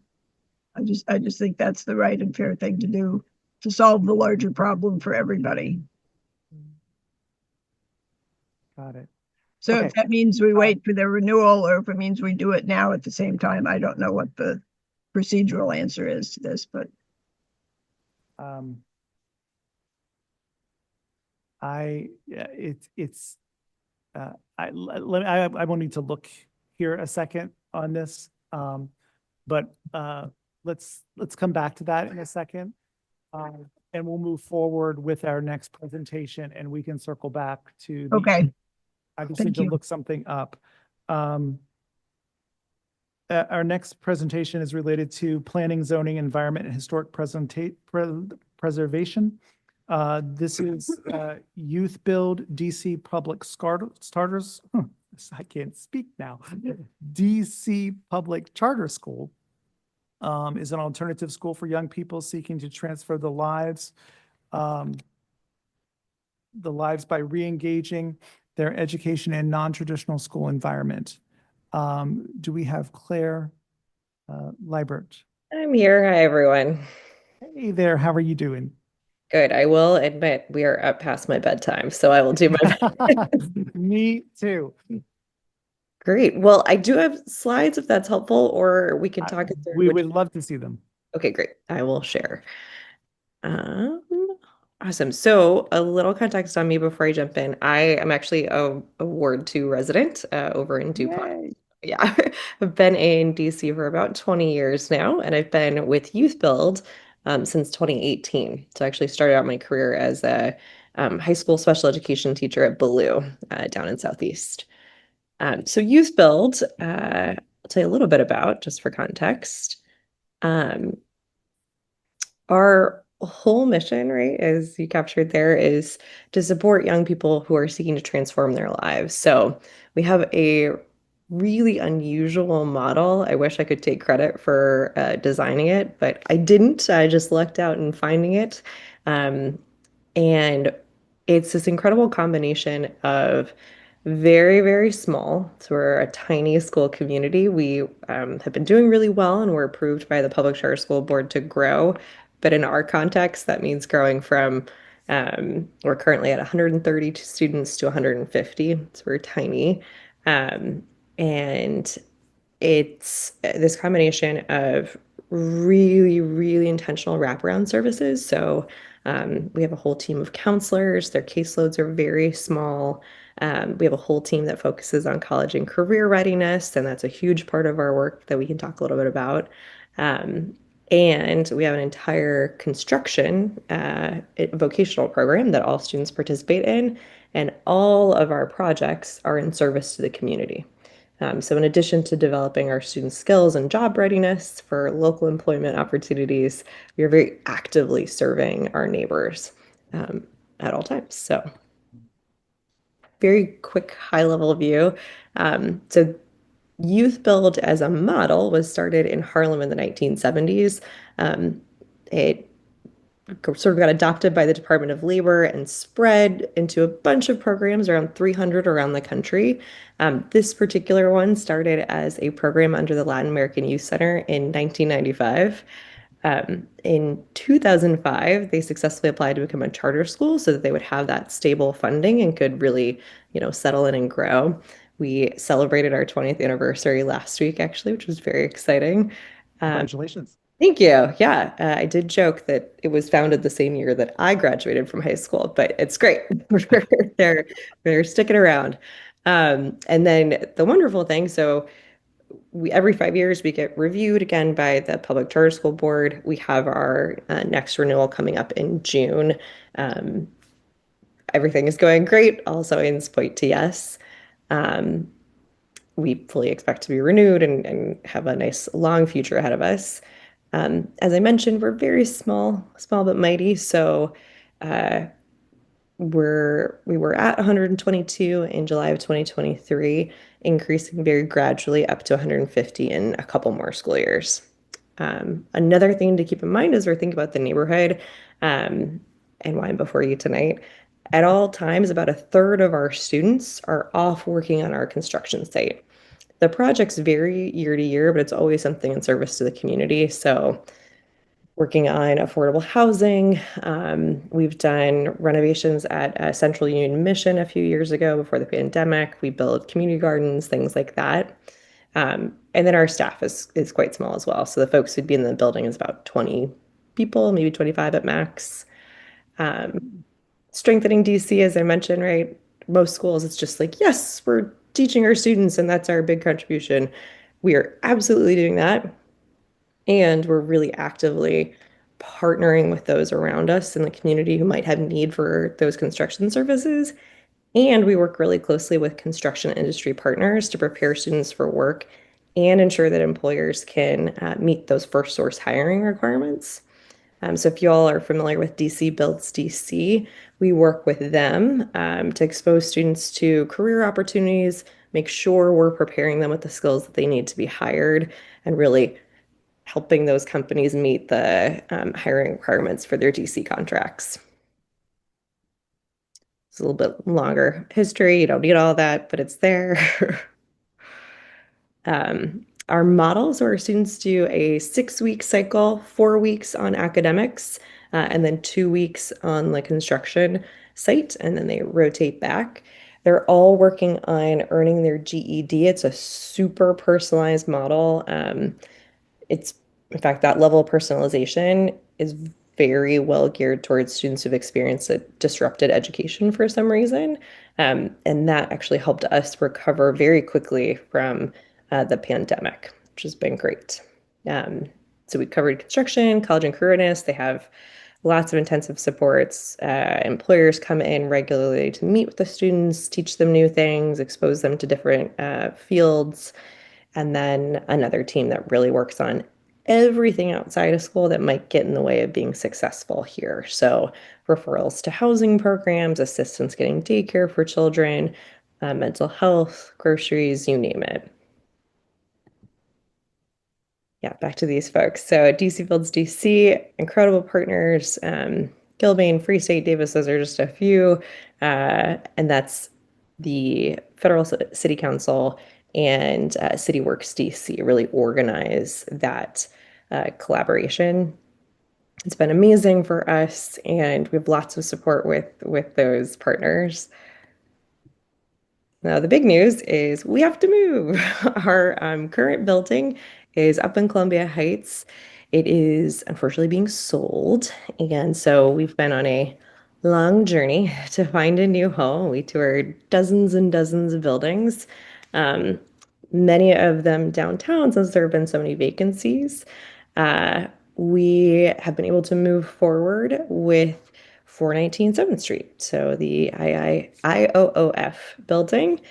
I just think that's the right and fair thing to do to solve the larger problem for everybody. Got it. So Okay. if that means we wait for their renewal or if it means we do it now at the same time, I don't know what the procedural answer is to this, but I will need to look here a second on this, but let's come back to that in a second, and we'll move forward with our next presentation, and we can circle back to the, okay. I just Thank need to you. look something up. Our next presentation is related to planning, zoning, environment, and historic preservation. This is Youth Build DC Public Starters. I can't speak now. DC Public Charter School is an alternative school for young people seeking to transfer the lives by re-engaging their education in non-traditional school environment. Do we have Claire Liebert? I'm here. Hi, everyone. Hey there, how are you doing? Good. I will admit we are up past my bedtime, so I will do my best. Me too. Great. Well, I do have slides if that's helpful, or we can talk it through. We would love to see them. Okay, great. I will share. Um, awesome. So a little context on me before I jump in. I am actually a Ward 2 resident over in DuPont. Yeah, I've been in DC for about 20 years now, and I've been with Youth Build since 2018. So I actually started out my career as a high school special education teacher at Ballou down in Southeast. So Youth Build, I'll tell you a little bit about just for context. Um, our whole mission, right, as you captured there, is to support young people who are seeking to transform their lives. So we have a really unusual model. I wish I could take credit for designing it, but I didn't. I just lucked out in finding it. Um, and it's this incredible combination of very, very small. So we're a tiny school community. We have been doing really well and we're approved by the Public Charter School Board to grow. But in our context, that means growing from, we're currently at 130 students to 150. So we're tiny. Um, and it's this combination of really, really intentional wraparound services. So we have a whole team of counselors. Their caseloads are very small. We have a whole team that focuses on college and career readiness, and that's a huge part of our work that we can talk a little bit about. And we have an entire construction vocational program that all students participate in, and all of our projects are in service to the community. So in addition to developing our students' skills and job readiness for local employment opportunities, we are very actively serving our neighbors at all times. So very quick high-level view. So Youth Build as a model was started in Harlem in the 1970s. It sort of got adopted by the Department of Labor and spread into a bunch of programs, around 300 around the country. This particular one started as a program under the Latin American Youth Center in 1995. In 2005, they successfully applied to become a charter school so that they would have that stable funding and could really, settle in and grow. We celebrated our 20th anniversary last week, actually, which was very exciting. Congratulations. Thank you. Yeah, I did joke that it was founded the same year that I graduated from high school, but it's great. They're sticking around. And then the wonderful thing, so every 5 years we get reviewed again by the Public Charter School Board. We have our next renewal coming up in June. Everything is going great. All signs point to yes. We fully expect to be renewed and have a nice long future ahead of us. As I mentioned, we're very small but mighty. So we were at 122 in July of 2023, increasing very gradually up to 150 in a couple more school years. Another thing to keep in mind as we're thinking about the neighborhood and why I'm before you tonight, at all times, about a third of our students are off working on our construction site. The projects vary year to year, but it's always something in service to the community. So working on affordable housing. We've done renovations at Central Union Mission a few years ago before the pandemic. We built community gardens, things like that. And then our staff is quite small as well. So the folks who'd be in the building is about 20 people, maybe 25 at max. Strengthening DC, as I mentioned, right? Most schools, it's just like, yes, we're teaching our students, and that's our big contribution. We are absolutely doing that. And we're really actively partnering with those around us in the community who might have need for those construction services. And we work really closely with construction industry partners to prepare students for work and ensure that employers can meet those first source hiring requirements. So if you all are familiar with DC Builds DC, we work with them to expose students to career opportunities, make sure we're preparing them with the skills that they need to be hired, and really helping those companies meet the hiring requirements for their DC contracts. It's a little bit longer history. You don't need all that, but it's there. our model, so our students do a 6-week cycle, 4 weeks on academics, and then 2 weeks on the construction site, and then they rotate back. They're all working on earning their GED. It's a super personalized model. It's, in fact, that level of personalization is very well geared towards students who've experienced a disrupted education for some reason. And that actually helped us recover very quickly from the pandemic, which has been great. So we covered construction, college and career readiness. They have lots of intensive supports. Employers come in regularly to meet with the students, teach them new things, expose them to different fields. And then another team that really works on everything outside of school that might get in the way of being successful here. So referrals to housing programs, assistance getting daycare for children, mental health, groceries, you name it. Yeah, back to these folks. So DC Fields DC, incredible partners. Gilbane, Free State, Davis, those are just a few. And that's the Federal City Council and City Works DC really organize that collaboration. It's been amazing for us, and we have lots of support with those partners. Now, the big news is we have to move. Our current building is up in Columbia Heights. It is unfortunately being sold. And so we've been on a long journey to find a new home. We toured dozens and dozens of buildings, many of them downtown since there have been so many vacancies. We have been able to move forward with 419 7th Street, so the IOOF building.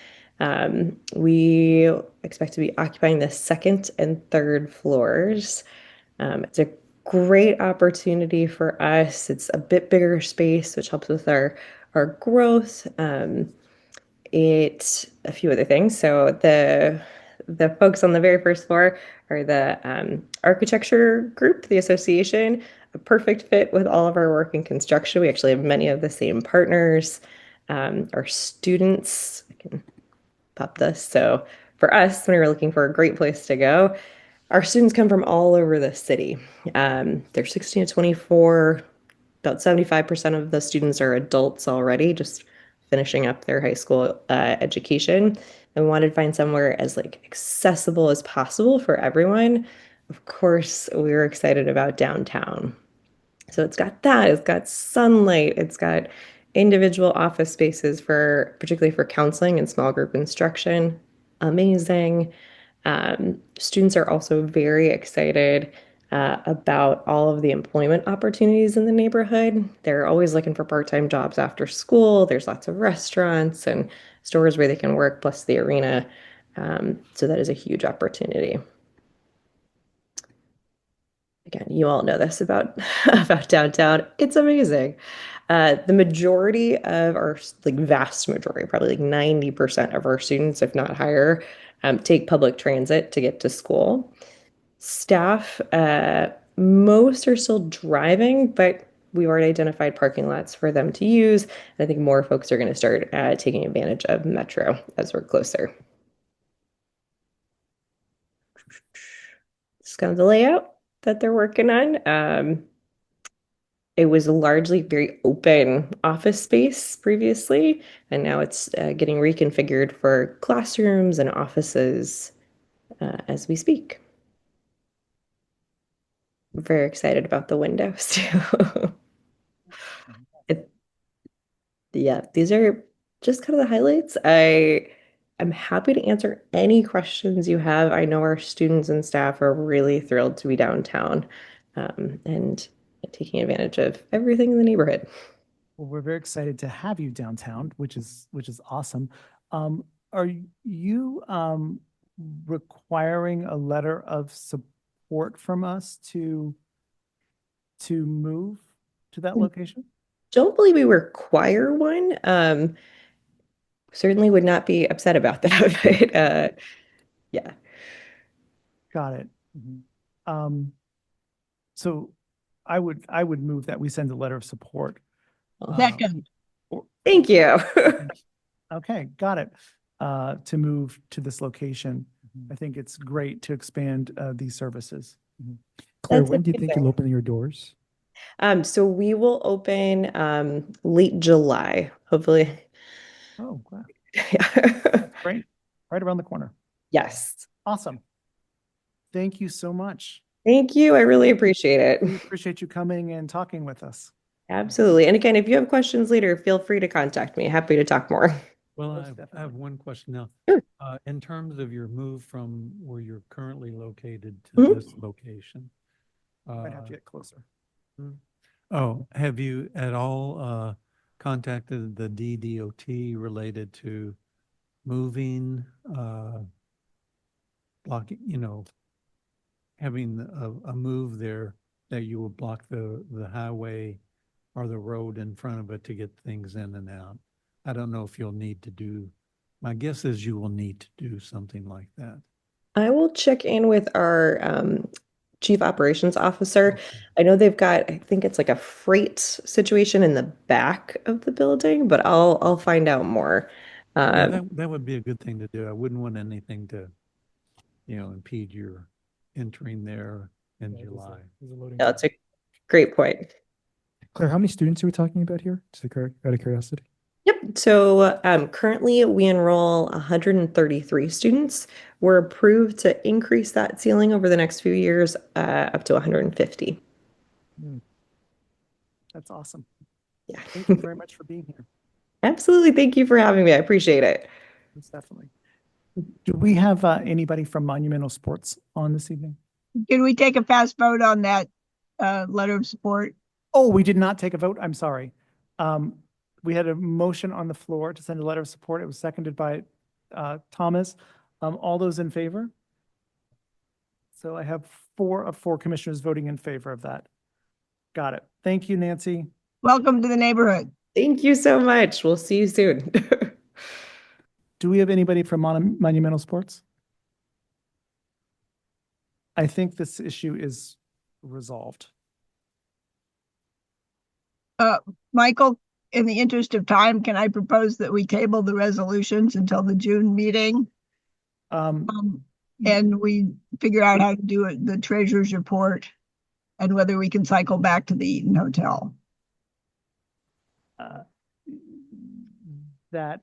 We expect to be occupying the second and third floors. It's a great opportunity for us. It's a bit bigger space, which helps with our growth. A few other things. So the folks on the very first floor are the architecture group, the association, a perfect fit with all of our work in construction. We actually have many of the same partners. Our students, I can pop this. So for us, when we were looking for a great place to go, our students come from all over the city. They're 16 to 24. About 75% of the students are adults already, just finishing up their high school education, and we wanted to find somewhere as accessible as possible for everyone. Of course, we were excited about downtown. So it's got that, it's got sunlight, it's got individual office spaces for particularly for counseling and small group instruction. Amazing. Students are also very excited about all of the employment opportunities in the neighborhood. They're always looking for part-time jobs after school. There's lots of restaurants and stores where they can work, plus the arena. So that is a huge opportunity. Again, you all know this about about downtown. It's amazing. The majority of our, vast majority, probably 90% of our students, if not higher, take public transit to get to school. Staff, most are still driving, but we've already identified parking lots for them to use. And I think more folks are going to start taking advantage of Metro as we're closer. This is kind of the layout that they're working on. It was a largely very open office space previously, and now it's getting reconfigured for classrooms and offices as we speak. I'm very excited about the windows too. Yeah, these are just kind of the highlights. I'm happy to answer any questions you have. I know our students and staff are really thrilled to be downtown and taking advantage of everything in the neighborhood. Well, we're very excited to have you downtown, which is awesome. Are you requiring a letter of support from us to move to that location? Don't believe we require one. Certainly would not be upset about that, but yeah. Got it. So I would move that we send a letter of support. Second. Thank you. Okay, got it. To move to this location. I think it's great to expand these services. Claire, That's when do you think amazing. you'll open your doors? So we will open late July, hopefully. Oh, wow. Yeah. Great. Right around the corner. Yes. Awesome. Thank you so much. Thank you. I really appreciate it. We appreciate you coming and talking with us. Absolutely. And again, if you have questions later, feel free to contact me. Happy to talk more. Well, Most I have one question now. Sure. In terms of your move from where you're currently located to Mhm. this location. Might have to get closer. Oh, have you at all contacted the DDOT related to moving, blocking, having a move there that you will block the highway or the road in front of it to get things in and out? I don't know if you'll need to do, my guess is you will need to do something like that. I will check in with our chief operations officer. I know they've got, I think it's like a freight situation in the back of the building, but I'll find out more. Yeah, that would be a good thing to do. I wouldn't want anything to, impede your entering there in July. That's a great point. Claire, how many students are we talking about here? Just out of curiosity. Yep. So currently we enroll 133 students. We're approved to increase that ceiling over the next few years up to 150. That's awesome. Yeah. Thank you very much for being here. Absolutely. Thank you for having me. I appreciate it. Most definitely. Do we have anybody from Monumental Sports on this evening? Can we take a fast vote on that letter of support? Oh, we did not take a vote. I'm sorry. We had a motion on the floor to send a letter of support. It was seconded by Thomas. All those in favor? So I have 4 of 4 commissioners voting in favor of that. Got it. Thank you, Nancy. Welcome to the neighborhood. Thank you so much. We'll see you soon. Do we have anybody from Monumental Sports? I think this issue is resolved. Michael, in the interest of time, can I propose that we table the resolutions until the June meeting? And we figure out how to do it, the treasurer's report, and whether we can cycle back to the Eaton Hotel. That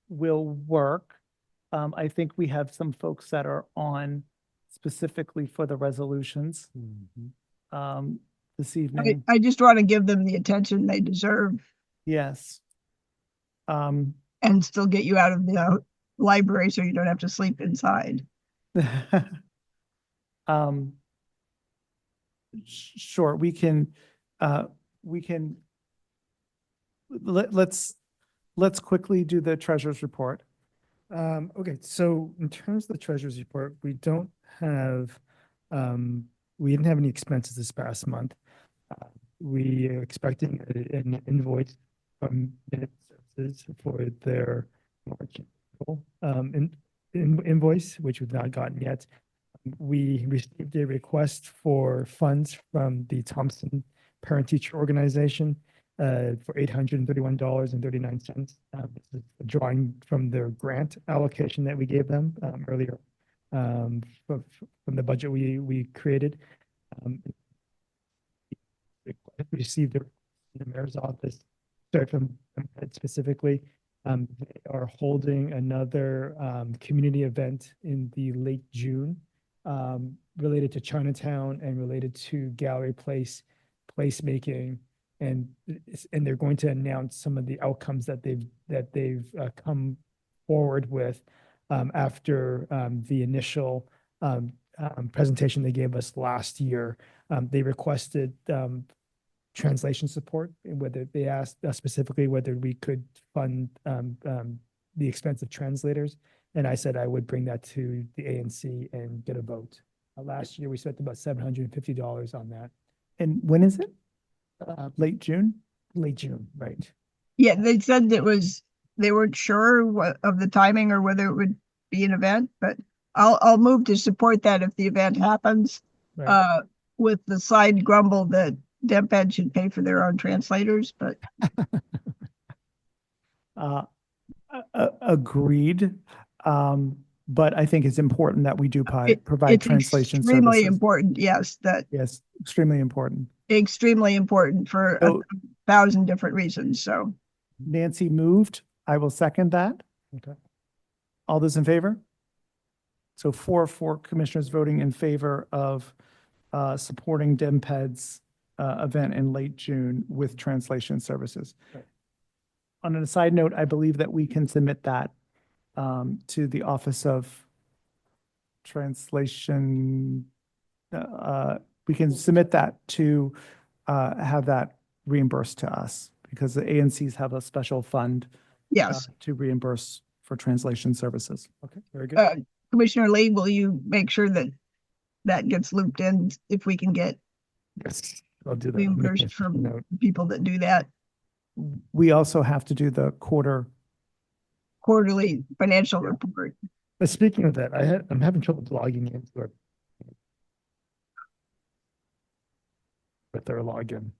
will work. I think we have some folks that are on specifically for the resolutions this evening. I just want to give them the attention they deserve. Yes. And still get you out of the library so you don't have to sleep inside. Sure, let's quickly do the treasurer's report. Okay, so in terms of the treasurer's report, we don't have, we didn't have any expenses this past month. We are expecting an invoice from Minute Services for their March invoice, which we've not gotten yet. We received a request for funds from the Thompson Parent Teacher Organization for $831.39. This is a drawing from their grant allocation that we gave them earlier from the budget we created. Received it in the mayor's office. Sorry, from Penn specifically. They are holding another community event in the late June related to Chinatown and related to Gallery Place placemaking, and they're going to announce some of the outcomes that they've come forward with after the initial presentation they gave us last year. They requested translation support, and whether they asked specifically whether we could fund the expense of translators. And I said I would bring that to the ANC and get a vote. Last year, we spent about $750 on that. And when is it? Late June? Late June, right. Yeah, they said they weren't sure of the timing or whether it would be an event, but I'll move to support that if the event happens. Right. With the side grumble that DepEd should pay for their own translators, but agreed. but I think it's important that we do provide It's translation extremely services. important, yes, that Yes, extremely important. extremely important for So- 1,000 different reasons, so. Nancy moved. I will second that. Okay. All those in favor? So four commissioners voting in favor of supporting DEMPED's event in late June with translation services. Right. On a side note, I believe that we can submit that to the Office of Translation. We can submit that to have that reimbursed to us because the ANCs have a special fund Yes. to reimburse for translation services. Okay, very good. Commissioner Lee, will you make sure that that gets looped in if we can get Yes, I'll do that. reimbursed from people that do that We also have to do the quarterly financial report? But speaking of that, I'm having trouble logging into it. With their login.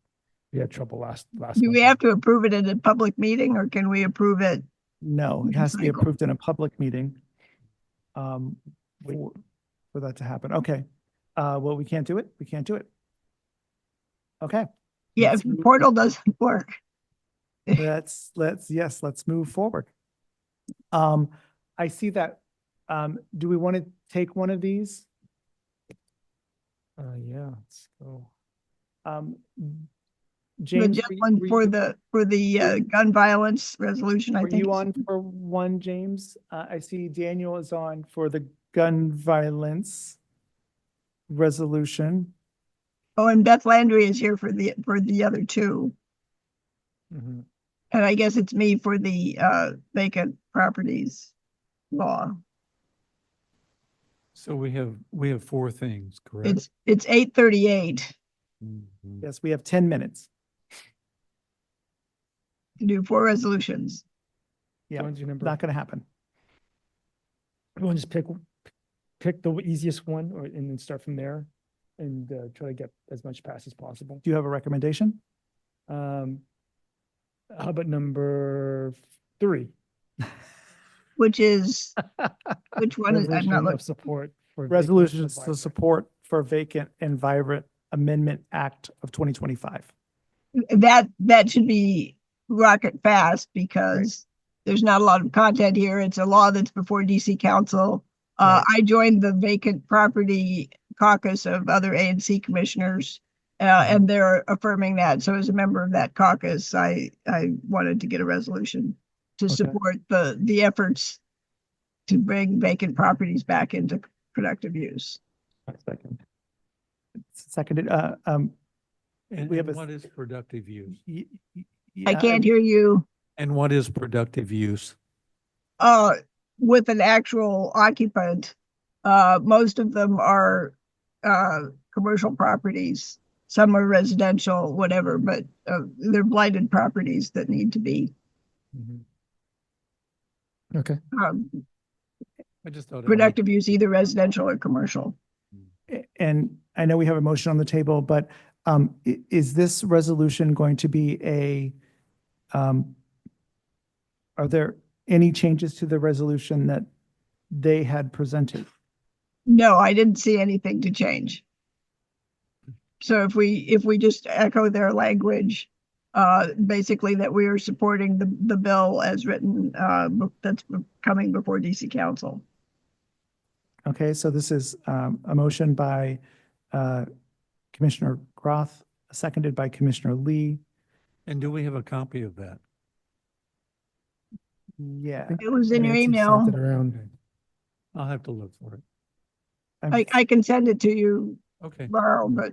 We had trouble last Do we month. have to approve it in a public meeting or can we approve it? No, it has to be Cycle. approved in a public meeting for that to happen. Okay. Well, we can't do it. We can't do it. Okay. Yeah, Let's if the move- portal doesn't work. let's move forward. I see that. Do we want to take one of these? Yeah, let's go. The James, gentleman for the gun violence resolution, I were think. you on for one, James? I see Daniel is on for the gun violence resolution. Oh, and Beth Landry is here for the other two. Mhm. And I guess it's me for the vacant properties law. So we have four things, correct? It's 8:38 Mhm. Yes, we have 10 minutes. to do 4 resolutions. Yeah, John's your number. not going to happen. Everyone just pick the easiest one and then start from there and try to get as much passed as possible. Do you have a recommendation? How about number 3? Which is, which one is, I'm not Resolution of looking. support for Resolutions vacant to support for vacant and vibrant amendment act of 2025. That should be rocket fast because there's not a lot of content here. It's a law that's before DC Council. I joined the vacant property caucus of other ANC commissioners, and they're affirming that. So as a member of that caucus, I wanted to get a resolution to support the efforts to bring vacant properties back into productive use. Seconded. And we have what is productive use? I can't hear you. And what is productive use? With an actual occupant, most of them are commercial properties. Some are residential, whatever, but they're blighted properties that need to be Okay. I just thought productive use, either residential or commercial. And I know we have a motion on the table, but is this resolution going to be are there any changes to the resolution that they had presented? No, I didn't see anything to change. So if we just echo their language, basically that we are supporting the bill as written, that's coming before DC Council. Okay, so this is a motion by Commissioner Groth, seconded by Commissioner Lee. And do we have a copy of that? Yeah. It was in your Nancy email. sent it around. I'll have to look for it. I can send it to you Okay, tomorrow, but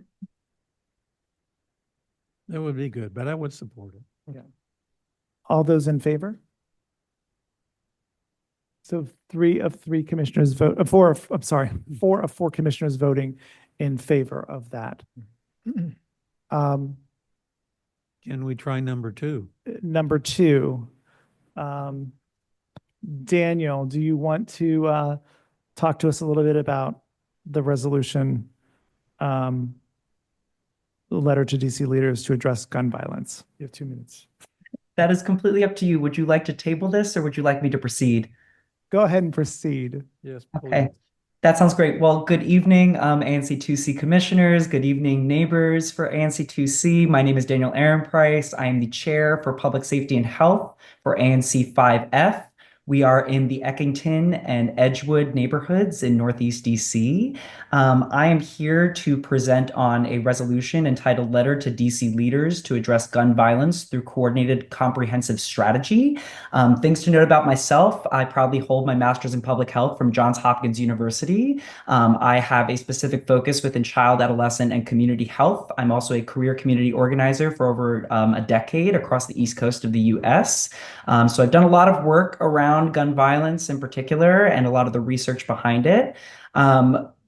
that would be good, but I would support it. All those in favor? So 3 of 3 commissioners vote, 4 of 4 commissioners voting in favor of that. Can we try number 2? Number 2, Daniel, do you want to talk to us a little bit about the resolution, letter to DC leaders to address gun violence? You have 2 minutes. That is completely up to you. Would you like to table this or would you like me to proceed? Go ahead and proceed. Yes, Okay, that sounds great. Well, good evening, ANC2C commissioners. Good evening, neighbors for ANC2C. My name is Daniel Aaron Price. I am the chair for Public Safety and Health for ANC 5F. We are in the Eckington and Edgewood neighborhoods in Northeast DC. I am here to present on a resolution entitled Letter to DC Leaders to Address Gun Violence Through Coordinated Comprehensive Strategy. Things to note about myself: I proudly hold my master's in public health from Johns Hopkins University. I have a specific focus within child, adolescent, and community health. I'm also a career community organizer for over a decade across the East Coast of the US. So I've done a lot of work around gun violence in particular and a lot of the research behind it.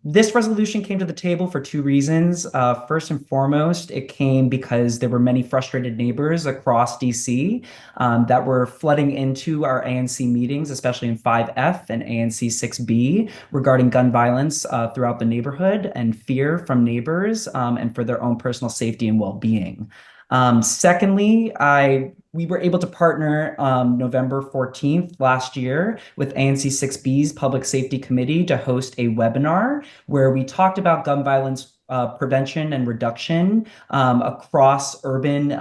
This resolution came to the table for two reasons. First and foremost, it came because there were many frustrated neighbors across DC that were flooding into our ANC meetings, especially in 5F and ANC 6B, regarding gun violence throughout the neighborhood and fear from neighbors and for their own personal safety and well-being. Secondly, we were able to partner November 14th last year with ANC 6B's Public Safety Committee to host a webinar where we talked about gun violence prevention and reduction across urban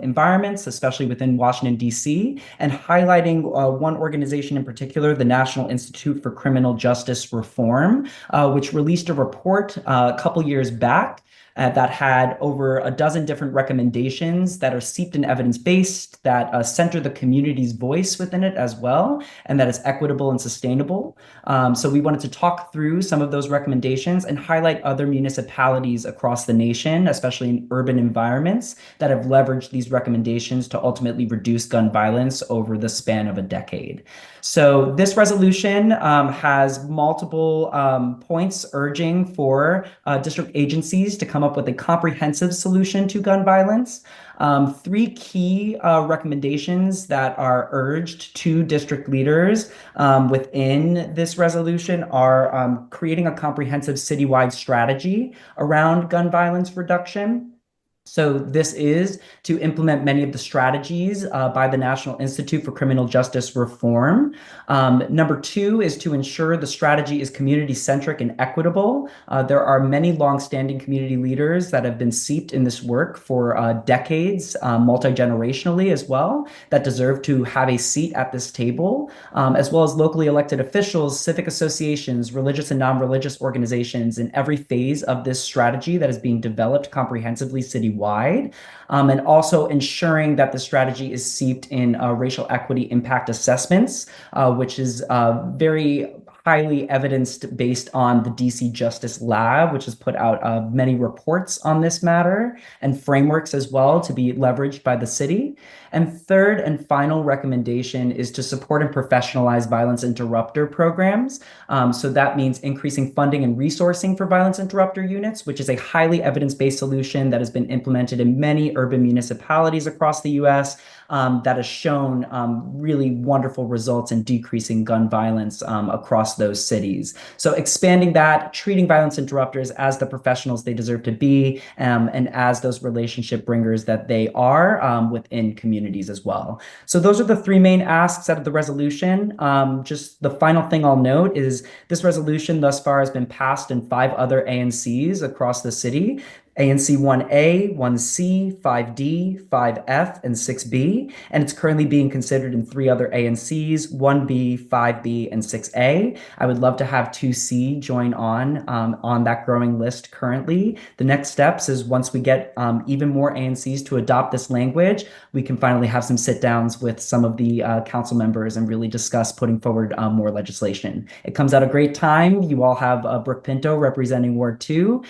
environments, especially within Washington, D.C., and highlighting one organization in particular, the National Institute for Criminal Justice Reform, which released a report a couple years back that had over a dozen different recommendations that are steeped in evidence-based, that center the community's voice within it as well, and that is equitable and sustainable. So we wanted to talk through some of those recommendations and highlight other municipalities across the nation, especially in urban environments, that have leveraged these recommendations to ultimately reduce gun violence over the span of a decade. So this resolution has multiple points urging for district agencies to come up with a comprehensive solution to gun violence. Three key recommendations that are urged to district leaders within this resolution are creating a comprehensive citywide strategy around gun violence reduction. So this is to implement many of the strategies by the National Institute for Criminal Justice Reform. Number two is to ensure the strategy is community-centric and equitable. There are many longstanding community leaders that have been steeped in this work for decades, multi-generationally as well, that deserve to have a seat at this table, as well as locally elected officials, civic associations, religious and non-religious organizations in every phase of this strategy that is being developed comprehensively citywide. And also ensuring that the strategy is steeped in racial equity impact assessments, which is very highly evidenced based on the DC Justice Lab, which has put out many reports on this matter and frameworks as well to be leveraged by the city. And third and final recommendation is to support and professionalize violence interrupter programs. So that means increasing funding and resourcing for violence interrupter units, which is a highly evidence-based solution that has been implemented in many urban municipalities across the US that has shown really wonderful results in decreasing gun violence across those cities. So expanding that, treating violence interrupters as the professionals they deserve to be, and as those relationship bringers that they are within communities as well. So those are the three main asks out of the resolution. Just the final thing I'll note is this resolution thus far has been passed in 5 other ANCs across the city. ANC 1A, 1C, 5D, 5F, and 6B, and it's currently being considered in 3 other ANCs, 1B, 5B, and 6A. I would love to have 2C join on that growing list currently. The next steps is once we get even more ANCs to adopt this language, we can finally have some sit downs with some of the council members and really discuss putting forward more legislation. It comes at a great time. You all have Brooke Pinto representing Ward 2.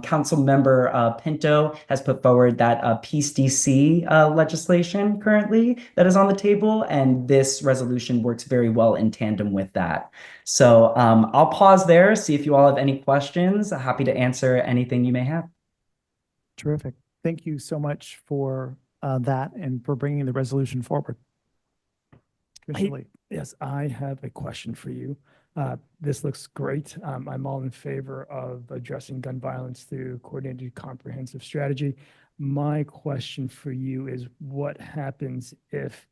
Council member Pinto has put forward that Peace DC legislation currently that is on the table, and this resolution works very well in tandem with that. So I'll pause there, see if you all have any questions. Happy to answer anything you may have. Terrific. Thank you so much for that and for bringing the resolution forward. Commissioner Lee. Yes, I have a question for you. This looks great. I'm all in favor of addressing gun violence through coordinated comprehensive strategy. My question for you is, what happens if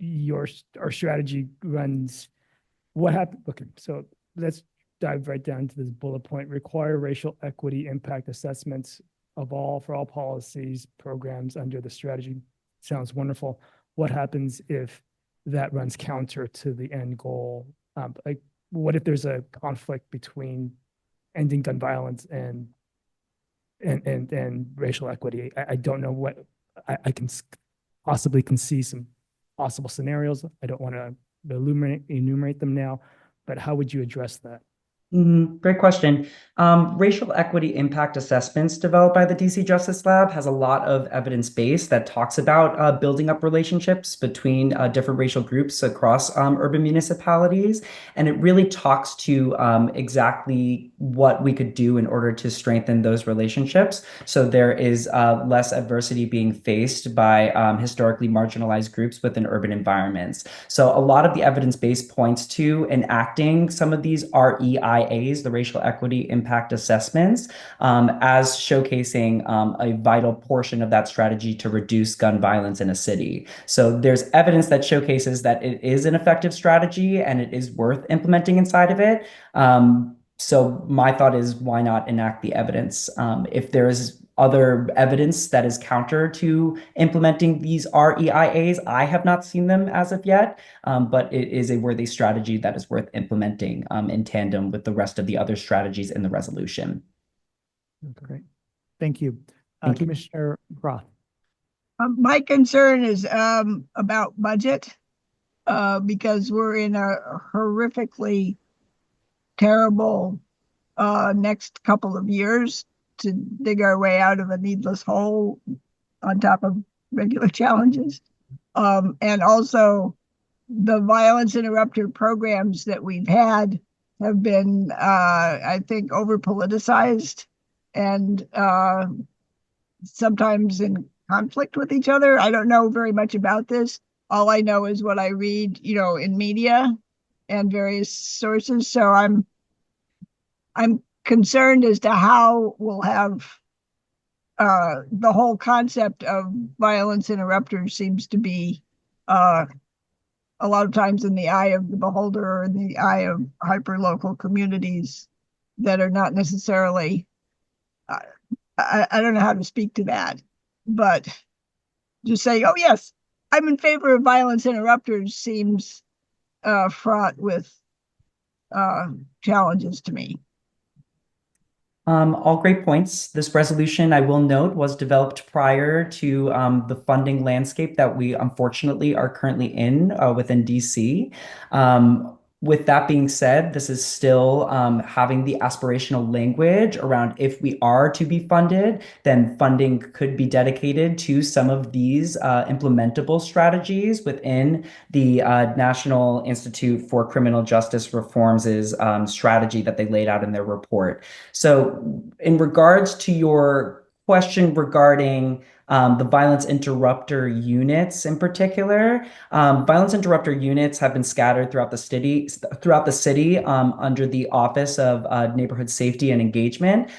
our strategy runs, what happened? Okay, so let's dive right down to this bullet point. Require racial equity impact assessments for all policies, programs under the strategy. Sounds wonderful. What happens if that runs counter to the end goal? Like, what if there's a conflict between ending gun violence and racial equity? I don't know what I can possibly can see some possible scenarios. I don't want to enumerate them now, but how would you address that? Great question. Racial equity impact assessments developed by the DC Justice Lab has a lot of evidence base that talks about building up relationships between different racial groups across urban municipalities. And it really talks to exactly what we could do in order to strengthen those relationships. So there is less adversity being faced by historically marginalized groups within urban environments. So a lot of the evidence base points to enacting some of these REIAs, the racial equity impact assessments, as showcasing a vital portion of that strategy to reduce gun violence in a city. So there's evidence that showcases that it is an effective strategy and it is worth implementing inside of it. So my thought is, why not enact the evidence? If there is other evidence that is counter to implementing these REIAs, I have not seen them as of yet, but it is a worthy strategy that is worth implementing in tandem with the rest of the other strategies in the resolution. Great. Thank you. Thank you. Commissioner Groth. My concern is about budget, because we're in a horrifically terrible next couple of years to dig our way out of a needless hole on top of regular challenges. And also the violence interrupter programs that we've had have been, I think, over politicized and sometimes in conflict with each other. I don't know very much about this. All I know is what I read, in media and various sources. So I'm concerned as to how we'll have the whole concept of violence interrupters seems to be a lot of times in the eye of the beholder or in the eye of hyper-local communities that are not necessarily, I don't know how to speak to that, but just saying, oh yes, I'm in favor of violence interrupters seems fraught with challenges to me. All great points. This resolution, I will note, was developed prior to the funding landscape that we unfortunately are currently in within DC. With that being said, this is still having the aspirational language around if we are to be funded, then funding could be dedicated to some of these implementable strategies within the National Institute for Criminal Justice Reforms' strategy that they laid out in their report. So in regards to your question regarding the violence interrupter units in particular, violence interrupter units have been scattered throughout the city under the Office of Neighborhood Safety and Engagement.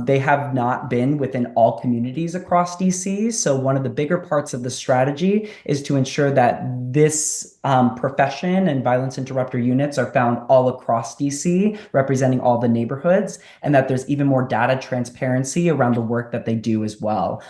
They have not been within all communities across DC. So one of the bigger parts of the strategy is to ensure that this profession and violence interrupter units are found all across DC, representing all the neighborhoods, and that there's even more data transparency around the work that they do as well.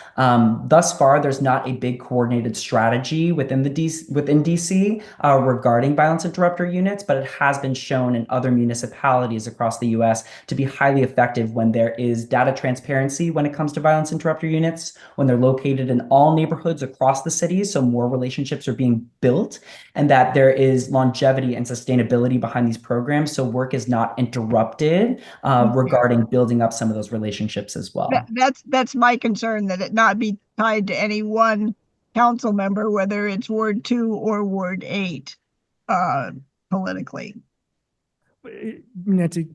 Thus far, there's not a big coordinated strategy within DC regarding violence interrupter units, but it has been shown in other municipalities across the US to be highly effective when there is data transparency when it comes to violence interrupter units, when they're located in all neighborhoods across the city, so more relationships are being built, and that there is longevity and sustainability behind these programs, so work is not interrupted regarding building up some of those relationships as well. That's my concern, that it not be tied to any one council member, whether it's Ward 2 or Ward 8, politically. Nancy,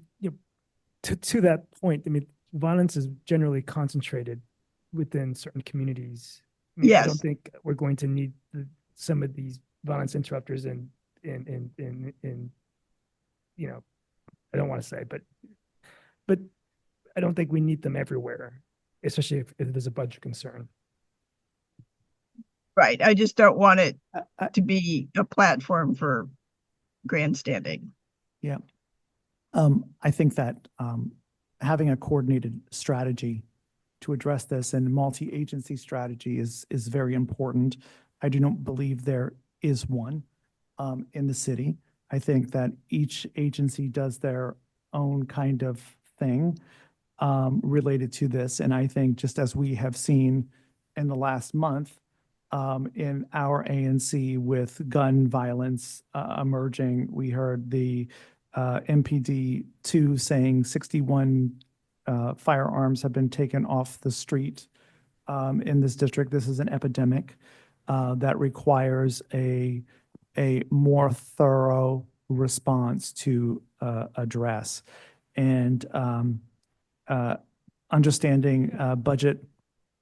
to that point, I mean, violence is generally concentrated within certain communities. I mean, Yes. I don't think we're going to need some of these violence interrupters in I don't want to say, but I don't think we need them everywhere, especially if there's a budget concern. Right. I just don't want it I- to be a platform for grandstanding. Yeah. I think that having a coordinated strategy to address this and multi-agency strategy is very important. I do not believe there is one in the city. I think that each agency does their own kind of thing related to this. And I think just as we have seen in the last month in our ANC with gun violence emerging, we heard the MPD 2 saying 61 firearms have been taken off the street in this district. This is an epidemic that requires a more thorough response to address. And understanding budget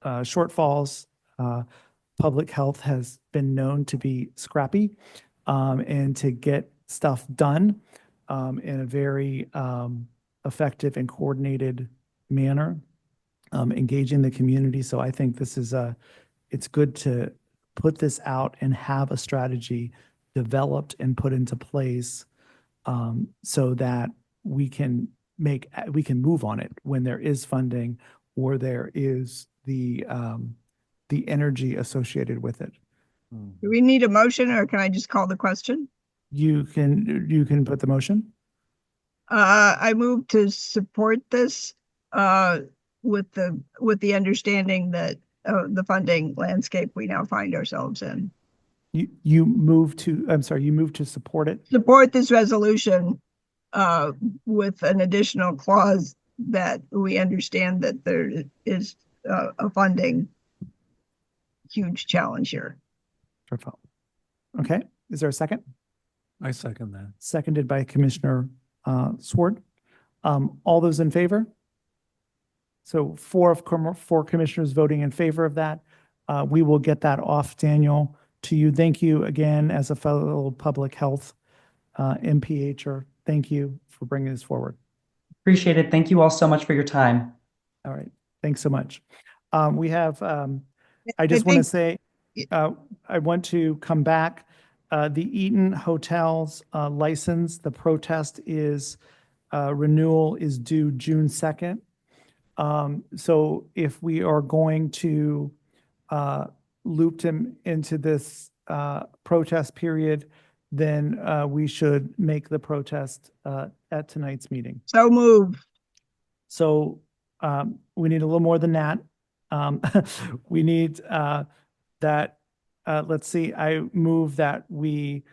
shortfalls, public health has been known to be scrappy and to get stuff done in a very effective and coordinated manner, engaging the community. So I think this is it's good to put this out and have a strategy developed and put into place so that we can move on it when there is funding or there is the energy associated with it. Do we need a motion or can I just call the question? You can put the motion. I move to support this with the understanding that the funding landscape we now find ourselves in. You move to support it. Support this resolution with an additional clause that we understand that there is a funding huge challenge here. Okay, is there a second? I second that. Seconded by Commissioner Swart. All those in favor? So four commissioners voting in favor of that. We will get that off, Daniel, to you. Thank you again as a fellow public health MPHer. Thank you for bringing this forward. Appreciate it. Thank you all so much for your time. All right, thanks so much. We have, I just want to say, I want to come back. The Eaton Hotels license, the protest is, renewal is due June 2nd. So if we are going to loop him into this protest period, then we should make the protest at tonight's meeting. So move. So we need a little more than that. We need that, let's see, I move that we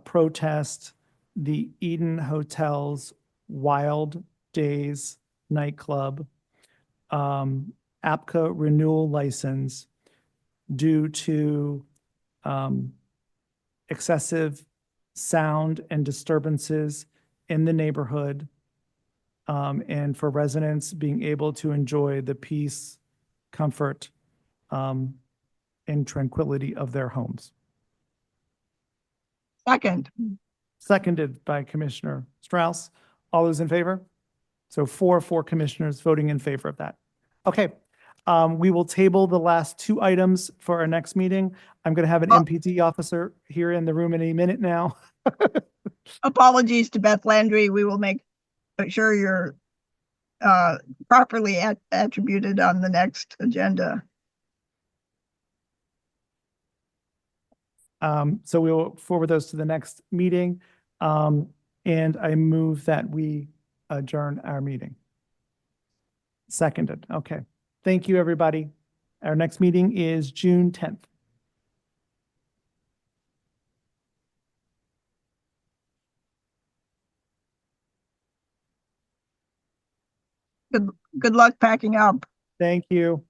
protest the Eden Hotels Wild Days nightclub APCA renewal license due to excessive sound and disturbances in the neighborhood, and for residents being able to enjoy the peace, comfort, and tranquility of their homes. Second. Seconded by Commissioner Strauss. All those in favor? So four commissioners voting in favor of that. Okay. We will table the last two items for our next meeting. I'm going to have an MPD officer here in the room any minute now. Apologies to Beth Landry. We will make sure you're properly attributed on the next agenda. So we will forward those to the next meeting. And I move that we adjourn our meeting. Seconded. Okay. Thank you, everybody. Our next meeting is June 10th. Good luck packing up. Thank you.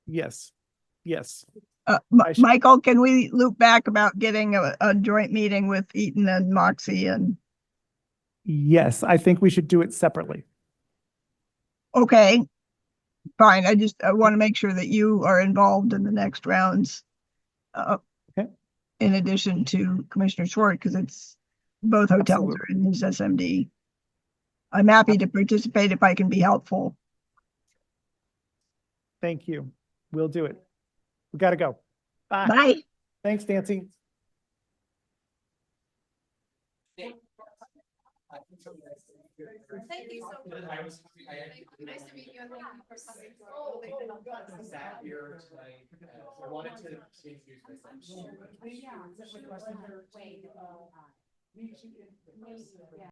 Yes. Yes. Michael, can we loop back about getting a joint meeting with Eaton and Moxie? And yes, I think we should do it separately. Okay, fine. I want to make sure that you are involved in the next rounds. Okay. In addition to Commissioner Swart, because it's both hotels are in his SMD. I'm happy to participate if I can be helpful. Thank you. We'll do it. We got to go. Bye. Bye. Thanks, Nancy. Thank you so much. Nice to meet you. And thank you for coming. Oh, they did Sat here tonight. I wanted to introduce myself. Yeah.